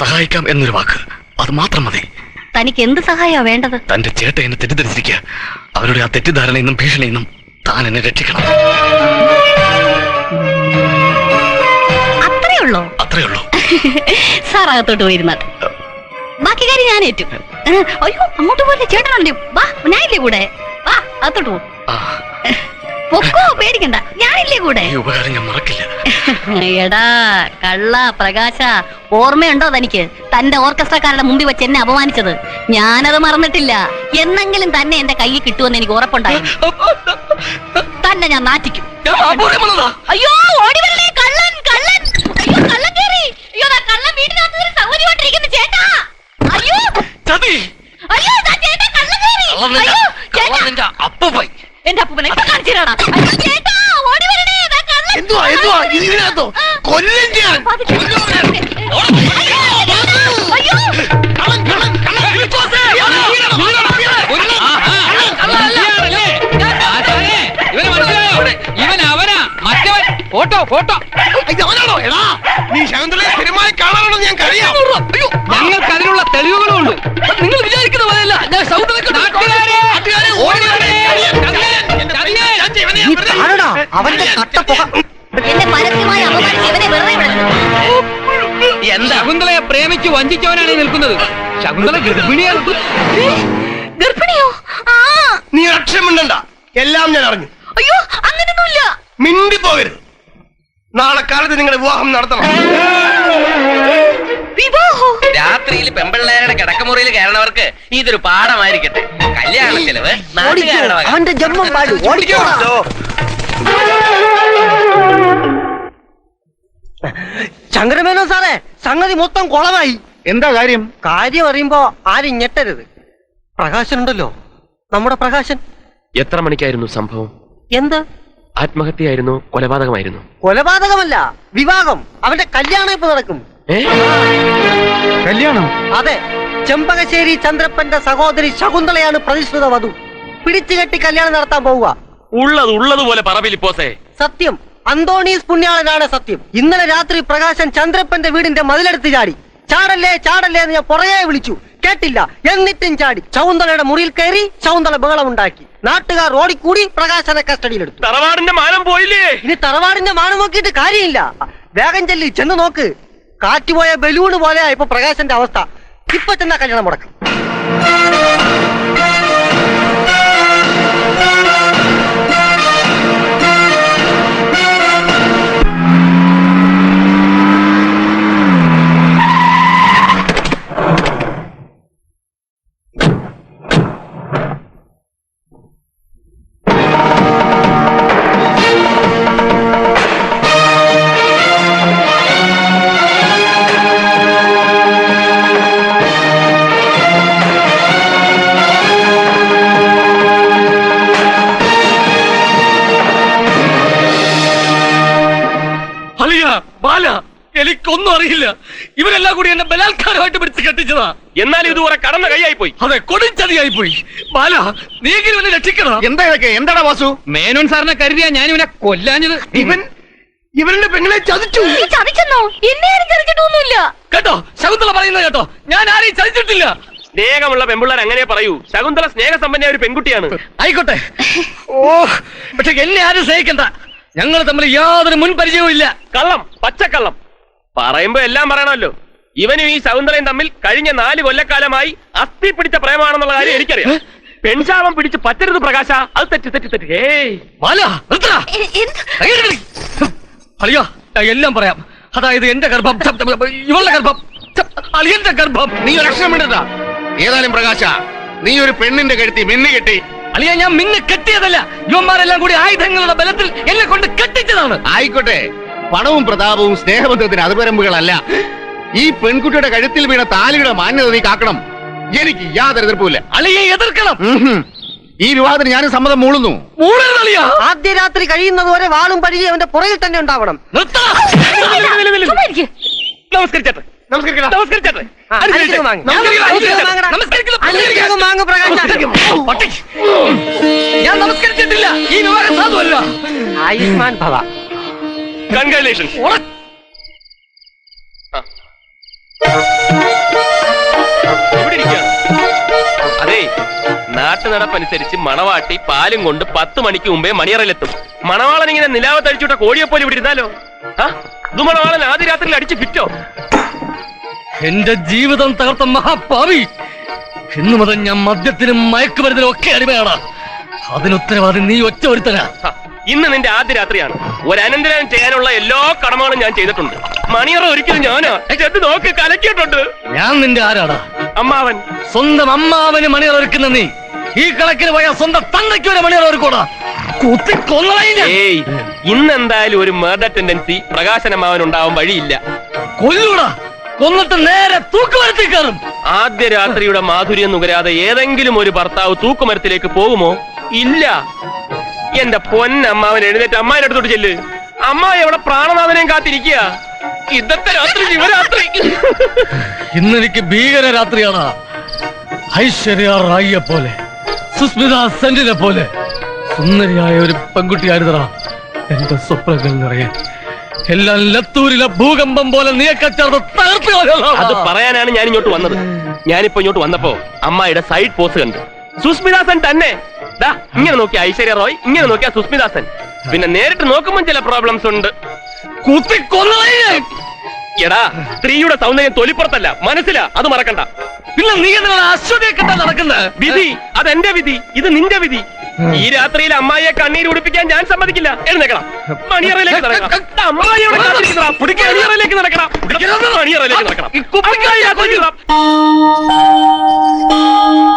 Speaker 5: സഹായിക്കാം എന്നൊരു വാക്ക്, അത് മാത്രം മതി.
Speaker 10: തനിക്ക് എന്ത് സഹായാ വേണ്ടത്?
Speaker 5: തന്റെ ചേട്ടൻ എന്നെ തെറ്റിദ്ധരിച്ചിരിക്കുക. അവരുടെ ആ തെറ്റിദ്ധാരണയിൽ നിന്നും ഭീഷണിയിൽ നിന്നും താൻ എന്നെ രക്ഷിക്കണം.
Speaker 10: അത്രേ ഉള്ളൂ?
Speaker 5: അത്രേ ഉള്ളൂ.
Speaker 10: സാർ അകത്തോട്ട് പോയിരുന്നാട്ടെ. ബാക്കി കാര്യം ഞാൻ ഏറ്റു. അയ്യോ, അങ്ങോട്ട് പോലെ ചേട്ടനുണ്ട്. വാ, ഞാനില്ലേ കൂടെ. വാ, അകത്തോട്ട് പോ. പൊക്കോ, പേടിക്കണ്ട, ഞാനില്ലേ കൂടെ.
Speaker 5: ഈ ഉപകാരം ഞാൻ മറക്കില്ല.
Speaker 10: എടാ കള്ള പ്രകാശ, ഓർമ്മയുണ്ടോ തനിക്ക് തന്റെ ഓർക്കസ്ട്രക്കാരുടെ മുമ്പിൽ വെച്ച് എന്നെ അപമാനിച്ചത്? ഞാനത് മറന്നിട്ടില്ല. എന്നെങ്കിലും തന്നെ എന്റെ കയ്യിൽ കിട്ടുമെന്ന് എനിക്ക് ഉറപ്പുണ്ടായിരുന്നു. തന്നെ ഞാൻ നാറ്റിക്കും. അയ്യോ, ഓടി വരണേ, കള്ളൻ കള്ളൻ. അയ്യോ, കള്ളൻ കേറി. അയ്യോ, കള്ളൻ വീടിനകത്ത് സൗകര്യമായിട്ടിരിക്കുന്നു ചേട്ടാ. അയ്യോ അയ്യോ, ചേട്ടാ കള്ളൻ കേറി. അയ്യോ ചേട്ടാ,
Speaker 5: അപ്പൂപ്പൻ.
Speaker 10: എന്റെ അപ്പൂപ്പനെ ഇപ്പൊ കാണിച്ചു തരാടാ. അയ്യോ ചേട്ടാ, ഓടി വരണേ, കള്ളൻ.
Speaker 4: കൊല്ലം ഞാൻ.
Speaker 10: അയ്യോ
Speaker 2: ഇവൻ അവനാ, മറ്റവൻ ഫോട്ടോ ഫോട്ടോ.
Speaker 4: ഇതാണോ എടാ? നീ ശകുന്തളയെ സ്ഥിരമായി കാണാറുണ്ടോ? ഞാൻ അറിയാം.
Speaker 2: ഞങ്ങൾക്ക് അതിനുള്ള തെളിവുകളും ഉണ്ട്.
Speaker 5: നിങ്ങൾ വിചാരിക്കുന്ന പോലെയല്ല. ഞാൻ
Speaker 3: അവന്റെ കട്ടപ്പുക.
Speaker 10: എന്നെ പരസ്യമായി അപമാനിച്ച് ഇവനെ വെറുതെ വിടണം.
Speaker 2: എന്താ ശകുന്തളയെ പ്രേമിച്ച് വഞ്ചിച്ചവനാണ് ഈ നിൽക്കുന്നത്. ശകുന്തള ഗർഭിണിയാണ്.
Speaker 10: ഗർഭിണിയോ? ആ,
Speaker 4: നീ അക്ഷരമുണ്ടണ്ട. എല്ലാം ഞാൻ അറിഞ്ഞു.
Speaker 10: അയ്യോ, അങ്ങനൊന്നുമില്ല.
Speaker 4: മിണ്ടി പോകരുത്. നാളെ കാലത്ത് നിങ്ങളുടെ വിവാഹം നടത്തണം.
Speaker 10: വിവാഹോ?
Speaker 9: രാത്രിയിൽ പെമ്പിള്ളേരുടെ കിടക്കമുറിയിൽ കയറണവർക്ക് ഇതൊരു പാഠമായിരിക്കട്ടെ. കല്യാണ ചെലവ് നാട്ടുകാരുടെ വക.
Speaker 3: അവന്റെ ജന്മം പാടും. ഓടിക്കോ. ശങ്കരമേനോ സാറേ, സംഗതി മൊത്തം കുളമായി.
Speaker 12: എന്താ കാര്യം?
Speaker 3: കാര്യം അറിയുമ്പോ ആരും ഞെട്ടരുത്. പ്രകാശനുണ്ടല്ലോ, നമ്മുടെ പ്രകാശൻ.
Speaker 9: എത്ര മണിക്കായിരുന്നു സംഭവം?
Speaker 3: എന്ത്?
Speaker 9: ആത്മഹത്യയായിരുന്നു, കൊലപാതകമായിരുന്നു?
Speaker 3: കൊലപാതകമല്ല, വിവാഹം. അവന്റെ കല്യാണം ഇപ്പൊ നടക്കും.
Speaker 12: കല്യാണം?
Speaker 3: അതെ, ചെമ്പകശ്ശേരി ചന്ദ്രപ്പന്റെ സഹോദരി ശകുന്തളയാണ് പ്രതിഷ്ഠിത വധു. പിടിച്ചു കെട്ടി കല്യാണം നടത്താൻ പോവുക.
Speaker 9: ഉള്ളതുപോലെ പറ ഫിലിപ്പോസേ.
Speaker 3: സത്യം, അന്തോണീസ് പുണ്യാളനാണ് സത്യം. ഇന്നലെ രാത്രി പ്രകാശൻ ചന്ദ്രപ്പന്റെ വീടിന്റെ മതിലെടുത്ത് ചാടി. ചാടല്ലേ ചാടല്ലേ എന്ന് ഞാൻ പുറകെ വിളിച്ചു, കേട്ടില്ല. എന്നിട്ടും ചാടി ശകുന്തളയുടെ മുറിയിൽ കയറി ശകുന്തള ബഹളം ഉണ്ടാക്കി. നാട്ടുകാർ ഓടിക്കൂടി പ്രകാശനെ കസ്റ്റഡിയിലെടുത്തു.
Speaker 9: തറവാടിന്റെ മാനം പോയില്ലേ?
Speaker 3: ഇനി തറവാടിന്റെ മാനം നോക്കിയിട്ട് കാര്യമില്ല. വേഗം ചെല്ലി ചെന്ന് നോക്ക്. കാറ്റുപോയ ബലൂണ് പോലെയാ ഇപ്പൊ പ്രകാശന്റെ അവസ്ഥ. ഇപ്പൊ ചെന്നാ കല്യാണം മുടക്കും.
Speaker 2: ബാല, എനിക്കൊന്നും അറിയില്ല. ഇവരെല്ലാം കൂടി എന്നെ ബലാത്കാരമായിട്ട് പിടിച്ച് കെട്ടിച്ചതാ.
Speaker 9: എന്നാലും ഇതുവരെ കടന്ന കൈയായി പോയി.
Speaker 2: അതെ, കൊടുംചതിയായി പോയി. ബാല, നീയെങ്കിലും എന്നെ രക്ഷിക്കണം.
Speaker 12: എന്താ ഇതൊക്കെ? എന്താടാ വാസു?
Speaker 5: മേനോൻ സാറിനെ കരുതിയാ ഞാൻ ഇവനെ കൊല്ലാഞ്ഞത്.
Speaker 4: ഇവരുടെ പെങ്ങളെ ചതിച്ചു.
Speaker 10: ചതിച്ചെന്നോ? എന്നെ ആരും ചതിച്ചിട്ടൊന്നുമില്ല.
Speaker 2: കേട്ടോ, ശകുന്തള പറയുന്നത് കേട്ടോ. ഞാൻ ആരെയും ചതിച്ചിട്ടില്ല.
Speaker 9: സ്നേഹമുള്ള പെൺപിള്ളേർ അങ്ങനെ പറയൂ. ശകുന്തള സ്നേഹസമ്പന്ന ഒരു പെൺകുട്ടിയാണ്.
Speaker 2: ആയിക്കോട്ടെ. ഓ, പക്ഷെ എന്നെ ആരും സ്നേഹിക്കണ്ട. ഞങ്ങൾ തമ്മിൽ യാതൊരു മുൻപരിചയവും ഇല്ല.
Speaker 9: കള്ളം, പച്ചക്കള്ളം. പറയുമ്പോ എല്ലാം പറയണമല്ലോ. ഇവനും ഈ ശകുന്തളയും തമ്മിൽ കഴിഞ്ഞ 4 കൊല്ലക്കാലമായി അസ്ഥി പിടിച്ച പ്രേമാണെന്നുള്ള കാര്യം എനിക്കറിയാം. പെൺശാപം പിടിച്ച് പറ്റരുത് പ്രകാശ. അത് തെറ്റ്.
Speaker 2: അളിയോ, എല്ലാം പറയാം. അതായത് എന്റെ ഗർഭം, ഇവളുടെ ഗർഭം, അളിയന്റെ ഗർഭം.
Speaker 12: നീ ഒരു അക്ഷരം വേണ്ടതാ. ഏതായാലും പ്രകാശ, നീ ഒരു പെണ്ണിന്റെ കഴുത്തി മിന്നു കെട്ടി.
Speaker 2: അളിയ, ഞാൻ മിന്ന് കെട്ടിയതല്ല. യുവന്മാരെല്ലാം കൂടി ആയുധങ്ങളുടെ ബലത്തിൽ എന്നെ കൊണ്ട് കെട്ടിച്ചതാണ്.
Speaker 12: ആയിക്കോട്ടെ, പണവും പ്രതാപവും സ്നേഹബന്ധത്തിന് അതിർവരമ്പുകളല്ല. ഈ പെൺകുട്ടിയുടെ കഴുത്തിൽ വീണ താലിയുടെ മാന്യത നീ കാക്കണം. എനിക്ക് യാതൊരു എതിർപ്പുമില്ല.
Speaker 2: അളിയെ എതിർക്കണം.
Speaker 12: ഈ വിവാഹത്തിന് ഞാനും സമ്മതം മൂളുന്നു.
Speaker 3: ആദ്യ രാത്രി കഴിയുന്നത് വരെ വാളും പഴുകി അവന്റെ പുറകിൽ തന്നെ ഉണ്ടാവണം.
Speaker 9: നമസ്കരിച്ചേട്ടെ.
Speaker 2: ഞാൻ നമസ്കരിച്ചിട്ടില്ല. ഈ വിവാഹം സാധുവല്ല.
Speaker 3: ആയുഷ്മാൻ ഭവ.
Speaker 9: കൺഗ്രാറ്റുലേഷൻസ്. ഇവിടെ ഇരിക്കുകയാണ്. അതെ, നാട്ടു നടപ്പനുസരിച്ച് മണവാട്ടി പാലും കൊണ്ട് 10 മണിക്ക് മുമ്പേ മണിയറയിലെത്തും. മണവാളൻ ഇങ്ങനെ നിലാവത്ത് അടിച്ചുവിട്ട കോഴിയെപ്പോലെ ഇവിടെ ഇരുന്നാലോ? ഇത് മണവാളൻ ആദ്യ രാത്രിയിൽ അടിച്ച് ഫിറ്റോ?
Speaker 2: എന്റെ ജീവിതം തകർത്ത മഹാപാവി. ഇന്നു മുതൽ ഞാൻ മദ്യത്തിനും മയക്കുമരുന്നിനും ഒക്കെ അടിമയാണ്. അതിനുത്തരവാദി നീ ഒറ്റ ഒരുത്തനാ.
Speaker 9: ഇന്ന് നിന്റെ ആദ്യ രാത്രിയാണ്. ഒരു അനന്തരം ചെയ്യാനുള്ള എല്ലാ കടമകളും ഞാൻ ചെയ്തിട്ടുണ്ട്. മണിയറ ഒരിക്കലും ഞാനാ ചെന്ന് നോക്കി കലക്കിയിട്ടുണ്ട്.
Speaker 2: ഞാൻ നിന്റെ ആരാടാ?
Speaker 9: അമ്മാവൻ.
Speaker 2: സ്വന്തം അമ്മാവന് മണിയറ ഒരുക്കുന്ന നീ ഈ കണക്കിന് പോയ സ്വന്തം തന്തയ്ക്ക് വരെ മണിയറ ഒരുക്കൂടാ.
Speaker 9: ഏയ്, ഇന്നെന്തായാലും ഒരു മർഡർ ടെൻഡൻസി പ്രകാശനമ്മാവൻ ഉണ്ടാവാൻ വഴിയില്ല.
Speaker 2: കൊല്ലൂടാ. കൊന്നിട്ട് നേരെ തൂക്കുമരത്തിൽ കയറും.
Speaker 9: ആദ്യ രാത്രിയുടെ മാധുര്യം നുകരാതെ ഏതെങ്കിലും ഒരു ഭർത്താവ് തൂക്കുമരത്തിലേക്ക് പോകുമോ? ഇല്ല. എന്റെ പൊന്നമ്മാവൻ എഴുന്നേറ്റ് അമ്മാവിന്റെ അടുത്തോട്ട് ചെല്ല്. അമ്മായി എവിടെ പ്രാണനാഥനെയും കാത്തിരിക്കുക. ഇന്നത്തെ രാത്രി ശിവരാത്രി.
Speaker 2: ഇന്നെനിക്ക് ഭീകര രാത്രിയാണ്. ഐശ്വര്യ റായിയെ പോലെ, സുസ്മിത സെന്നിനെ പോലെ സുന്ദരിയായ ഒരു പെൺകുട്ടിയായിരുന്നടാ എന്റെ സ്വപ്നങ്ങൾ നിറയെ. എല്ലാം ലത്തൂരിലെ ഭൂകമ്പം പോലെ നീയൊക്കെ ചേർന്ന് തകർത്ത്.
Speaker 9: അത് പറയാനാണ് ഞാൻ ഇങ്ങോട്ട് വന്നത്. ഞാനിപ്പോ ഇങ്ങോട്ട് വന്നപ്പോ അമ്മായിയുടെ സൈഡ് പോസ്റ്റ് കണ്ടു. സുസ്മിതാസൻ തന്നെ. ഇങ്ങനെ നോക്കിയ ഐശ്വര്യ റോയ്, ഇങ്ങനെ നോക്കിയ സുസ്മിതാസൻ. പിന്നെ നേരിട്ട് നോക്കുമ്പോൾ ചില പ്രോബ്ലംസ് ഉണ്ട്. എടാ, സ്ത്രീയുടെ സൗന്ദര്യം തൊലിപ്പുറത്തല്ല, മനസ്സിലാ. അത് മറക്കണ്ട.
Speaker 2: പിന്നെ നീ അശ്വതിയെ കണ്ടാ നടക്കുന്നത്.
Speaker 9: വിധി അതെന്റെ വിധി, ഇത് നിന്റെ വിധി. ഈ രാത്രിയിൽ അമ്മായിയെ കണ്ണീര് ഉടിപ്പിക്കാൻ ഞാൻ സമ്മതിക്കില്ല. എഴുന്നേക്കണം. മണിയറയിലേക്ക് നടക്കണം. അമ്മായിയോട് മണിയറയിലേക്ക് നടക്കണം. മണിയറയിലേക്ക് നടക്കണം.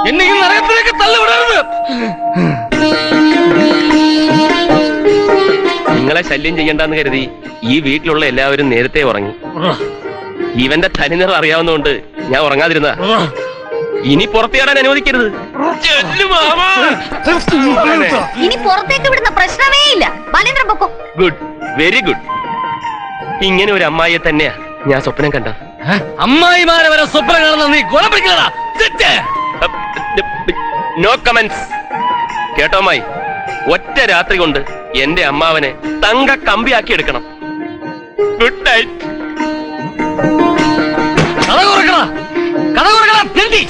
Speaker 2: എന്നെ ഈ നരകത്തിലേക്ക് തള്ളിവിടരുത്.
Speaker 9: നിങ്ങളെ ശല്യം ചെയ്യണ്ടെന്ന് കരുതി ഈ വീട്ടിലുള്ള എല്ലാവരും നേരത്തെ ഉറങ്ങി. ഇവന്റെ തനിനിറ അറിയാവുന്നതുകൊണ്ട് ഞാൻ ഉറങ്ങാതിരുന്ന. ഇനി പുറത്തേടാൻ അനുവദിക്കരുത്.
Speaker 10: ഇനി പുറത്തേക്ക് വിടുന്ന പ്രശ്നമേ ഇല്ല. ബാലേന്ദ്രൻ പൊക്കോ.
Speaker 9: Good, very good. ഇങ്ങനെ ഒരു അമ്മായിയെ തന്നെയാ ഞാൻ സ്വപ്നം കണ്ട.
Speaker 2: അമ്മായിമാരെ വരെ സ്വപ്നം കാണുന്ന നീ കൊല പിടിക്കണ.
Speaker 9: No comments. കേട്ടോമായി, ഒറ്റ രാത്രി കൊണ്ട് എന്റെ അമ്മാവനെ തങ്ക കമ്പിയാക്കി എടുക്കണം. Good night.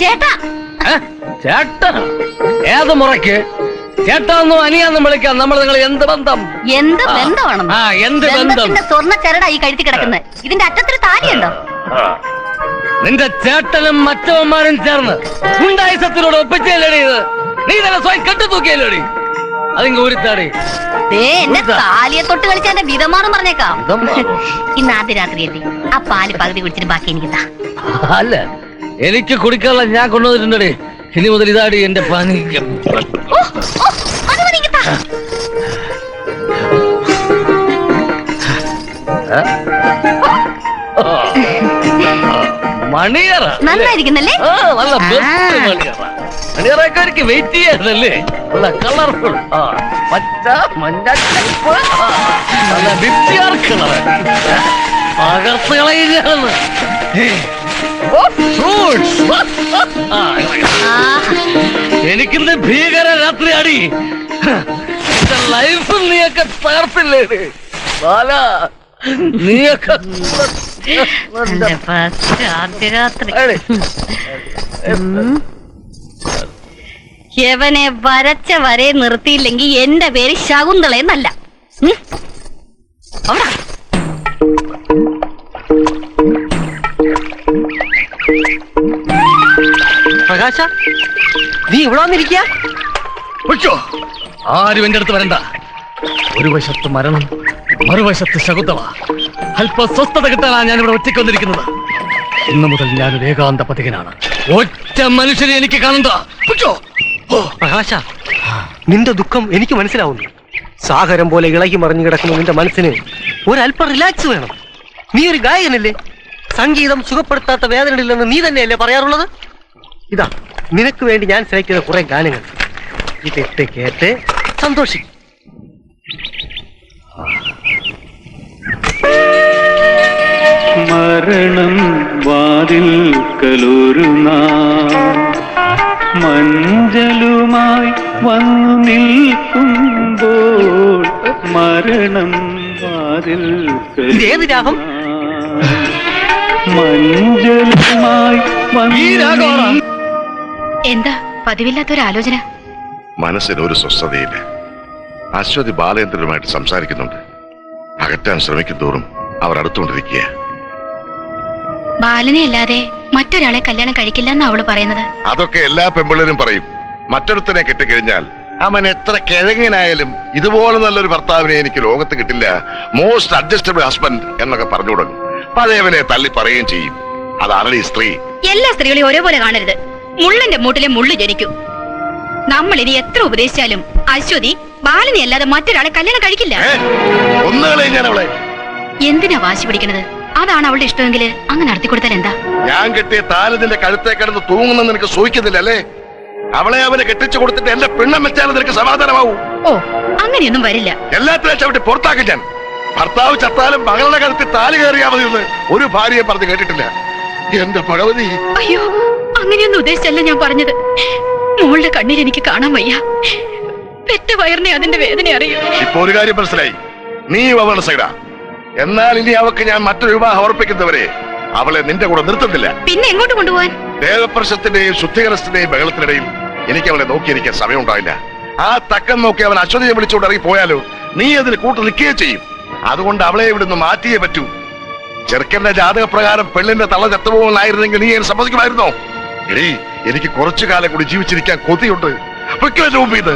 Speaker 10: ചേട്ടാ
Speaker 5: ചേട്ടാ ഏത് മുറയ്ക്ക് ചേട്ടാന്നും അനിയാന്നും വിളിക്കാം. നമ്മൾ നിങ്ങൾ എന്ത് ബന്ധം?
Speaker 10: എന്ത് ബന്ധമാണെന്ന്?
Speaker 5: ആ, എന്ത് ബന്ധം?
Speaker 10: ബന്ധത്തിന്റെ സ്വർണ്ണ ചരടാ ഈ കഴുത്തി കിടക്കുന്നത്. ഇതിന്റെ അറ്റത്തൊരു താലിയുണ്ടോ?
Speaker 5: നിന്റെ ചേട്ടനും മറ്റവന്മാരും ചേർന്ന് ഗുണ്ടായുസത്തിലൂടെ ഒപ്പിച്ചേലടി ഇത്. നീ തന്നെ സ്വയം കെട്ടുതൂക്കിയല്ലോടി. അതിങ്ങ് ഊരിത്താടി.
Speaker 10: എന്നെ താലിയെ തൊട്ട് കളിച്ച എന്റെ വിധമാറും പറഞ്ഞേക്കാം. ഇന്ന് ആദ്യ രാത്രിയല്ലേ, ആ പാല് പകുതി കുടിച്ചിട്ട് ബാക്കി എനിക്കിതാ.
Speaker 5: അല്ല, എനിക്ക് കുടിക്കാനുള്ള ഞാൻ കൊണ്ടുവന്നിട്ടുണ്ടേ. ഇനി മുതൽ ഇതാടി എന്റെ പാനിക്ക്. മണിയറ
Speaker 10: നന്നായിരിക്കുന്നല്ലേ?
Speaker 5: നല്ല ബെസ്റ്റ് മണിയറ. മണിയറൊക്കെ എനിക്ക് വെയിറ്റ് ചെയ്യായിരുന്നല്ലേ. നല്ല കളർഫുൾ, പച്ച മഞ്ഞ ചുവപ്പ്, നല്ല വിപ്റ്റിയാർ കളർ പകർത്ത് കളയുകയാണ്. എനിക്കിന്ന് ഭീകര രാത്രി അടി. എന്റെ ലൈഫ് നീയൊക്കെ തകർത്തില്ലേ നീയൊക്കെ.
Speaker 10: യവനെ വരച്ച വരെ നിർത്തിയില്ലെങ്കിൽ എന്റെ പേര് ശകുന്തളയെന്നല്ല.
Speaker 3: പ്രകാശ, നീ ഇവിടെ വന്നിരിക്കുക?
Speaker 5: ആരും എന്റെ അടുത്ത് വരണ്ട. ഒരു വശത്ത് മരണം, മറുവശത്ത് ശകുന്തള. അല്പ സ്വസ്ഥത കിട്ടാനാണ് ഞാനിവിടെ ഒറ്റയ്ക്ക് വന്നിരിക്കുന്നത്. ഇന്നു മുതൽ ഞാനൊരു ഏകാന്ത പതികനാണ്. ഒറ്റ മനുഷ്യനെ എനിക്ക് കാണണ്ട.
Speaker 3: പ്രകാശ, നിന്റെ ദുഃഖം എനിക്ക് മനസ്സിലാവുന്നു. സാഗരം പോലെ ഇളകി മറിഞ്ഞു കിടക്കുന്ന നിന്റെ മനസ്സിന് ഒരല്പം റിലാക്സ് വേണം. നീ ഒരു ഗായകനല്ലേ? സംഗീതം സുഖപ്പെടുത്താത്ത വേദനയില്ലെന്ന് നീ തന്നെയല്ലേ പറയാറുള്ളത്? ഇതാ നിനക്ക് വേണ്ടി ഞാൻ സെലക്ട് ചെയ്ത കുറെ ഗാനങ്ങൾ. ഇതെട്ട് കേട്ട് സന്തോഷിക്കും.
Speaker 13: മരണം വാതിൽ കലൊരു മഞ്ചലുമായി വന്നു നിൽക്കുമ്പോൾ മരണം വാതിൽ
Speaker 3: ഏത് രാഗം?
Speaker 13: മഞ്ചലുമായി
Speaker 8: എന്താ പതിവില്ലാത്തൊരാലോചന?
Speaker 4: മനസ്സിനൊരു സ്വസ്ഥതയില്ല. അശ്വതി ബാലേന്ദ്രനുമായിട്ട് സംസാരിക്കുന്നുണ്ട്. അകറ്റാൻ ശ്രമിക്കും തോറും അവർ അടുത്തുകൊണ്ടിരിക്കുക.
Speaker 8: ബാലനെ അല്ലാതെ മറ്റൊരാളെ കല്യാണം കഴിക്കില്ല എന്നാ അവള് പറയുന്നത്.
Speaker 4: അതൊക്കെ എല്ലാ പെമ്പിള്ളേരും പറയും. മറ്റൊരുത്തനെ കെട്ടിക്കഴിഞ്ഞാൽ അവൻ എത്ര കിഴങ്ങനായാലും ഇതുപോലെ നല്ലൊരു ഭർത്താവിനെ എനിക്ക് ലോകത്ത് കിട്ടില്ല, മോസ്റ്റ് അഡ്ജസ്റ്റബിൾ ഹസ്ബൻഡ് എന്നൊക്കെ പറഞ്ഞു തുടങ്ങും. പഴയവനെ തള്ളി പറയുകയും ചെയ്യും. അതാണ് ഈ സ്ത്രീ.
Speaker 8: എല്ലാ സ്ത്രീകളെയും ഒരേപോലെ കാണരുത്. മുള്ളന്റെ മൂട്ടിലെ മുള്ളു ജനിക്കും. നമ്മൾ ഇനി എത്ര ഉപദേശിച്ചാലും അശ്വതി ബാലനെ അല്ലാതെ മറ്റൊരാളെ കല്യാണം കഴിക്കില്ല.
Speaker 4: ഒന്നുകളെ ഞാൻ അവളെ.
Speaker 8: എന്തിനാ വാശി പിടിക്കണത്? അതാണ് അവളുടെ ഇഷ്ടമെങ്കിൽ അങ്ങ് നടത്തി കൊടുത്താൽ എന്താ?
Speaker 4: ഞാൻ കെട്ടിയ താലതിന്റെ കഴുത്തെ കിടന്ന് തൂങ്ങുന്നെന്ന് നിനക്ക് സൂഹിക്കുന്നില്ല അല്ലേ? അവളെ അവന് കെട്ടിച്ചു കൊടുത്തിട്ട് എന്റെ പെണ്ണം വെച്ചാൽ നിനക്ക് സമാധാനമാവൂ?
Speaker 8: ഓ, അങ്ങനെയൊന്നും വരില്ല.
Speaker 4: എല്ലാത്തിനും ചവിട്ടി പുറത്താക്കി ഞാൻ. ഭർത്താവ് ചത്താലും മകളുടെ കഴുത്തിൽ താലി കയറിയാ മതി എന്ന് ഒരു ഭാര്യയെ പറഞ്ഞ് കേട്ടിട്ടില്ല. എന്റെ ഭഗവതി.
Speaker 8: അയ്യോ, അങ്ങനെയൊന്നും ഉദ്ദേശിച്ചല്ല ഞാൻ പറഞ്ഞത്. മോളുടെ കണ്ണീര് എനിക്ക് കാണാൻ വയ്യ. പെറ്റ വയറിനെ അതിന്റെ വേദന അറിയൂ.
Speaker 4: ഇപ്പൊ ഒരു കാര്യം മനസ്സിലായി. നീ അവളുടെ സൈഡാ. എന്നാൽ ഇനി അവക്ക് ഞാൻ മറ്റൊരു വിവാഹം ഉറപ്പിക്കുന്നവരെ അവളെ നിന്റെ കൂടെ നിർത്തുന്നില്ല.
Speaker 8: പിന്നെ എങ്ങോട്ട് കൊണ്ടുപോകാൻ?
Speaker 4: ദേവപ്രശത്തിന്റെയും ശുദ്ധീകരണത്തിന്റെയും ബഹളത്തിനിടയിൽ എനിക്ക് അവളെ നോക്കിയിരിക്കാൻ സമയം ഉണ്ടാവില്ല. ആ തക്കം നോക്കി അവൻ അശ്വതിയെ വിളിച്ചുകൊണ്ട് ഇറങ്ങി പോയാലോ നീ അതിന് കൂട്ടു നിൽക്കുകയും ചെയ്യും. അതുകൊണ്ട് അവളെ ഇവിടുന്ന് മാറ്റിയേ പറ്റൂ. ചെറുക്കന്റെ ജാതകപ്രകാരം പെണ്ണിന്റെ തള ചത്തുപോകുന്നായിരുന്നെങ്കിൽ നീ എന്നെ സമ്മതിക്കുമായിരുന്നോ? എടീ, എനിക്ക് കുറച്ചു കാലം കൂടി ജീവിച്ചിരിക്കാൻ കൊതിയുണ്ട്. ഇത്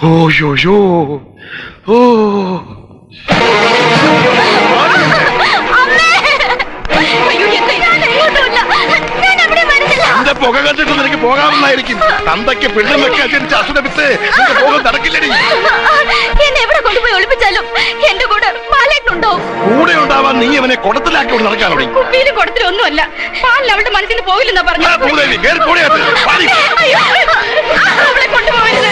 Speaker 4: ഓ എന്റെ പുക കണ്ടിട്ട് നിനക്ക് പോകാമെന്നായിരിക്കും. തന്തയ്ക്ക് പിള്ളം വെക്കാൻ ജനിച്ച അസുരവിത്ത് നിന്റെ പോകാൻ നടക്കില്ലടി.
Speaker 8: എന്നെ എവിടെ കൊണ്ടുപോയി ഒളിപ്പിച്ചാലും എന്റെ കൂടെ ബാലേട്ടനുണ്ടോ?
Speaker 4: കൂടെ ഉണ്ടാവാൻ നീ അവനെ കുടത്തിലാക്കി നടക്കാനോ?
Speaker 8: കുപ്പിയിലും കുടത്തിലൊന്നുമല്ല. പാലിൽ അവളുടെ മനസ്സിന് പോയില്ലെന്നാ പറഞ്ഞു. അവളെ കൊണ്ടുപോകരുത്.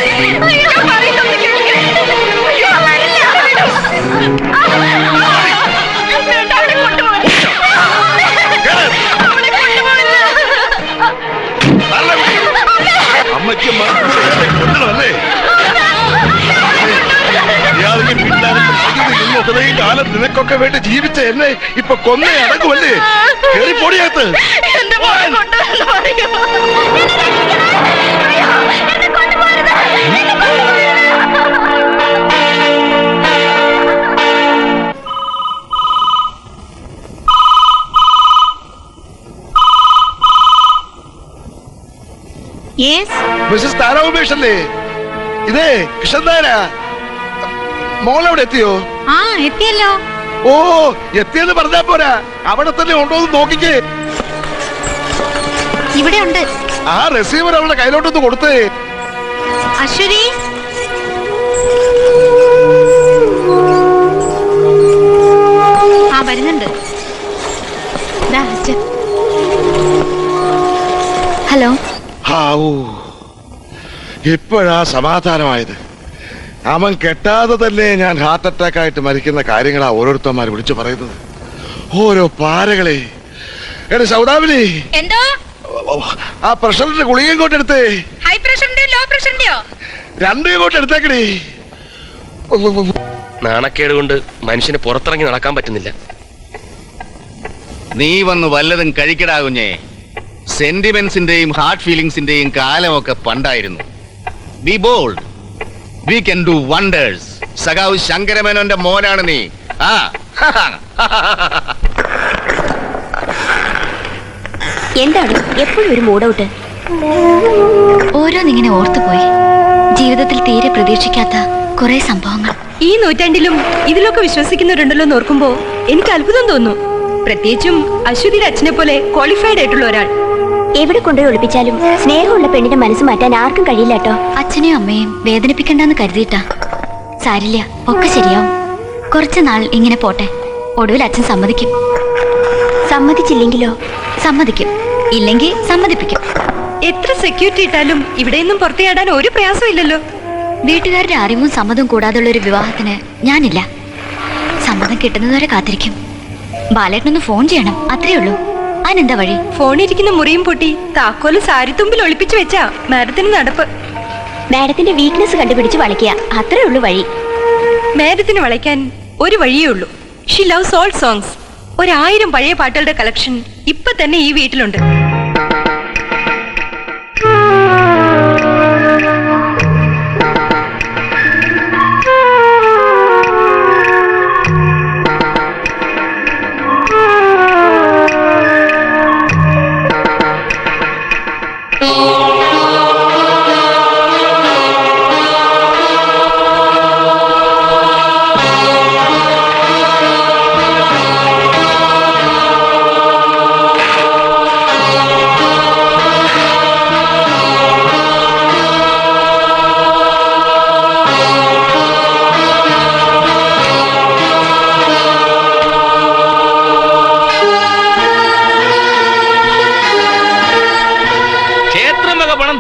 Speaker 4: അമ്മയ്ക്ക് ഇത്രയും കാലം നിനക്കൊക്കെ വേണ്ടി ജീവിച്ച എന്നെ ഇപ്പൊ കൊന്നേ അടങ്ങുമല്ലേ? കേറി പൊടിയകത്ത്.
Speaker 8: എന്റെ മോനെ കൊണ്ടുവന്ന് പറയൂ. എന്നെ രക്ഷിക്കണേ. അയ്യോ, എന്നെ കൊണ്ടുപോകരുത്. എന്നെ കൊണ്ടുപോകരുത്.
Speaker 4: മിസ്സസ് താരാവുമേഷ് അല്ലേ? ഇതേ കൃഷ്ണൻ നായരാ. മോളെവിടെ എത്തിയോ?
Speaker 8: ആ, എത്തിയല്ലോ.
Speaker 4: ഓ, എത്തിയെന്ന് പറഞ്ഞാ പോരാ, അവിടെ തന്നെ ഉണ്ടോന്ന് നോക്കിക്കേ.
Speaker 8: ഇവിടെ ഉണ്ട്.
Speaker 4: ആ റിസീവർ അവളുടെ കയ്യിലോട്ടൊന്ന് കൊടുത്തേ.
Speaker 8: അശ്വതി, ആ വരുന്നുണ്ട്. ഹലോ.
Speaker 4: ഹാവൂ, ഇപ്പോഴാ സമാധാനമായത്. അവൻ കെട്ടാതെ തന്നെ ഞാൻ ഹാർട്ട് അറ്റാക്ക് ആയിട്ട് മരിക്കുന്ന കാര്യങ്ങളാ ഓരോരുത്തന്മാർ വിളിച്ചു പറയുന്നത്. ഓരോ പാരകളെ. എടാ സൗദാമിനി,
Speaker 8: എന്തോ?
Speaker 4: ആ പ്രഷറിന്റെ ഗുളിക ഇങ്ങോട്ട് എടുത്തേ.
Speaker 8: ഹൈ പ്രഷറിന്റെയോ ലോ പ്രഷറിന്റെയോ?
Speaker 4: രണ്ടും ഇങ്ങോട്ട് എടുത്തേക്കടി.
Speaker 9: നാണക്കേട് കൊണ്ട് മനുഷ്യന് പുറത്തിറങ്ങി നടക്കാൻ പറ്റുന്നില്ല.
Speaker 12: നീ വന്ന് വല്ലതും കഴിക്കടാ കുഞ്ഞേ. സെന്റിമെന്റ്സിന്റെയും ഹാർട്ട് ഫീലിംഗ്സിന്റെയും കാലമൊക്കെ പണ്ടായിരുന്നു. Be bold, we can do wonders. സഖാവ് ശങ്കരമേനോന്റെ മോനാണ് നീ. ആ
Speaker 8: എന്താണ് എപ്പോഴും ഒരു മൂഡൌട്ട്? ഓരോന്നിങ്ങനെ ഓർത്തുപോയി. ജീവിതത്തിൽ തീരെ പ്രതീക്ഷിക്കാത്ത കുറെ സംഭവങ്ങൾ.
Speaker 14: ഈ നൂറ്റാണ്ടിലും ഇതിലൊക്കെ വിശ്വസിക്കുന്നവരുണ്ടല്ലോ എന്ന് ഓർക്കുമ്പോ എനിക്ക് അത്ഭുതം തോന്നുന്നു. പ്രത്യേകിച്ചും അശ്വതിയുടെ അച്ഛനെ പോലെ ക്വാളിഫൈഡ് ആയിട്ടുള്ള ഒരാൾ.
Speaker 8: എവിടെ കൊണ്ടുപോയി ഒളിപ്പിച്ചാലും സ്നേഹമുള്ള പെണ്ണിന്റെ മനസ്സ് മാറ്റാൻ ആർക്കും കഴിയില്ല കേട്ടോ. അച്ഛനെയും അമ്മയും വേദനിപ്പിക്കണ്ടെന്ന് കരുതിയിട്ടാ. സാരില്ല, ഒക്കെ ശരിയാവും. കുറച്ചു നാൾ ഇങ്ങനെ പോട്ടെ. ഒടുവിൽ അച്ഛൻ സമ്മതിക്കും. സമ്മതിച്ചില്ലെങ്കിലോ? സമ്മതിക്കും. ഇല്ലെങ്കിൽ സമ്മതിപ്പിക്കും.
Speaker 14: എത്ര സെക്യൂരിറ്റി ഇട്ടാലും ഇവിടെയൊന്നും പുറത്തിയാടാൻ ഒരു പ്രയാസം ഇല്ലല്ലോ.
Speaker 8: വീട്ടുകാരുടെ അറിവും സമ്മതവും കൂടാതെയുള്ള ഒരു വിവാഹത്തിന് ഞാനില്ല. സമ്മതം കിട്ടുന്നതുവരെ കാത്തിരിക്കും. ബാലേട്ടനൊന്ന് ഫോൺ ചെയ്യണം, അത്രേ ഉള്ളൂ. അതിനെന്താ വഴി?
Speaker 14: ഫോണിരിക്കുന്ന മുറിയും പൊട്ടി താക്കോല് സാരിത്തുമ്പിൽ ഒളിപ്പിച്ചു വെച്ചാ മാഡത്തിന് നടപ്പ്.
Speaker 8: മാഡത്തിന്റെ വീക്ക്നെസ് കണ്ടുപിടിച്ച് വളയ്ക്കുക, അത്രേ ഉള്ളൂ വഴി.
Speaker 14: മാഡത്തിന് വളയ്ക്കാൻ ഒരു വഴിയേ ഉള്ളൂ. Xi loves all songs. 1000 പഴയ പാട്ടുകളുടെ കളക്ഷൻ ഇപ്പൊ തന്നെ ഈ വീട്ടിലുണ്ട്.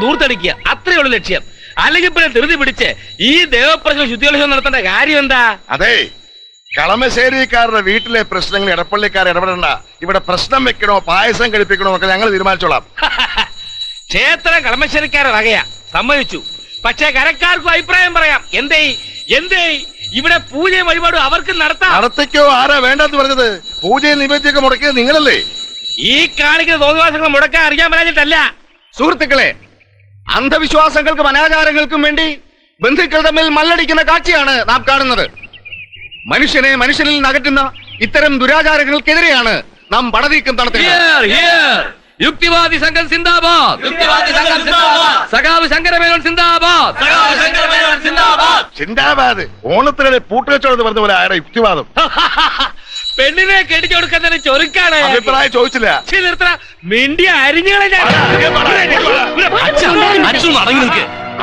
Speaker 2: ദൂർത്തടിക്കുക, അത്രയുള്ള ലക്ഷ്യം. അല്ലെങ്കിൽ പിന്നെ ധൃതി പിടിച്ച് ഈ ദേവപ്രശ്ന ശുദ്ധിയോത്സവം നടത്തേണ്ട കാര്യം എന്താ?
Speaker 4: അതെ, കളമശ്ശേരിക്കാരുടെ വീട്ടിലെ പ്രശ്നങ്ങൾ ഇടപ്പള്ളിക്കാർ ഇടപെടണ്ട. ഇവിടെ പ്രശ്നം വെക്കണോ പായസം കഴിപ്പിക്കണോ ഒക്കെ ഞങ്ങൾ തീരുമാനിച്ചോളാം.
Speaker 2: ക്ഷേത്രം കളമശ്ശേരിക്കാരെ വകയാ, സമ്മതിച്ചു. പക്ഷേ കരക്കാർക്കും അഭിപ്രായം പറയാം. എന്തേ ഇവിടെ പൂജയും വഴിപാടും അവർക്ക് നടത്താം.
Speaker 4: നടത്തിക്കോ, ആരാ വേണ്ടെന്ന് പറഞ്ഞത്? പൂജയും നിവേദ്യമൊക്കെ മുടക്കിയത് നിങ്ങളല്ലേ?
Speaker 2: ഈ കാണിക്കുന്ന തോന്നിവാസങ്ങൾ മുടക്കാൻ അറിയാൻ പറ്റാഞ്ഞിട്ടല്ല.
Speaker 12: സുഹൃത്തുക്കളെ, അന്ധവിശ്വാസങ്ങൾക്കും അനാചാരങ്ങൾക്കും വേണ്ടി ബന്ധുക്കൾ തമ്മിൽ മല്ലടിക്കുന്ന കാഴ്ചയാണ് നാം കാണുന്നത്. മനുഷ്യനെ മനുഷ്യനിൽ നിന്ന് അകറ്റുന്ന ഇത്തരം ദുരാചാരങ്ങൾക്കെതിരെയാണ് നാം പടനീക്കം നടത്തുന്നത്.
Speaker 5: യുക്തിവാദി സംഘം സിന്ദാബാദ്. സഖാവ് ശങ്കരമേനോൻ സിന്ദാബാദ്.
Speaker 4: സിന്ദാബാദ്. ഓണത്തിനിടെ പൂട്ടുകച്ചവടം പറഞ്ഞ പോലെ ആരുടെ യുക്തിവാദം?
Speaker 2: പെണ്ണിനെ കെട്ടിച്ചു കൊടുക്കുന്നതിന് ചൊരുക്കാണ്.
Speaker 4: അഭിപ്രായം ചോദിച്ചില്ല.
Speaker 2: മിണ്ടിയ അരിഞ്ഞുകളെ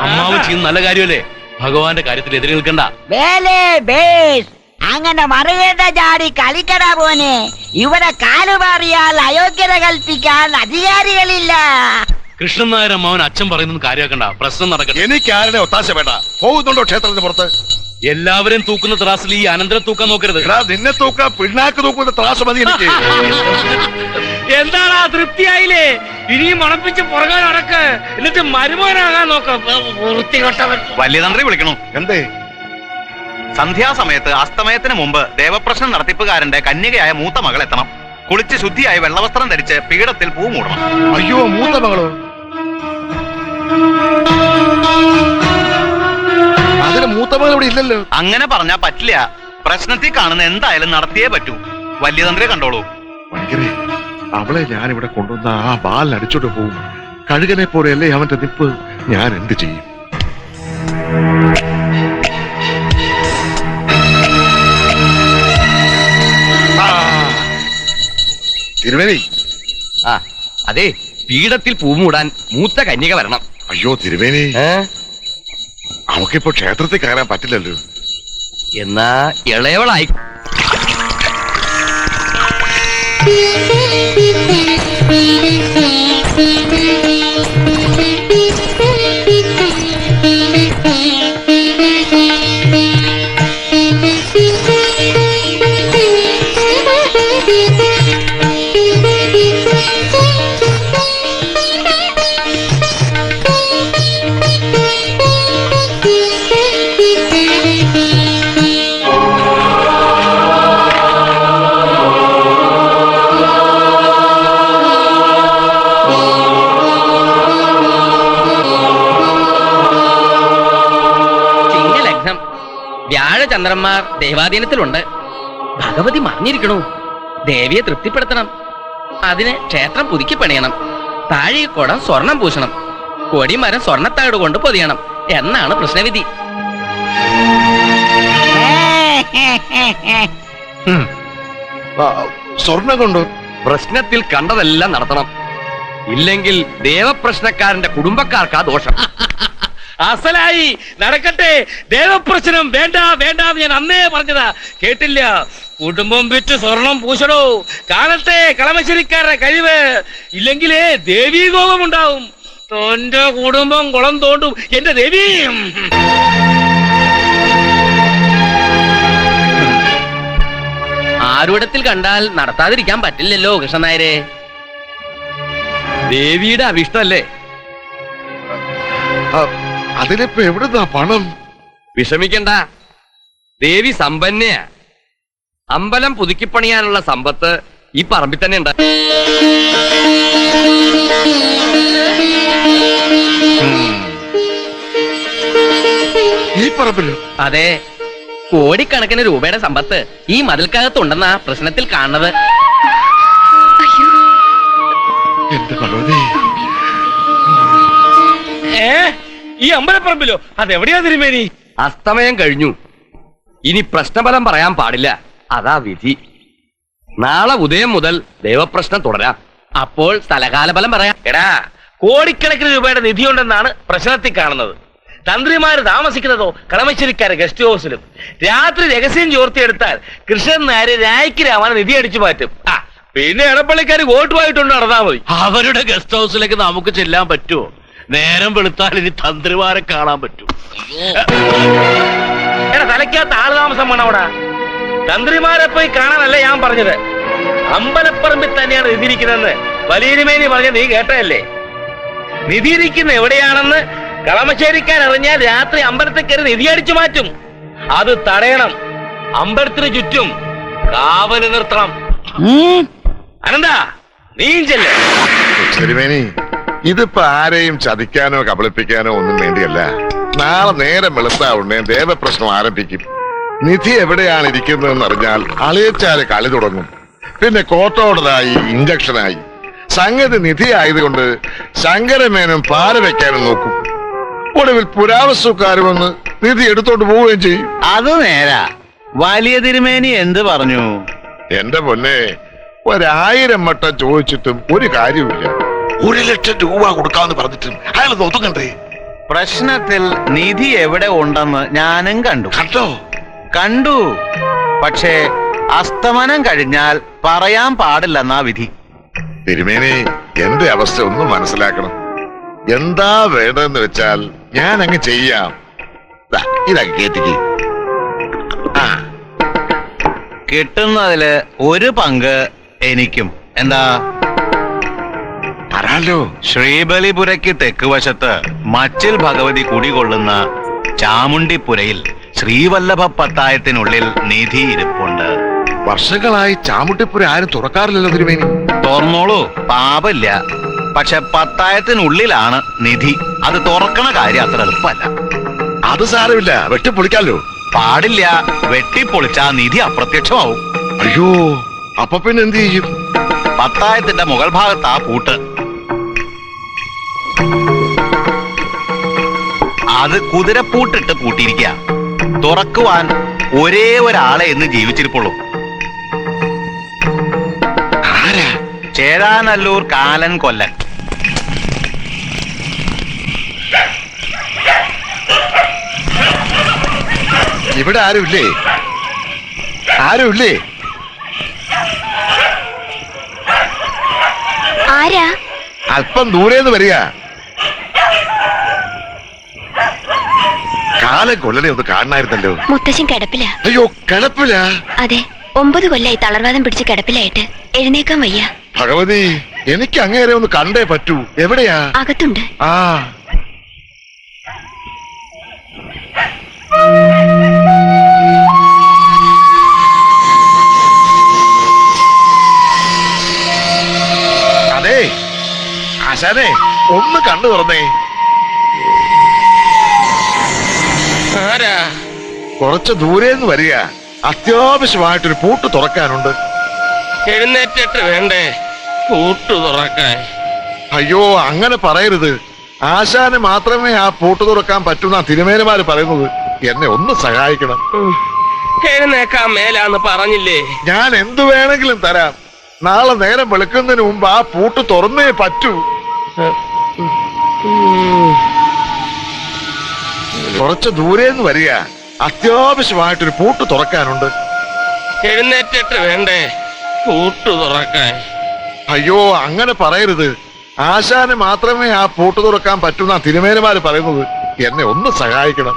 Speaker 5: അമ്മാവ് ചെയ്യുന്ന നല്ല കാര്യമല്ലേ? ഭഗവാന്റെ കാര്യത്തിൽ എതിരെ നിൽക്കണ്ട.
Speaker 1: അങ്ങനെ മറുകേട്ട ചാടി കളിക്കടാ പോനെ. ഇവിടെ കാലുമാറിയാൽ അയോഗ്യത കൽപ്പിക്കാൻ അധികാരികളില്ല.
Speaker 5: കൃഷ്ണൻ നായർ അമ്മാവൻ അച്ഛൻ പറയുന്നത് കാര്യമാക്കണ്ട, പ്രശ്നം നടക്കട്ടെ.
Speaker 4: എനിക്ക് ആരുടെ ഒത്താശ വേണ്ട. പോകുന്നുണ്ടോ ക്ഷേത്രത്തിന് പുറത്ത്?
Speaker 5: എല്ലാവരും തൂക്കുന്ന ത്രാസിൽ ഈ അനന്തരം തൂക്കാൻ നോക്കരുത്.
Speaker 4: നിന്നെ തൂക്ക പിണ്ണാക്ക് തൂക്കുന്ന ത്രാസ് മതി എനിക്ക്.
Speaker 2: എന്താണ് തൃപ്തിയായില്ലേ? ഇനിയും മണപ്പിച്ച് പുറകെ നടക്ക്, എന്നിട്ട് മരുമോനാകാൻ നോക്കാം.
Speaker 12: വലിയ തന്ത്രി വിളിക്കണോ?
Speaker 4: എന്തേ?
Speaker 12: സന്ധ്യാസമയത്ത് അസ്തമയത്തിന് മുമ്പ് ദേവപ്രശ്നം നടത്തിപ്പുകാരന്റെ കന്യകയായ മൂത്ത മകൾ എത്തണം. കുളിച്ച് ശുദ്ധിയായി വെള്ളവസ്ത്രം ധരിച്ച് പീഠത്തിൽ പൂ മൂടണം.
Speaker 4: അയ്യോ, മൂത്ത മകളോ? അതിന് മൂത്ത മകൾ ഇവിടെ ഇല്ലല്ലോ.
Speaker 12: അങ്ങനെ പറഞ്ഞാ പറ്റില്ല. പ്രശ്നത്തിൽ കാണുന്ന എന്തായാലും നടത്തിയേ പറ്റൂ. വലിയ തന്ത്രി കണ്ടോളൂ.
Speaker 4: ഭയങ്കരേ, അവളെ ഞാൻ ഇവിടെ കൊണ്ടുവന്ന ആ ബാലിന് അടിച്ചോട്ട് പോകും. കഴുകനെ പോലെയല്ലേ അവന്റെ നിപ്പ്. ഞാൻ എന്ത് ചെയ്യും? തിരുവേനി.
Speaker 9: അതെ, പീഠത്തിൽ പൂമൂടാൻ മൂത്ത കന്യക വരണം.
Speaker 4: അയ്യോ തിരുവേനി, അവക്കിപ്പോ ക്ഷേത്രത്തിൽ കയറാൻ പറ്റില്ലല്ലോ.
Speaker 9: എന്നാ ഇളയവളായി. വ്യാഴചന്ദ്രന്മാർ ദേവാധീനത്തിലുണ്ട്. ഭഗവതി മറിഞ്ഞിരിക്കണു. ദേവിയെ തൃപ്തിപ്പെടുത്തണം. അതിന് ക്ഷേത്രം പുതുക്കി പണിയണം. താഴെ കുടം സ്വർണം പൂശണം. കൊടിമരം സ്വർണ്ണത്താട് കൊണ്ട് പൊതിയണം എന്നാണ് പ്രശ്നവിധി.
Speaker 4: സ്വർണം കൊണ്ടോ?
Speaker 9: പ്രശ്നത്തിൽ കണ്ടതെല്ലാം നടത്തണം. ഇല്ലെങ്കിൽ ദേവപ്രശ്നക്കാരന്റെ കുടുംബക്കാർക്കാ ദോഷം. അസലായി നടക്കട്ടെ. ദേവപ്രശ്നം വേണ്ട വേണ്ട ഞാൻ അന്നേ പറഞ്ഞതാ, കേട്ടില്ല. കുടുംബം വിറ്റ് സ്വർണം പൂശടോ. കാണട്ടെ കളമശ്ശേരിക്കാരുടെ കഴിവ്. ഇല്ലെങ്കിലേ ദേവീകോപം ഉണ്ടാവും. തന്റെ കുടുംബം കുളം തോണ്ടും എന്റെ ദേവി. ആരൂഢത്തിൽ കണ്ടാൽ നടത്താതിരിക്കാൻ പറ്റില്ലല്ലോ കൃഷ്ണനായരെ. ദേവിയുടെ അഭിഷ്ടല്ലേ.
Speaker 4: അതിലിപ്പോ എവിടുന്നാ പണം?
Speaker 9: വിഷമിക്കണ്ട, ദേവി സമ്പന്നയാ. അമ്പലം പുതുക്കിപ്പണിയാനുള്ള സമ്പത്ത് ഈ പറമ്പിൽ തന്നെ ഉണ്ട്.
Speaker 4: ഈ പറമ്പിലോ?
Speaker 9: അതെ, കോടിക്കണക്കിന് രൂപയുടെ സമ്പത്ത് ഈ മതിൽക്കകത്തുണ്ടെന്നാ പ്രശ്നത്തിൽ കാണുന്നത്.
Speaker 4: എന്റെ ഭഗവതി.
Speaker 2: ഈ അമ്പലപ്പറമ്പിലോ? അതെവിടെയാ തിരുമേനി?
Speaker 9: അസ്തമയം കഴിഞ്ഞു. ഇനി പ്രശ്നഫലം പറയാൻ പാടില്ല. അതാ വിധി. നാളെ ഉദയം മുതൽ ദേവപ്രശ്നം തുടരാം. അപ്പോൾ സ്ഥലകാലഫലം പറയാം.
Speaker 2: എടാ, കോടിക്കണക്കിന് രൂപയുടെ നിധിയുണ്ടെന്നാണ് പ്രശ്നത്തിൽ കാണുന്നത്. തന്ത്രിമാര് താമസിക്കുന്നതോ കളമശ്ശേരിക്കാരെ ഗസ്റ്റ് ഹൗസിലും. രാത്രി രഹസ്യം ചോർത്തിയെടുത്താൽ കൃഷ്ണൻ നായര് രായ്ക്ക് രാമനെ നിധി അടിച്ചു മാറ്റും. പിന്നെ എടപ്പള്ളിക്കാര് വോട്ടുമായിട്ടുണ്ട് നടന്നാ മതി.
Speaker 15: അവരുടെ ഗസ്റ്റ് ഹൗസിലേക്ക് നമുക്ക് ചെല്ലാൻ പറ്റുമോ? നേരം വെളുത്താൽ ഇനി തന്ത്രിമാരെ കാണാൻ പറ്റും.
Speaker 2: എടാ, തലയ്ക്കകത്ത് ആള് താമസം വേണോടാ. തന്ത്രിമാരെ പോയി കാണാനല്ല ഞാൻ പറഞ്ഞത്. അമ്പലപ്പറമ്പിൽ തന്നെയാണ് നിധിയിരിക്കുന്നതെന്ന് വലിയരുമേനി പറഞ്ഞ നീ കേട്ടതല്ലേ? നിധിയിരിക്കുന്ന എവിടെയാണെന്ന് കളമശ്ശേരിക്കാരറിഞ്ഞാൽ രാത്രി അമ്പലത്തിൽ കയറി നിധി അടിച്ചു മാറ്റും. അത് തടയണം. അമ്പലത്തിന് ചുറ്റും കാവല് നിർത്തണം. അനന്താ, നീയും ചെല്ലേ.
Speaker 4: തിരുമേനി, ഇതിപ്പോ ആരെയും ചതിക്കാനോ കബളിപ്പിക്കാനോ ഒന്നും വേണ്ടിയല്ല. നാളെ നേരം വെളുത്താവുന്നേ ദേവപ്രശ്നം ആരംഭിക്കും. നിധി എവിടെയാണ് ഇരിക്കുന്നതെന്ന് അറിഞ്ഞാൽ അളിയച്ചാല് കളി തുടങ്ങും. പിന്നെ കോട്ടോടറായി, ഇഞ്ചക്ഷനായി. സംഗതി നിധി ആയതുകൊണ്ട് ശങ്കരമേനും പാല വെക്കാനും നോക്കും. ഒടുവിൽ പുരാവസ്തുക്കാർ വന്ന് നിധി എടുത്തോണ്ട് പോവുകയും ചെയ്യും.
Speaker 12: അത് നേരാ. വലിയ തിരുമേനി എന്ത് പറഞ്ഞു?
Speaker 4: എന്റെ പൊന്നെ, 1000 വട്ടം ചോദിച്ചിട്ടും ഒരു കാര്യമില്ല. 1,00,000 രൂപ കൊടുക്കാന്ന് പറഞ്ഞിട്ടും അയാൾ ഒതുങ്ങണ്ടേ?
Speaker 12: പ്രശ്നത്തിൽ നിധി എവിടെ ഉണ്ടെന്ന് ഞാനും കണ്ടു. കണ്ടു. പക്ഷേ അസ്തമനം കഴിഞ്ഞാൽ പറയാൻ പാടില്ലെന്നാ വിധി.
Speaker 4: തിരുമേനി, എന്റെ അവസ്ഥ ഒന്ന് മനസ്സിലാക്കണം. എന്താ വേണ്ടെന്ന് വെച്ചാൽ ഞാൻ അങ്ങ് ചെയ്യാം. ഇതൊക്കെ കേട്ടിക്ക്.
Speaker 12: കിട്ടുന്നതില് ഒരു പങ്ക് എനിക്കും. എന്താ?
Speaker 4: പറയാലോ.
Speaker 12: ശ്രീബലിപുരയ്ക്ക് തെക്ക് വശത്ത് മച്ചിൽ ഭഗവതി കുടികൊള്ളുന്ന ചാമുണ്ടിപ്പുരയിൽ ശ്രീവല്ലഭ പത്തായത്തിനുള്ളിൽ നിധി ഇരിപ്പുണ്ട്.
Speaker 4: വർഷങ്ങളായി ചാമുട്ടിപ്പുര ആരും തുറക്കാറില്ലല്ലോ തിരുമേനി.
Speaker 12: തുറന്നോളൂ, പാപമില്ല. പക്ഷെ പത്തായത്തിനുള്ളിലാണ് നിധി. അത് തുറക്കണ കാര്യം അത്ര എളുപ്പമല്ല.
Speaker 4: അത് സാരമില്ല, വെട്ടിപ്പൊളിക്കാലോ.
Speaker 12: പാടില്ല, വെട്ടിപ്പൊളിച്ചാ നിധി അപ്രത്യക്ഷമാവും.
Speaker 4: അയ്യോ, അപ്പൊ പിന്നെ എന്ത് ചെയ്യും?
Speaker 12: പത്തായത്തിന്റെ മുകൾ ഭാഗത്താ പൂട്ട്. അത് കുതിരപ്പൂട്ടിട്ട് പൂട്ടിയിരിക്കുക. തുറക്കുവാൻ ഒരേ ഒരാളെ എന്ന് ജീവിച്ചിരിപ്പുള്ളൂ.
Speaker 4: ആരാ?
Speaker 12: ചേരാനല്ലൂർ കാലൻ കൊല്ലൻ.
Speaker 4: ഇവിടെ ആരുമില്ലേ? ആരുമില്ലേ?
Speaker 8: ആരാ?
Speaker 4: അല്പം ദൂരേന്ന് വരിക. കാലം കൊല്ലനെ ഒന്ന് കാണണമായിരുന്നല്ലോ.
Speaker 8: മുത്തശ്ശൻ കിടപ്പില.
Speaker 4: അയ്യോ, കിടപ്പില്ല?
Speaker 8: അതെ, 9 കൊല്ലായി തളർവാദം പിടിച്ച് കിടപ്പിലായിട്ട്. എഴുന്നേക്കാൻ വയ്യ.
Speaker 4: ഭഗവതി, എനിക്ക് അങ്ങേരെ ഒന്ന് കണ്ടേ പറ്റൂ. എവിടെയാ?
Speaker 8: അകത്തുണ്ട്.
Speaker 4: ആ, അതെ ആശാനെ, ഒന്ന് കണ്ണു തുറന്നേ.
Speaker 9: ആരാ?
Speaker 4: കുറച്ച് ദൂരേന്ന് വരിക. അത്യാവശ്യമായിട്ടൊരു പൂട്ട് തുറക്കാനുണ്ട്.
Speaker 9: എഴുന്നേറ്റിട്ട് വേണ്ടേ പൂട്ട് തുറക്കാൻ?
Speaker 4: അയ്യോ, അങ്ങനെ പറയരുത്. ആശാന് മാത്രമേ ആ പൂട്ട് തുറക്കാൻ പറ്റുന്ന തിരുമേനിമാര് പറയുന്നത്. എന്നെ ഒന്ന് സഹായിക്കണം.
Speaker 9: എഴുന്നേക്കാൻ മേലാന്ന് പറഞ്ഞില്ലേ?
Speaker 4: ഞാൻ എന്തു വേണമെങ്കിലും തരാം. നാളെ നേരം വെളുക്കുന്നതിന് മുമ്പ് ആ പൂട്ട് തുറന്നേ പറ്റൂ. കുറച്ച് ദൂരേന്ന് വരിക. അത്യാവശ്യമായിട്ടൊരു പൂട്ട് തുറക്കാനുണ്ട്.
Speaker 9: എഴുന്നേറ്റിട്ട് വേണ്ടേ പൂട്ട് തുറക്കാൻ?
Speaker 4: അയ്യോ, അങ്ങനെ പറയരുത്. ആശാന് മാത്രമേ ആ പൂട്ട് തുറക്കാൻ പറ്റുന്ന തിരുമേനിമാര് പറയുന്നത്. എന്നെ ഒന്ന് സഹായിക്കണം.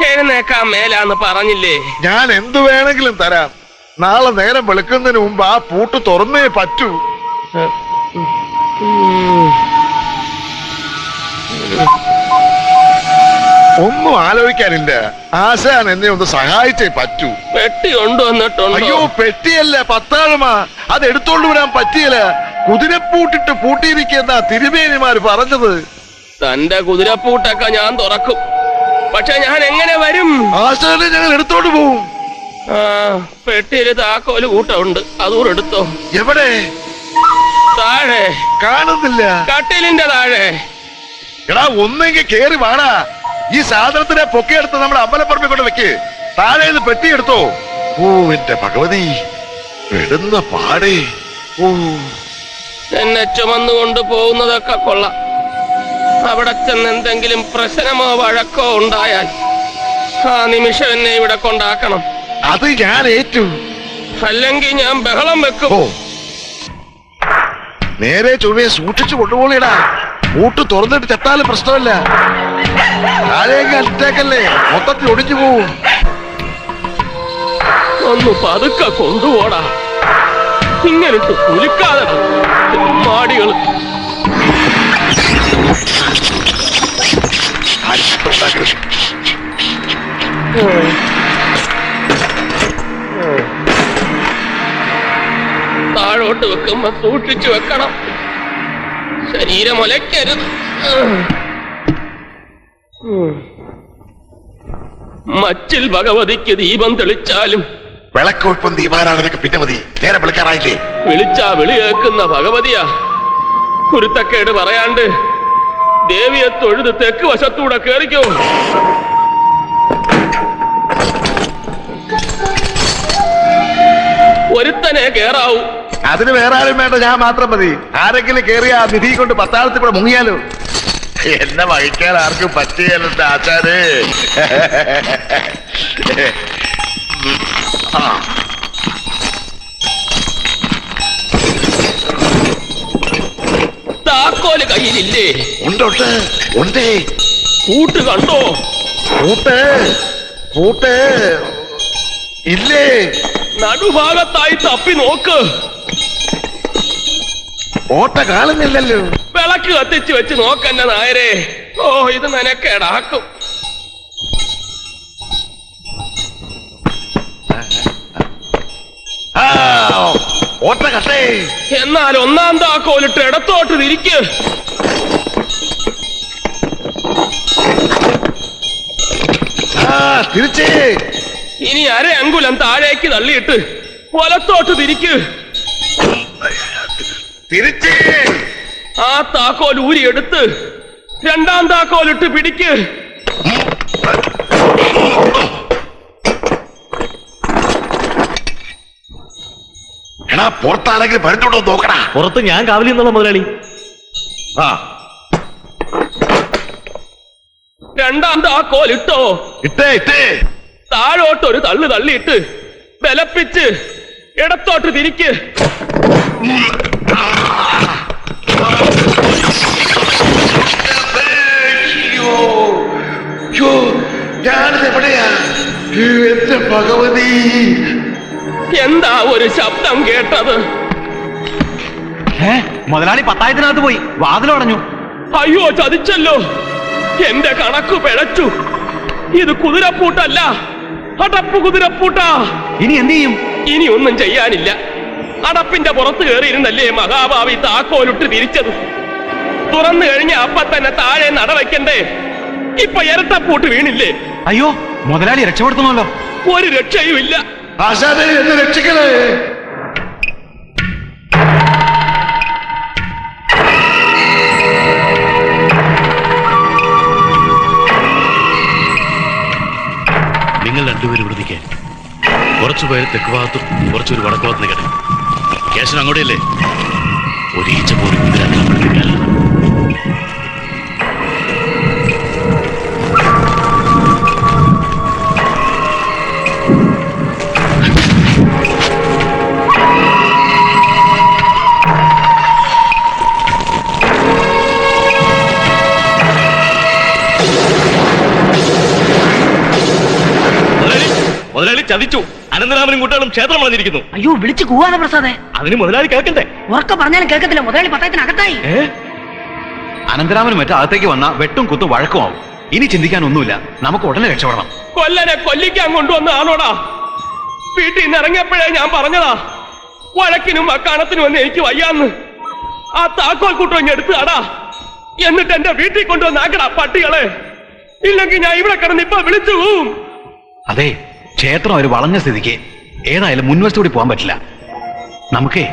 Speaker 9: എഴുന്നേക്കാൻ മേലാന്ന് പറഞ്ഞില്ലേ? ഞാൻ
Speaker 4: എന്തു വേണമെങ്കിലും തരാം. നാളെ നേരം വെളുക്കുന്നതിന് മുമ്പ് ആ പൂട്ട് തുറന്നേ പറ്റൂ. ഒന്നും ആലോചിക്കാനില്ല. ആശാൻ എന്നെ ഒന്ന് സഹായിച്ചേ പറ്റൂ.
Speaker 9: പെട്ടി കൊണ്ടുവന്നിട്ടുണ്ടോ?
Speaker 4: അയ്യോ, പെട്ടിയല്ല, പത്താഴമാ. അത് എടുത്തോണ്ട് വരാൻ പറ്റിയല്ല. കുതിരപ്പൂട്ടിട്ട് പൂട്ടിയിരിക്കുന്ന തിരുമേനിമാര് പറഞ്ഞത്.
Speaker 9: തന്റെ കുതിരപ്പൂട്ടൊക്കെ ഞാൻ തുറക്കും. പക്ഷെ ഞാൻ എങ്ങനെ വരും?
Speaker 4: ആശാനെ ഞങ്ങൾ എടുത്തോണ്ട് പോവും.
Speaker 9: ആ, പെട്ടിയില് താക്കോല് കൂട്ടമുണ്ട്. അതുകൂടെ എടുത്തോ.
Speaker 4: എവിടെ?
Speaker 9: താഴെ.
Speaker 4: കാണുന്നില്ല.
Speaker 9: കട്ടിലിന്റെ താഴെ.
Speaker 4: എടാ, ഒന്നെങ്കിൽ കേറി വാടാ. ഈ സാധനത്തിനെ പൊക്കിയെടുത്ത് നമ്മുടെ അമ്പലപ്പറമ്പിൽ കൊണ്ട് വെക്ക്. താഴെ ഇത് പെട്ടിയെടുത്തോ. ഓ എന്റെ ഭഗവതി, പെടുന്ന പാടേ. ഓ,
Speaker 9: എന്നെ ചുമന്നുകൊണ്ട് പോകുന്നതൊക്കെ കൊള്ളാം. അവിടെ ചെന്ന് എന്തെങ്കിലും പ്രശ്നമോ വഴക്കോ ഉണ്ടായാൽ ആ നിമിഷം എന്നെ ഇവിടെ കൊണ്ടാക്കണം.
Speaker 4: അത് ഞാൻ ഏറ്റു.
Speaker 9: അല്ലെങ്കിൽ ഞാൻ ബഹളം വെക്കും.
Speaker 4: നേരെ ചൊവ്വയെ സൂക്ഷിച്ചു കൊണ്ടുപോളിയടാ. പൂട്ട് തുറന്നിട്ട് ചത്താലും പ്രശ്നമല്ല. താഴേക്ക് അറ്റേക്കല്ലേ, മൊത്തത്തിൽ ഒടിഞ്ഞു പോവും.
Speaker 9: ഒന്ന് പതുക്കെ കൊണ്ടുപോടാ. ഇങ്ങനിട്ട് കുലുക്കാതെ മാടികൾ. താഴോട്ട് വെക്കുമ്പോ സൂക്ഷിച്ചു വെക്കണം. ശരീരം ഒലയ്ക്കരുത്. മച്ചിൽ ഭഗവതിക്ക് ദീപം തെളിച്ചാലും
Speaker 4: വിളക്കൊഴുപ്പം ദീപാരാധനക്ക് പിന്നെ മതി. നേരെ വിളിക്കാറായില്ലേ?
Speaker 9: വിളിച്ചാ വിളി കേൾക്കുന്ന ഭഗവതിയാ. കുരുത്തക്കേട് പറയാണ്ട് ദേവിയെ തൊഴുത് തെക്ക് വശത്തൂടെ കേറിക്കോ. ഒരുത്തനെ കേറാവൂ.
Speaker 4: അതിന് വേറെ ആരും വേണ്ട, ഞാൻ മാത്രം മതി. ആരെങ്കിലും കേറിയ നിധി കൊണ്ട് പത്താളത്തിൽ കൂടെ മുങ്ങിയാലോ? എന്നെ വഹിക്കാൻ ആർക്കും പറ്റിയല്ലോ ആചാരേ.
Speaker 9: താക്കോല് കയ്യിലില്ലേ?
Speaker 4: ഉണ്ടോട്ട് ഉണ്ടേ.
Speaker 9: കൂട്ട് കണ്ടോ?
Speaker 4: കൂട്ട് കൂട്ട് ഇല്ലേ?
Speaker 9: നടുഭാഗത്തായി തപ്പി നോക്ക്.
Speaker 4: ഓട്ട കാണുന്നില്ലല്ലോ.
Speaker 9: വിളക്ക് കത്തിച്ച് വെച്ച് നോക്കന്നെ നായരെ. ഓ, ഇത് നിനക്കേടാക്കും.
Speaker 4: ഓട്ട കട്ടേ.
Speaker 9: എന്നാൽ ഒന്നാം താക്കോലിട്ട് ഇടത്തോട്ട് തിരിക്ക്.
Speaker 4: തിരിച്ചേ.
Speaker 9: ഇനി അര അങ്കുലം താഴേക്ക് തള്ളിയിട്ട് വലത്തോട്ട് തിരിക്ക്.
Speaker 4: തിരിച്ചേ.
Speaker 9: ആ താക്കോൽ ഊരിയെടുത്ത് രണ്ടാം താക്കോലിട്ട് പിടിക്ക്.
Speaker 4: എടാ പുറത്താണെങ്കിൽ പഴുത്തോണ്ടോ നോക്കടാ.
Speaker 15: പുറത്ത് ഞാൻ കാവലി എന്നുള്ള മുതലാളി.
Speaker 4: ആ
Speaker 9: രണ്ടാം താക്കോലിട്ടോ.
Speaker 4: ഇട്ടേ ഇട്ടേ.
Speaker 9: താഴോട്ടൊരു തള്ളു തള്ളിയിട്ട് ബലപ്പിച്ച് ഇടത്തോട്ട് തിരിക്ക്.
Speaker 4: ഞാനിത് എവിടെയാ? എന്റെ ഭഗവതി.
Speaker 9: എന്താ ഒരു ശബ്ദം കേട്ടത്?
Speaker 7: മുതലാളി പത്തായത്തിനകത്ത് പോയി വാതിലടഞ്ഞു.
Speaker 9: അയ്യോ ചതിച്ചല്ലോ. എന്റെ കണക്ക് പിഴച്ചു. ഇത് കുതിരപ്പൂട്ടല്ല, അടപ്പ് കുതിരപ്പൂട്ടാ.
Speaker 7: ഇനി എന്ത് ചെയ്യും?
Speaker 9: ഇനി ഒന്നും ചെയ്യാനില്ല. അടപ്പിന്റെ പുറത്ത് കയറിയിരുന്നല്ലേ മഹാഭാവി താക്കോലിട്ട് തിരിച്ചത്. തുറന്നു കഴിഞ്ഞ അപ്പ തന്നെ താഴെ നടവയ്ക്കണ്ടേ? ഇപ്പൊ ഇരട്ടപ്പൂട്ട് വീണില്ലേ?
Speaker 7: അയ്യോ മുതലാളി രക്ഷപ്പെടുത്തുന്നല്ലോ.
Speaker 9: ഒരു രക്ഷയുമില്ല.
Speaker 4: ആശാനെ എന്നെ രക്ഷിക്കണേ.
Speaker 15: നിങ്ങൾ രണ്ടുപേരും ഇവിടെ നിൽക്കേ. കുറച്ചുപേര് തെക്ക് ഭാഗത്തും കുറച്ചൊരു വടക്ക് ഭാഗത്ത് നിൽക്കട്ടെ. കേശൻ അങ്ങോട്ടല്ലേ? ഒരു ഈച്ച പോലും ഇതിനകത്ത് പഠിപ്പിക്കാനില്ല. മുതലാളി ചതിച്ചു. അനന്തരാമനും കൂട്ടാളും ക്ഷേത്രം വളഞ്ഞിരിക്കുന്നു.
Speaker 1: അയ്യോ വിളിച്ചു കൂവാണ് പ്രസാദേ.
Speaker 15: അതിന് മുതലാളി കേൾക്കണ്ടേ?
Speaker 1: ഉറക്ക പറഞ്ഞാലും കേൾക്കത്തില്ല. മുതലാളി പത്തായത്തിനകത്തായി.
Speaker 7: അനന്തരാമനും മറ്റും അകത്തേക്ക് വന്ന വെട്ടും കുത്തും വഴക്കുമാവും. ഇനി ചിന്തിക്കാനൊന്നുമില്ല. നമുക്ക് ഉടനെ രക്ഷപ്പെടണം.
Speaker 9: കൊല്ലനെ കൊല്ലിക്കാൻ കൊണ്ടുവന്ന ആണോടാ? വീട്ടിൽ നിന്ന് ഇറങ്ങിയപ്പോഴേ ഞാൻ പറഞ്ഞതാ, വഴക്കിനും അക്കാണത്തിനും വന്ന് എനിക്ക് വയ്യാന്ന്. ആ താക്കോൽ കൂട്ടം ഇങ്ങ് എടുത്ത് അടാ. എന്നിട്ട് എന്റെ വീട്ടിൽ കൊണ്ടുവന്നാക്കടാ പട്ടികളെ. ഇല്ലെങ്കിൽ ഞാൻ ഇവിടെ കിടന്ന് ഇപ്പൊ വിളിച്ചു പോവും.
Speaker 7: അതെ, ക്ഷേത്രം ഒരു വളഞ്ഞ സ്ഥിതിക്ക് ഏതായാലും മുൻവശത്തൂടി പോകാൻ പറ്റില്ല. നമുക്കേ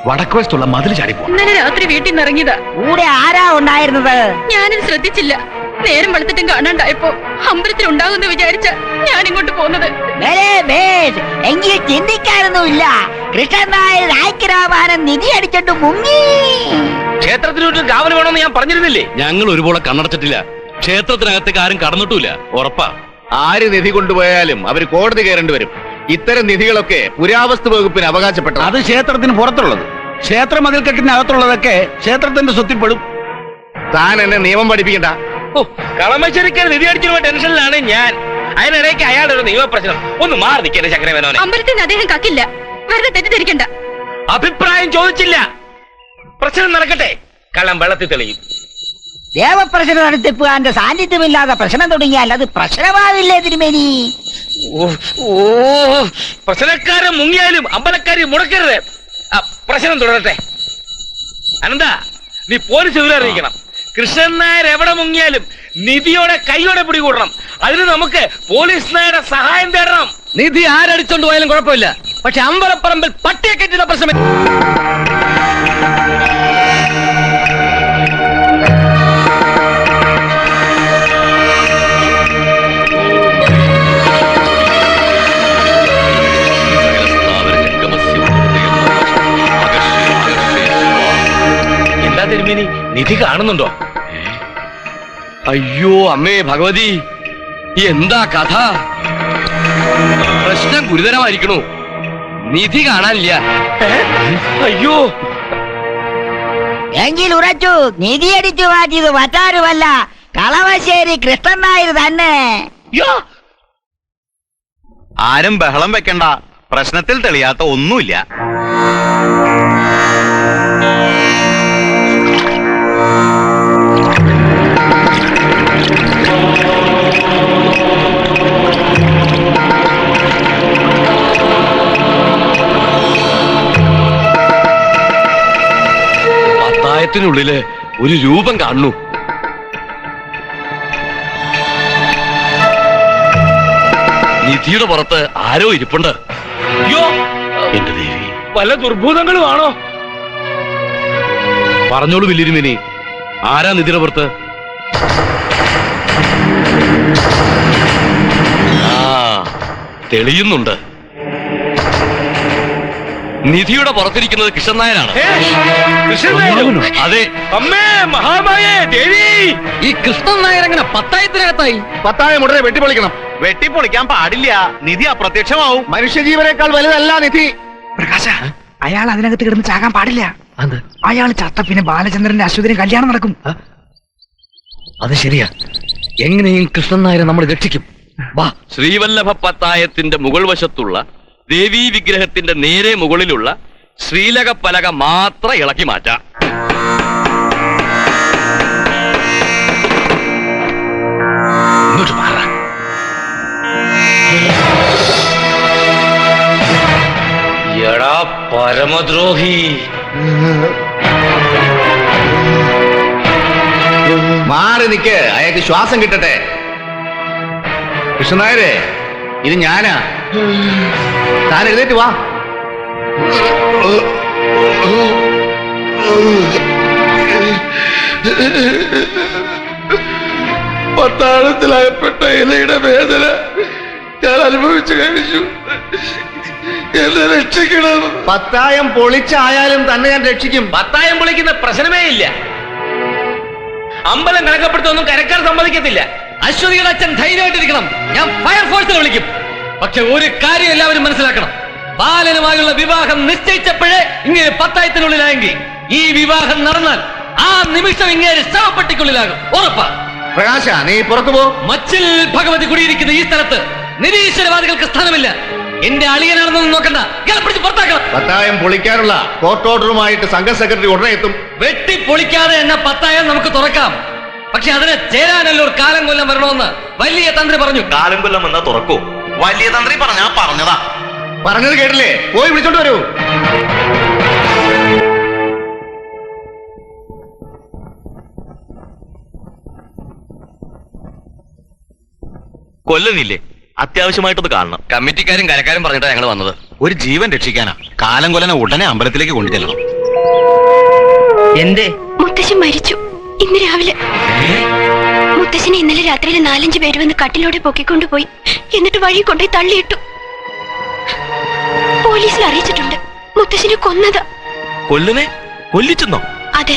Speaker 7: വടക്ക് വശത്തുള്ള മതിൽ ചാടിപ്പോ.
Speaker 10: ഇന്നലെ രാത്രി വീട്ടിൽ നിന്ന് ഇറങ്ങിയതാ.
Speaker 1: കൂടെ ആരാ ഉണ്ടായിരുന്നത്?
Speaker 10: ഞാനും ശ്രദ്ധിച്ചില്ല. നേരം വെളുത്തിട്ടും കാണാണ്ടായപ്പോ അമ്പലത്തിൽ ഉണ്ടാകുമെന്ന് വിചാരിച്ച ഞാൻ ഇങ്ങോട്ട് പോകുന്നത്.
Speaker 1: എങ്കിൽ ചിന്തിക്കാനൊന്നുമില്ല. കൃഷ്ണൻ നായർ രായ്ക്കരാമാനം നിധി അടിച്ചിട്ട് മുങ്ങി.
Speaker 2: ക്ഷേത്രത്തിന് കാവല് വേണമെന്ന് ഞാൻ പറഞ്ഞിരുന്നില്ലേ?
Speaker 15: ഞങ്ങൾ ഒരുപോലെ കണ്ണടച്ചിട്ടില്ല. ക്ഷേത്രത്തിനകത്തേക്ക് ആരും കടന്നിട്ടുമില്ല. ഉറപ്പാ.
Speaker 12: ആര് നിധി കൊണ്ടുപോയാലും അവര് കോടതി കയറേണ്ടി വരും. ഇത്തരം നിധികളൊക്കെ പുരാവസ്തു വകുപ്പിന് അവകാശപ്പെട്ടു.
Speaker 7: അത് ക്ഷേത്രത്തിന് പുറത്തുള്ളത്. ക്ഷേത്ര മതിൽക്കെട്ടിനകത്തുള്ളതൊക്കെ ക്ഷേത്രത്തിന്റെ സ്വത്തിൽപ്പെടും.
Speaker 12: താൻ എന്നെ നിയമം പഠിപ്പിക്കണ്ട.
Speaker 2: ഓ, കളമശ്ശേരിക്കാർ നിധി അടിച്ചിരുന്ന ടെൻഷനിലാണ് ഞാൻ. അതിനിടയ്ക്ക് അയാളുടെ ഒരു നിയമപ്രശ്നം. ഒന്ന് മാറി നിൽക്കണേ ചക്രവേനോനെ.
Speaker 10: അമ്പലത്തിൽ നിന്ന് അദ്ദേഹം കക്കില്ല. വെറുതെ തെറ്റിദ്ധരിക്കണ്ട.
Speaker 2: അഭിപ്രായം ചോദിച്ചില്ല. പ്രശ്നം നടക്കട്ടെ. കള്ളം വെള്ളത്തിൽ തെളിയും.
Speaker 1: ദേവപ്രശ്നം നടത്തിപ്പുകാരന്റെ സാന്നിധ്യമില്ലാതെ പ്രശ്നം തുടങ്ങിയാൽ അത് പ്രശ്നമാവില്ലേ തിരുമേനി?
Speaker 2: പ്രശ്നക്കാരൻ മുങ്ങിയാലും അമ്പലക്കാരി മുടക്കരുത്. പ്രശ്നം തുടരട്ടെ. അനന്ത, നീ പോലീസ് വിവരം അറിയിക്കണം. കൃഷ്ണൻ നായർ എവിടെ മുങ്ങിയാലും നിധിയോടെ കൈയോടെ പിടികൂടണം. അതിന് നമുക്ക് പോലീസ് നായരുടെ സഹായം തേടണം.
Speaker 5: നിധി ആരടിച്ചോണ്ട് പോയാലും കുഴപ്പമില്ല. പക്ഷെ അമ്പലപ്പറമ്പിൽ പട്ടിയെ കെറ്റുന്ന പ്രശ്നം.
Speaker 2: എന്താ തിരുമേനി, നിധി കാണുന്നുണ്ടോ?
Speaker 15: അയ്യോ അമ്മേ ഭഗവതി, എന്താ കഥ? പ്രശ്നം ഗുരുതരമായിരിക്കണു. നിധി കാണാനില്ല.
Speaker 2: അയ്യോ,
Speaker 1: എങ്കിൽ ഉറച്ചു. നിധി അടിച്ചു മാറ്റിയത് മറ്റാരുമല്ല, കളമശ്ശേരി കൃഷ്ണൻ നായർ തന്നെ.
Speaker 12: ആരും ബഹളം വെക്കണ്ട. പ്രശ്നത്തിൽ തെളിയാത്ത ഒന്നുമില്ല.
Speaker 9: പത്തായത്തിനുള്ളില് ഒരു രൂപം കാണുന്നു. നിധിയുടെ പുറത്ത് ആരോ ഇരിപ്പുണ്ട്.
Speaker 2: അയ്യോ,
Speaker 15: എന്റെ ദേവി,
Speaker 2: വല്ല ദുർഭൂതങ്ങളുമാണോ?
Speaker 15: പറഞ്ഞോളൂ വലിയൊരുമിനി, ആരാ നിധിയുടെ പുറത്ത്?
Speaker 9: ആ, തെളിയുന്നുണ്ട്. നിധിയുടെ പുറത്തിരിക്കുന്നത് കൃഷ്ണൻ നായരാണ്. അതെ.
Speaker 2: അമ്മേ മഹാമായേ ദേവി,
Speaker 5: ഈ കൃഷ്ണൻ നായർ എങ്ങനെ പത്തായത്തിനകത്തായി?
Speaker 12: പത്തായം ഉടനെ വെട്ടിപ്പൊളിക്കണം. വെട്ടിപ്പൊളിക്കാൻ പാടില്ല, നിധി അപ്രത്യക്ഷമാവും. മനുഷ്യജീവനേക്കാൾ വലുതല്ല നിധി.
Speaker 11: പ്രകാശ, അയാൾ അതിനകത്ത് കിടന്ന് ചാകാൻ പാടില്ല. അയാൾ ചത്ത പിന്നെ ബാലചന്ദ്രന്റെ അശ്വതിന് കല്യാണം നടക്കും.
Speaker 5: അത് ശരിയാ. എങ്ങനെയും കൃഷ്ണൻ നായരെ നമ്മൾ രക്ഷിക്കും. വാ.
Speaker 9: ശ്രീവല്ലഭ പത്തായത്തിന്റെ മുകൾ വശത്തുള്ള ദേവീ വിഗ്രഹത്തിന്റെ നേരെ മുകളിലുള്ള ശ്രീലക പലക മാത്രം ഇളക്കി മാറ്റാം.
Speaker 15: ഇങ്ങോട്ട് മാറ.
Speaker 9: എടാ പരമദ്രോഹി,
Speaker 12: മാറി നിക്ക്, അയാൾക്ക് ശ്വാസം കിട്ടട്ടെ. കൃഷ്ണനായരെ, ഇത് ഞാനാ. താൻ എഴുന്നേറ്റ് വാ.
Speaker 4: പട്ടാളത്തിലായപ്പെട്ട ഇലയുടെ വേദന ഞാൻ അനുഭവിച്ചു കഴിഞ്ഞു. എന്നെ രക്ഷിക്കണം.
Speaker 12: പത്തായം പൊളിച്ചായാലും തന്നെ ഞാൻ രക്ഷിക്കും.
Speaker 2: പത്തായം പൊളിക്കുന്ന പ്രശ്നമേ ഇല്ല. അമ്പലം കണക്കപ്പെടുത്തൊന്നും കരക്കാർ സമ്മതിക്കത്തില്ല.
Speaker 5: അശ്വതിയുടെ അച്ഛൻ ധൈര്യമായിട്ടിരിക്കണം. ഞാൻ ഫയർഫോഴ്സിനെ വിളിക്കും. പക്ഷെ ഒരു കാര്യം എല്ലാവരും മനസ്സിലാക്കണം. ബാലനുമായുള്ള വിവാഹം നിശ്ചയിച്ചപ്പോഴേ ഇങ്ങനെ പത്തായത്തിനുള്ളിലായെങ്കിൽ ഈ വിവാഹം നടന്നാൽ ആ നിമിഷം ഇങ്ങനെ ശവപ്പെട്ടിക്കുള്ളിലാകും. ഉറപ്പാ.
Speaker 12: പ്രകാശ, നീ പുറത്തു പോ.
Speaker 5: മച്ചിൽ ഭഗവതി കുടിയിരിക്കുന്ന ഈ സ്ഥലത്ത് നിരീശ്വരവാദികൾക്ക് സ്ഥാനമില്ല. എന്റെ അളിയനാണെന്നൊന്നും നോക്കണ്ട. ഇയാളെ പിടിച്ച് പുറത്താക്കണം.
Speaker 12: പത്തായം പൊളിക്കാനുള്ള കോർട്ട് ഓർഡറുമായിട്ട് സംഘ സെക്രട്ടറി ഉടനെ എത്തും.
Speaker 5: വെട്ടിപ്പൊളിക്കാതെ എന്നെ പത്തായം നമുക്ക് തുറക്കാം. പക്ഷെ അതിന് ചേരാനല്ലോ ഒരു കാലം കൊല്ലം വരണമെന്ന് വലിയ തന്ത്രി പറഞ്ഞു.
Speaker 6: കാലം കൊല്ലം വന്നാ തുറക്കൂ. വലിയ തന്ത്രി പറഞ്ഞതാ.
Speaker 12: പറഞ്ഞത് കേട്ടില്ലേ? പോയി വിളിച്ചോണ്ട് വരൂ.
Speaker 9: കൊല്ലുന്നില്ലേ? അത്യാവശ്യമായിട്ടൊന്ന് കാണണം. കമ്മിറ്റിക്കാരും കരക്കാരും പറഞ്ഞിട്ടാ ഞങ്ങൾ വന്നത്.
Speaker 12: ഒരു ജീവൻ രക്ഷിക്കാനാ. കാലം കൊല്ലനെ ഉടനെ അമ്പലത്തിലേക്ക് കൊണ്ടുചെല്ലണം.
Speaker 11: എന്തേ?
Speaker 8: മുത്തശ്ശൻ മരിച്ചു ഇന്ന് രാവിലെ. മുത്തശ്ശനെ ഇന്നലെ രാത്രിയിൽ 4-5 പേര് വന്ന് കട്ടിലൂടെ പൊക്കിക്കൊണ്ടുപോയി. എന്നിട്ട് വഴി കൊണ്ടുപോയി തള്ളിയിട്ടു. പോലീസിൽ അറിയിച്ചിട്ടുണ്ട്. മുത്തശ്ശനെ കൊന്നതാ.
Speaker 9: കൊല്ലുനെ കൊല്ലിച്ചെന്നോ?
Speaker 8: അതെ.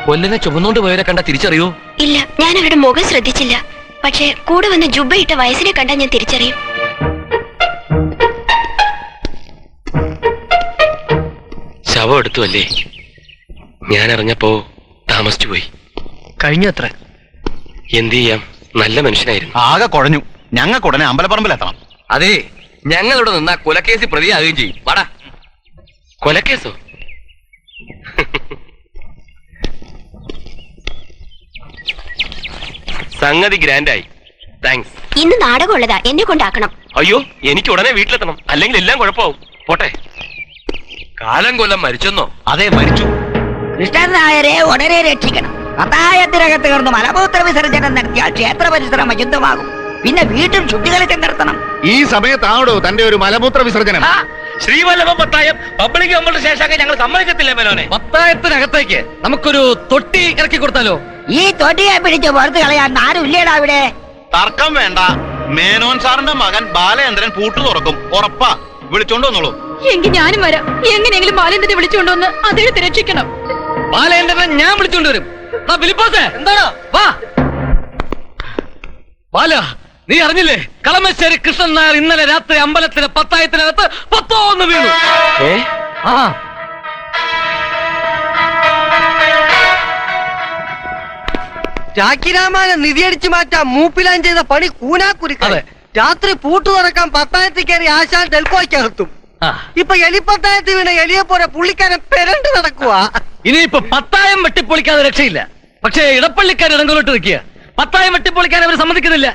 Speaker 5: കൊല്ലിനെ ചുമന്നുകൊണ്ട് പോയവരെ കണ്ട തിരിച്ചറിയോ?
Speaker 8: ഇല്ല, ഞാൻ അവരുടെ മുഖം ശ്രദ്ധിച്ചില്ല. പക്ഷെ കൂടെ വന്ന ജുബ്ബയിട്ട വയസ്സിനെ കണ്ടാൽ ഞാൻ തിരിച്ചറിയും.
Speaker 9: ശവം എടുത്തു അല്ലേ? ഞാൻ അറിഞ്ഞപ്പോ താമസിച്ചു പോയി.
Speaker 3: കഴിഞ്ഞത്ര.
Speaker 9: എന്ത് ചെയ്യാം, നല്ല മനുഷ്യനായിരുന്നു.
Speaker 12: ആകെ കുഴഞ്ഞു. ഞങ്ങൾക്ക് ഉടനെ അമ്പലപ്പറമ്പിലെത്തണം.
Speaker 9: അതെ, ഞങ്ങളിവിടെ നിന്നാ കൊലക്കേസ് പ്രതിയാകുകയും ചെയ്യും. വാടാ. കൊലക്കേസോ? സംഗതി ഗ്രാൻഡായി. താങ്ക്സ്.
Speaker 8: ഇന്ന് നാടകമുള്ളതാ, എന്നെ കൊണ്ടാക്കണം.
Speaker 9: അയ്യോ, എനിക്ക് ഉടനെ വീട്ടിലെത്തണം, അല്ലെങ്കിൽ എല്ലാം കുഴപ്പമാവും. പോട്ടെ. കാലം കൊല്ലം മരിച്ചെന്നോ?
Speaker 12: അതെ, മരിച്ചു.
Speaker 1: കൃഷ്ണൻ നായരെ ഉടനെ രക്ഷിക്കണം. പത്തായത്തിനകത്ത് കിടന്ന് മലമൂത്ര വിസർജനം നടത്തിയാൽ ക്ഷേത്ര പരിസരം അശുദ്ധമാകും. പിന്നെ വീണ്ടും ശുദ്ധികളിച്ച് നടത്തണം.
Speaker 12: ഈ സമയത്താണോ തന്റെ ഒരു മലമൂത്ര വിസർജനം?
Speaker 2: ശ്രീവല്ലഭ പത്തായം പബ്ലിക് കമ്പ്യൂട്ടർ ശേഷമൊക്കെ ഞങ്ങൾ സമ്മതിക്കത്തില്ല മേനോനെ.
Speaker 5: പത്തായത്തിനകത്തേക്ക് നമുക്കൊരു തൊട്ടി ഇറക്കി കൊടുത്താലോ?
Speaker 1: ഈ തൊട്ടിയെ പിടിച്ച് പുറത്ത് കളയാൻ ആരും ഇല്ലേടാ ഇവിടെ.
Speaker 12: തർക്കം വേണ്ട. മേനോൻ സാറിന്റെ മകൻ ബാലചന്ദ്രൻ പൂട്ടു തുറക്കും. ഉറപ്പാ. വിളിച്ചോണ്ട് വന്നോളൂ.
Speaker 14: എങ്കിൽ ഞാനും വരാം. എങ്ങനെയെങ്കിലും ബാലേന്ദ്രനെ വിളിച്ചുകൊണ്ടുവന്ന് അദ്ദേഹത്തെ രക്ഷിക്കണം.
Speaker 5: ബാലേന്ദ്രനെ ഞാൻ വിളിച്ചോണ്ട് വരും. എന്താണോ? വാ ബാല, നീ അറിഞ്ഞില്ലേ? കളമശ്ശേരി കൃഷ്ണൻ നായർ ഇന്നലെ രാത്രി അമ്പലത്തിന് പത്തായത്തിനകത്ത് 10 വീണു. ആ,
Speaker 3: രാഖിരാമാനെ നിധിയടിച്ചു മാറ്റാൻ മൂപ്പിലാൻ ചെയ്ത പണി കൂനാക്കുരുക്ക. രാത്രി പൂട്ടു തുറക്കാൻ പത്തായത്തിൽ കയറി ആശാൻ ഡെൽക്കോയ്ക്കകത്തും. ഇപ്പൊ എലിപ്പത്തായത്തിൽ വീണ എലിയെ പോലെ പുള്ളിക്കാരൻ പെരണ്ട് നടക്കുക.
Speaker 5: ഇനിയിപ്പോ പത്തായം വെട്ടിപ്പൊളിക്കാതെ രക്ഷയില്ല. പക്ഷേ ഇടപ്പള്ളിക്കാർ ഇടങ്കോലോട്ട് നിൽക്കുക. പത്തായം വെട്ടിപ്പൊളിക്കാൻ അവർ സമ്മതിക്കുന്നില്ല.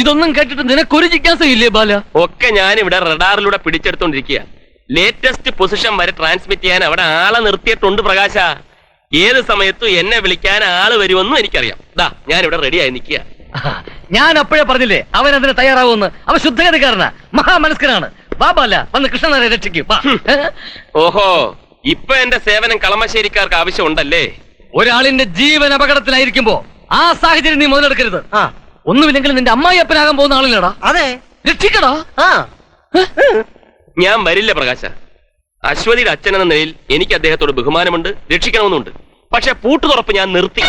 Speaker 5: ഇതൊന്നും കേട്ടിട്ട് നിനക്കൊരു ജിജ്ഞാസയില്ലേ ബാല?
Speaker 9: ഒക്കെ ഞാൻ ഇവിടെ റഡാറിലൂടെ പിടിച്ചെടുത്തോണ്ടിരിക്കുക. ലേറ്റസ്റ്റ് പൊസിഷൻ വരെ ട്രാൻസ്മിറ്റ് ചെയ്യാൻ അവിടെ ആളെ നിർത്തിയിട്ടുണ്ട് പ്രകാശ. ഏത് സമയത്തും എന്നെ വിളിക്കാൻ ആള് വരുമെന്നും എനിക്കറിയാം. ദാ ഞാൻ ഇവിടെ റെഡിയായി നിൽക്കുക.
Speaker 5: ഞാൻ അപ്പോഴേ പറഞ്ഞില്ലേ അവൻ അതിന് തയ്യാറാവുമെന്ന്. അവൻ ശുദ്ധഗതിക്കാരനാ, മഹാമനസ്കനാണ്. ബാബല്ല വന്ന് കൃഷ്ണനാരെ രക്ഷിക്കും.
Speaker 9: ഓഹോ, ഇപ്പൊ എന്റെ സേവനം കളമശ്ശേരിക്കാർക്ക് ആവശ്യമുണ്ടല്ലേ?
Speaker 5: ഒരാളിന്റെ ജീവൻ അപകടത്തിലായിരിക്കുമ്പോ ആ സാഹചര്യം നീ മുതലെടുക്കരുത്. ഒന്നുമില്ലെങ്കിലും നിന്റെ അമ്മായി അപ്പനാകാൻ പോകുന്ന ആളില്ലടാ.
Speaker 3: അതെ,
Speaker 5: രക്ഷിക്കടാ.
Speaker 9: ഞാൻ വരില്ല പ്രകാശ. അശ്വതിയുടെ അച്ഛൻ എന്ന നിലയിൽ എനിക്ക് അദ്ദേഹത്തോട് ബഹുമാനമുണ്ട്, രക്ഷിക്കണമെന്നുണ്ട്. പക്ഷെ പൂട്ടുതുറപ്പ് ഞാൻ നിർത്തി.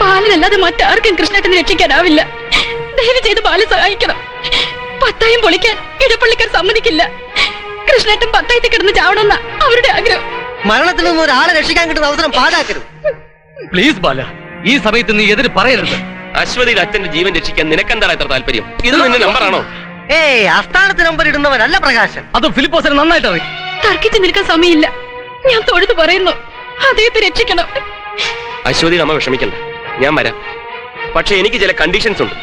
Speaker 8: ബാലനല്ലാതെ മറ്റാർക്കും കൃഷ്ണേട്ടനെ രക്ഷിക്കാനാവില്ല. ദയവ് ചെയ്ത് ബാലൻ സഹായിക്കണം. പത്തായം പൊളിക്കാൻ ഇടപ്പള്ളിക്കാർ സമ്മതിക്കില്ല. കൃഷ്ണേട്ടൻ പത്തായത്തിൽ കിടന്ന് ചാവണമെന്ന അവരുടെ ആഗ്രഹം.
Speaker 3: മരണത്തിൽ നിന്ന് ഒരാളെ രക്ഷിക്കാൻ കിട്ടുന്ന അവസരം പാഴാക്കരുത്.
Speaker 5: പ്ലീസ് ബാല, ഈ സമയത്ത് നീ എതിര് പറയരുത്.
Speaker 9: അശ്വതിയുടെ അച്ഛന്റെ ജീവൻ രക്ഷിക്കാൻ നിനക്കെന്താണ് എത്ര താല്പര്യം? ഇത് നിന്റെ നമ്പറാണോ?
Speaker 3: ഏയ്, അസ്ഥാനത്ത് നമ്പർ ഇടുന്നവരല്ല പ്രകാശൻ.
Speaker 5: അത് ഫിലിപ്പോസിന് നന്നായിട്ട് അറിയാം.
Speaker 8: തർക്കിച്ച് നിൽക്കാൻ സമയമില്ല. ഞാൻ തൊഴുതു പറയുന്നു, അദ്ദേഹത്തെ രക്ഷിക്കണം.
Speaker 9: അശ്വതിയുടെ അമ്മ വിഷമിക്കണ്ട, ഞാൻ വരാം. പക്ഷെ എനിക്ക് ചില കണ്ടീഷൻസ് ഉണ്ട്.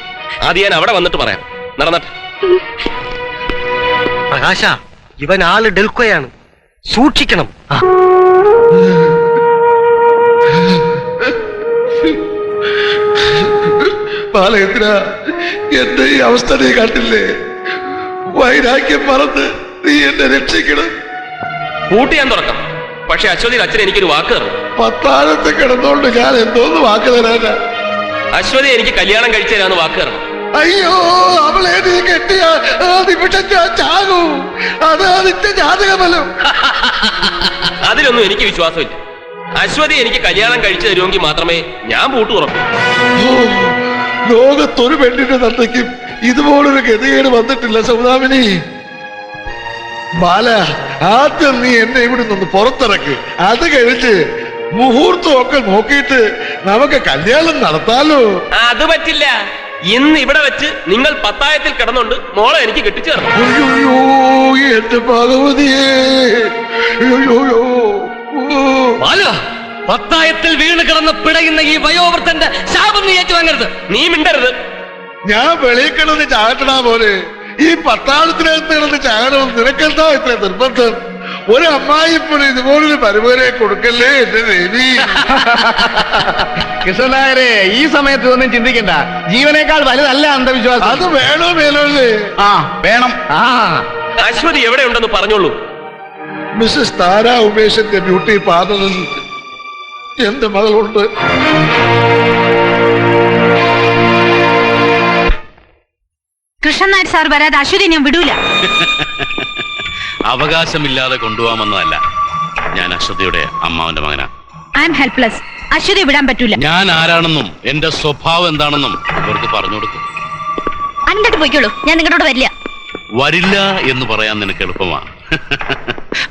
Speaker 9: അത് ഞാൻ അവിടെ വന്നിട്ട് പറയാം. നടന്നട്ടെ.
Speaker 3: പ്രകാശ, ഇവൻ ആള് ഡെൽക്കോയാണ്, സൂക്ഷിക്കണം.
Speaker 4: ബാലചന്ദ്ര, എന്റെ ഈ അവസ്ഥ നീ കണ്ടില്ലേ? വൈരാഗ്യം മറന്ന് നീ എന്നെ രക്ഷിക്കണം.
Speaker 9: കൂട്ടി ഞാൻ തുറക്കാം. പക്ഷെ അശ്വതിയുടെ അച്ഛൻ എനിക്കൊരു വാക്ക് തരണം.
Speaker 4: പത്താഴത്ത് കിടന്നോണ്ട് ഞാൻ എന്തോന്ന് വാക്ക് തരാനാ?
Speaker 9: അശ്വതി എനിക്ക് കല്യാണം കഴിച്ചു തരാന്ന് വാക്ക് തരണം.
Speaker 4: അയ്യോ, അവളെ നീ കെട്ടിയ നിമിഷം ഞാൻ ചാകൂ. അത് അതിന്റെ ജാതകമല്ലോ.
Speaker 9: അതിലൊന്നും എനിക്ക് വിശ്വാസമില്ല. അശ്വതി എനിക്ക് കല്യാണം കഴിച്ചു തരുമെങ്കിൽ മാത്രമേ ഞാൻ പൂട്ടു തുറക്കൂ.
Speaker 4: ലോകത്തൊരു പെണ്ണിന്റെ തന്തയ്ക്കും ഇതുപോലൊരു ഗതികേട് വന്നിട്ടില്ല സൗദാമിനി. ബാല, ആദ്യം നീ എന്നെ ഇവിടെ നിന്ന് പുറത്തിറക്ക്. അത് കഴിഞ്ഞ് മുഹൂർത്തമൊക്കെ നോക്കിയിട്ട് നമുക്ക് കല്യാണം നടത്താലോ?
Speaker 9: അത് പറ്റില്ല. ഇന്ന് ഇവിടെ വെച്ച് നിങ്ങൾ പത്തായത്തിൽ കിടന്നുകൊണ്ട് മോളെ എനിക്ക് കെട്ടിച്ചു തരണം.
Speaker 4: അയ്യോ, എന്റെ ഭഗവതിയേ.
Speaker 5: പത്തായത്തിൽ വീണ് കിടന്ന് പിടയുന്ന ഈ വയോവൃത്തന്റെ ശാപം നീ ഏറ്റുവാങ്ങരുത്.
Speaker 9: നീ മിണ്ടരുത്.
Speaker 4: ഞാൻ വെളിയിൽ കിടന്ന് ചാകട്ടടാ പോലെ. ഈ പത്താളത്തിനകത്ത് കിടന്ന് ചാകണമെന്ന് നിനക്കെന്താ ഇത്ര നിർബന്ധം? ഒരു അമ്മായി ഇപ്പോൾ ഇതുപോലൊരു പരിപാടിയെ കൊടുക്കല്ലേ എന്റെ ദേവി.
Speaker 12: കൃഷ്ണനായരെ, ഈ സമയത്ത് ഒന്നും ചിന്തിക്കണ്ട. ജീവനേക്കാൾ വലുതല്ല അന്ധവിശ്വാസം.
Speaker 4: അത് വേണോ വേണമല്ലേ?
Speaker 12: വേണം.
Speaker 9: അശ്വതി എവിടെ ഉണ്ടെന്ന് പറഞ്ഞോളൂ.
Speaker 4: മിസ്സസ് താര ഉമേഷിന്റെ ബ്യൂട്ടി പാർലറിൽ എന്റെ മകളുണ്ട്.
Speaker 8: കൃഷ്ണനായർ സാർ വരാതെ അശ്വതി ഞാൻ വിടൂല.
Speaker 15: അവകാശമില്ലാതെ കൊണ്ടുപോകാമെന്നതല്ല. ഞാൻ അശ്വതിയുടെ അമ്മാവന്റെ മകനാ.
Speaker 8: I'm helpless. അശ്വതി വിടാൻ പറ്റൂല.
Speaker 15: ഞാൻ ആരാണെന്നും എന്റെ സ്വഭാവം എന്താണെന്നും ഇവർക്ക് പറഞ്ഞു കൊടുക്കും.
Speaker 8: അങ്ങോട്ട് പോയിക്കോളൂ, ഞാൻ നിങ്ങളോട് വരില്ല.
Speaker 15: വരില്ല എന്ന് പറയാൻ നിനക്ക് എളുപ്പമാ.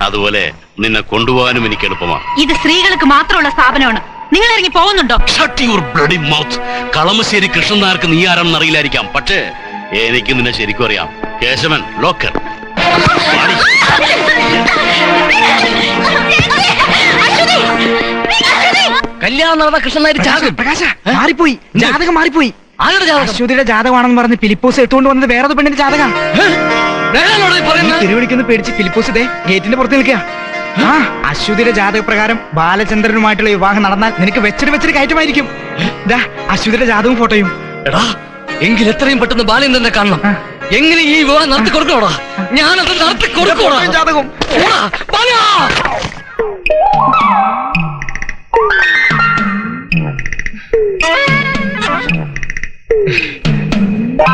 Speaker 15: അതുപോലെ നിന്നെ കൊണ്ടുപോകാനും എനിക്ക് എളുപ്പമാ.
Speaker 8: ഇത് സ്ത്രീകൾക്ക് മാത്രമുള്ള സ്ഥാപനമാണ്. നിങ്ങൾ ഇറങ്ങി പോകുന്നുണ്ടോ?
Speaker 15: Shut your bloody mouth. Kalamassery കൃഷ്ണനാർക്ക് നീ ആരാണെന്ന് അറിയില്ലായിരിക്കാം, പക്ഷേ എനിക്ക് നിന്നെ ശരിക്കും അറിയാം. കേശവൻ ലോക്കർ.
Speaker 5: കല്യാണം നടന്ന കൃഷ്ണനായർ ചാകും.
Speaker 11: പ്രകാശ, മാറിപ്പോയി, ജാതകം മാറിപ്പോയി.
Speaker 5: ആരുടെ ജാതകം?
Speaker 11: അശ്വതിയുടെ ജാതകമാണെന്ന് പറഞ്ഞ് ഫിലിപ്പോസ് എടുത്തുകൊണ്ട് വന്നത് വേറൊരു പെണ്ണിന്റെ ജാതകം. തിരുവിളിക്കുന്ന പേടിച്ച് ഫിലിപ്പോസ് ഇതേ ഗേറ്റിന്റെ പുറത്ത് നിൽക്കുക. ആ, അശ്വതിയുടെ ജാതക പ്രകാരം ബാലചന്ദ്രനുമായിട്ടുള്ള വിവാഹം നടന്നാൽ നിനക്ക് വെച്ചിട്ട് കയറ്റമായിരിക്കും. അശ്വതിയുടെ ജാതകവും ഫോട്ടോയും.
Speaker 5: എടാ, എങ്കിൽ എത്രയും പെട്ടെന്ന് ബാലേന്ദ്രനെ കാണണം. എങ്ങനെ ഈ വിവാഹം നടത്തി കൊടുക്കണോടാ? ഞാനത് നടത്തി കൊടുക്കോടാ.
Speaker 11: ജാതകം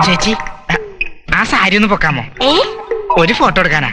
Speaker 11: ചേച്ചി, ആ സാരി ഒന്ന് പൊക്കാമോ? ഒരു ഫോട്ടോ എടുക്കാനാ.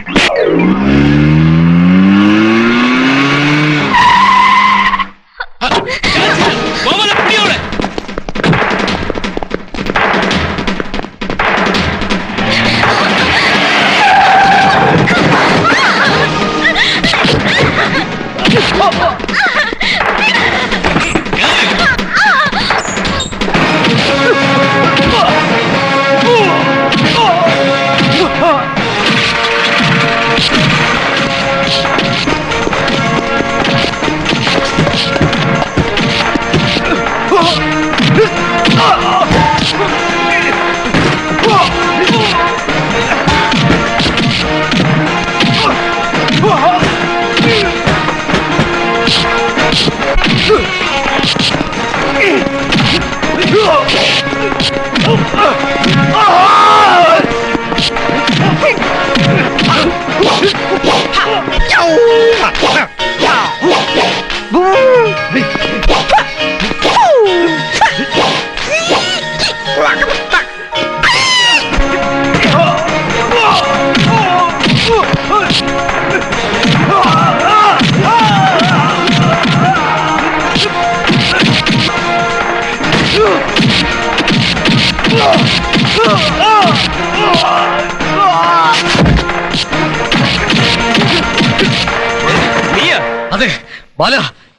Speaker 5: ബാല,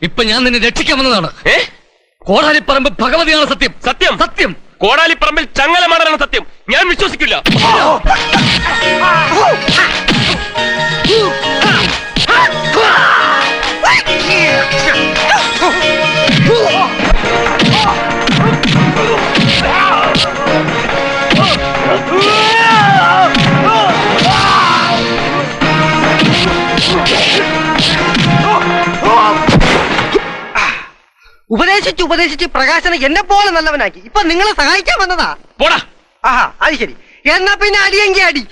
Speaker 5: ഇപ്പൊ ഞാൻ നിന്നെ രക്ഷിക്കാൻ വന്നതാണ്. കോടാലിപ്പറമ്പ് ഭഗവതിയാണ് സത്യം.
Speaker 9: സത്യം
Speaker 5: സത്യം.
Speaker 9: കോടാലിപ്പറമ്പിൽ ചങ്ങലമാടലാണ് സത്യം. ഞാൻ വിശ്വസിക്കില്ല.
Speaker 3: ഉപദേശിച്ച് പ്രകാശനെ എന്നെ പോലെ നല്ലവനാക്കി. ഇപ്പൊ നിങ്ങളെ സഹായിക്കാൻ വന്നതാ.
Speaker 9: പോടാ.
Speaker 3: ആഹാ, അത് ശരി. എന്നാ പിന്നെ അടിയെങ്കി അടി.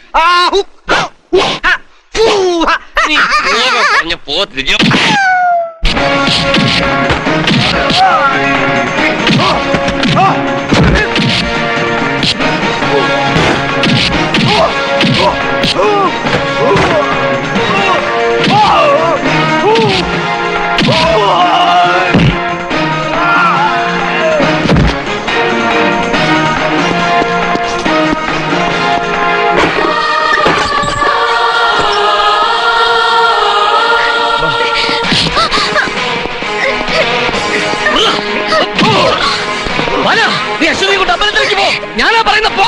Speaker 5: നീ അശ്വതിയെ കൊണ്ട് അമ്പലത്തിലേക്ക് പോ. ഞാനാ പറയുന്ന പോ.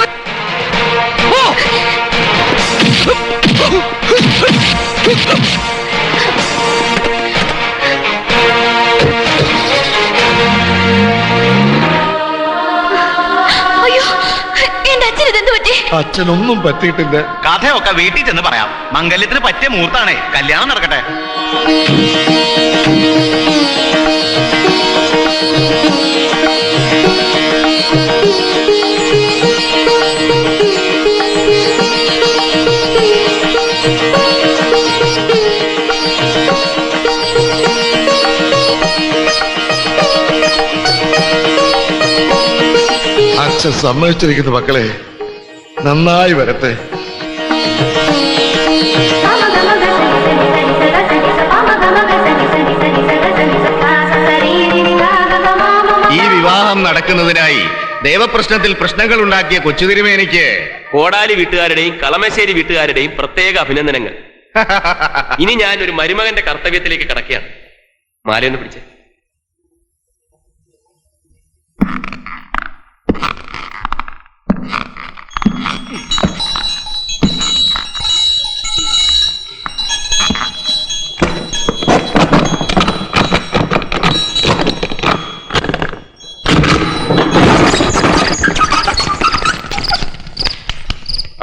Speaker 8: അയ്യോ, എന്റെ അച്ഛൻ ഇതെന്ത് പറ്റി?
Speaker 4: അച്ഛനൊന്നും പറ്റിയിട്ടില്ല.
Speaker 12: കഥയൊക്കെ വീട്ടിൽ ചെന്ന് പറയാം. മംഗല്യത്തിന് പറ്റിയ മുഹൂർത്താണേ. കല്യാണം നടക്കട്ടെ.
Speaker 4: അച്ഛൻ സമ്മതിച്ചിരിക്കുന്ന മക്കളെ, നന്നായി വരട്ടെ.
Speaker 12: ഈ വിവാഹം നടക്കുന്നതിനായി ദേവപ്രശ്നത്തിൽ പ്രശ്നങ്ങൾ ഉണ്ടാക്കിയ കൊച്ചുതിരുമേനിക്ക്
Speaker 9: കോടാലി വീട്ടുകാരുടെയും കളമശ്ശേരി വീട്ടുകാരുടെയും പ്രത്യേക അഭിനന്ദനങ്ങൾ. ഇനി ഞാൻ ഒരു മരുമകന്റെ കർത്തവ്യത്തിലേക്ക് കടക്കുകയാണ്. മാലയൊന്ന് പിടിച്ചേ.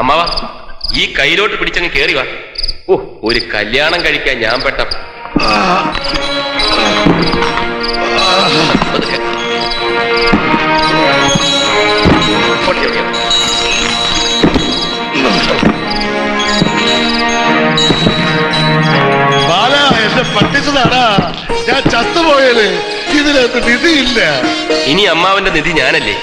Speaker 9: അമ്മാവാ, ഈ കയ്യിലോട്ട് പിടിച്ചങ്ങ് കേറി വാ. ഓ, ഒരു കല്യാണം കഴിക്കാൻ ഞാൻ പെട്ട
Speaker 4: ബാല, എന്നെ പറ്റിച്ചതാടാ. ഞാൻ ചത്തുപോയത്. ഇതിനകത്ത് നിധിയില്ല.
Speaker 9: ഇനി അമ്മാവന്റെ നിധി ഞാനല്ലേ.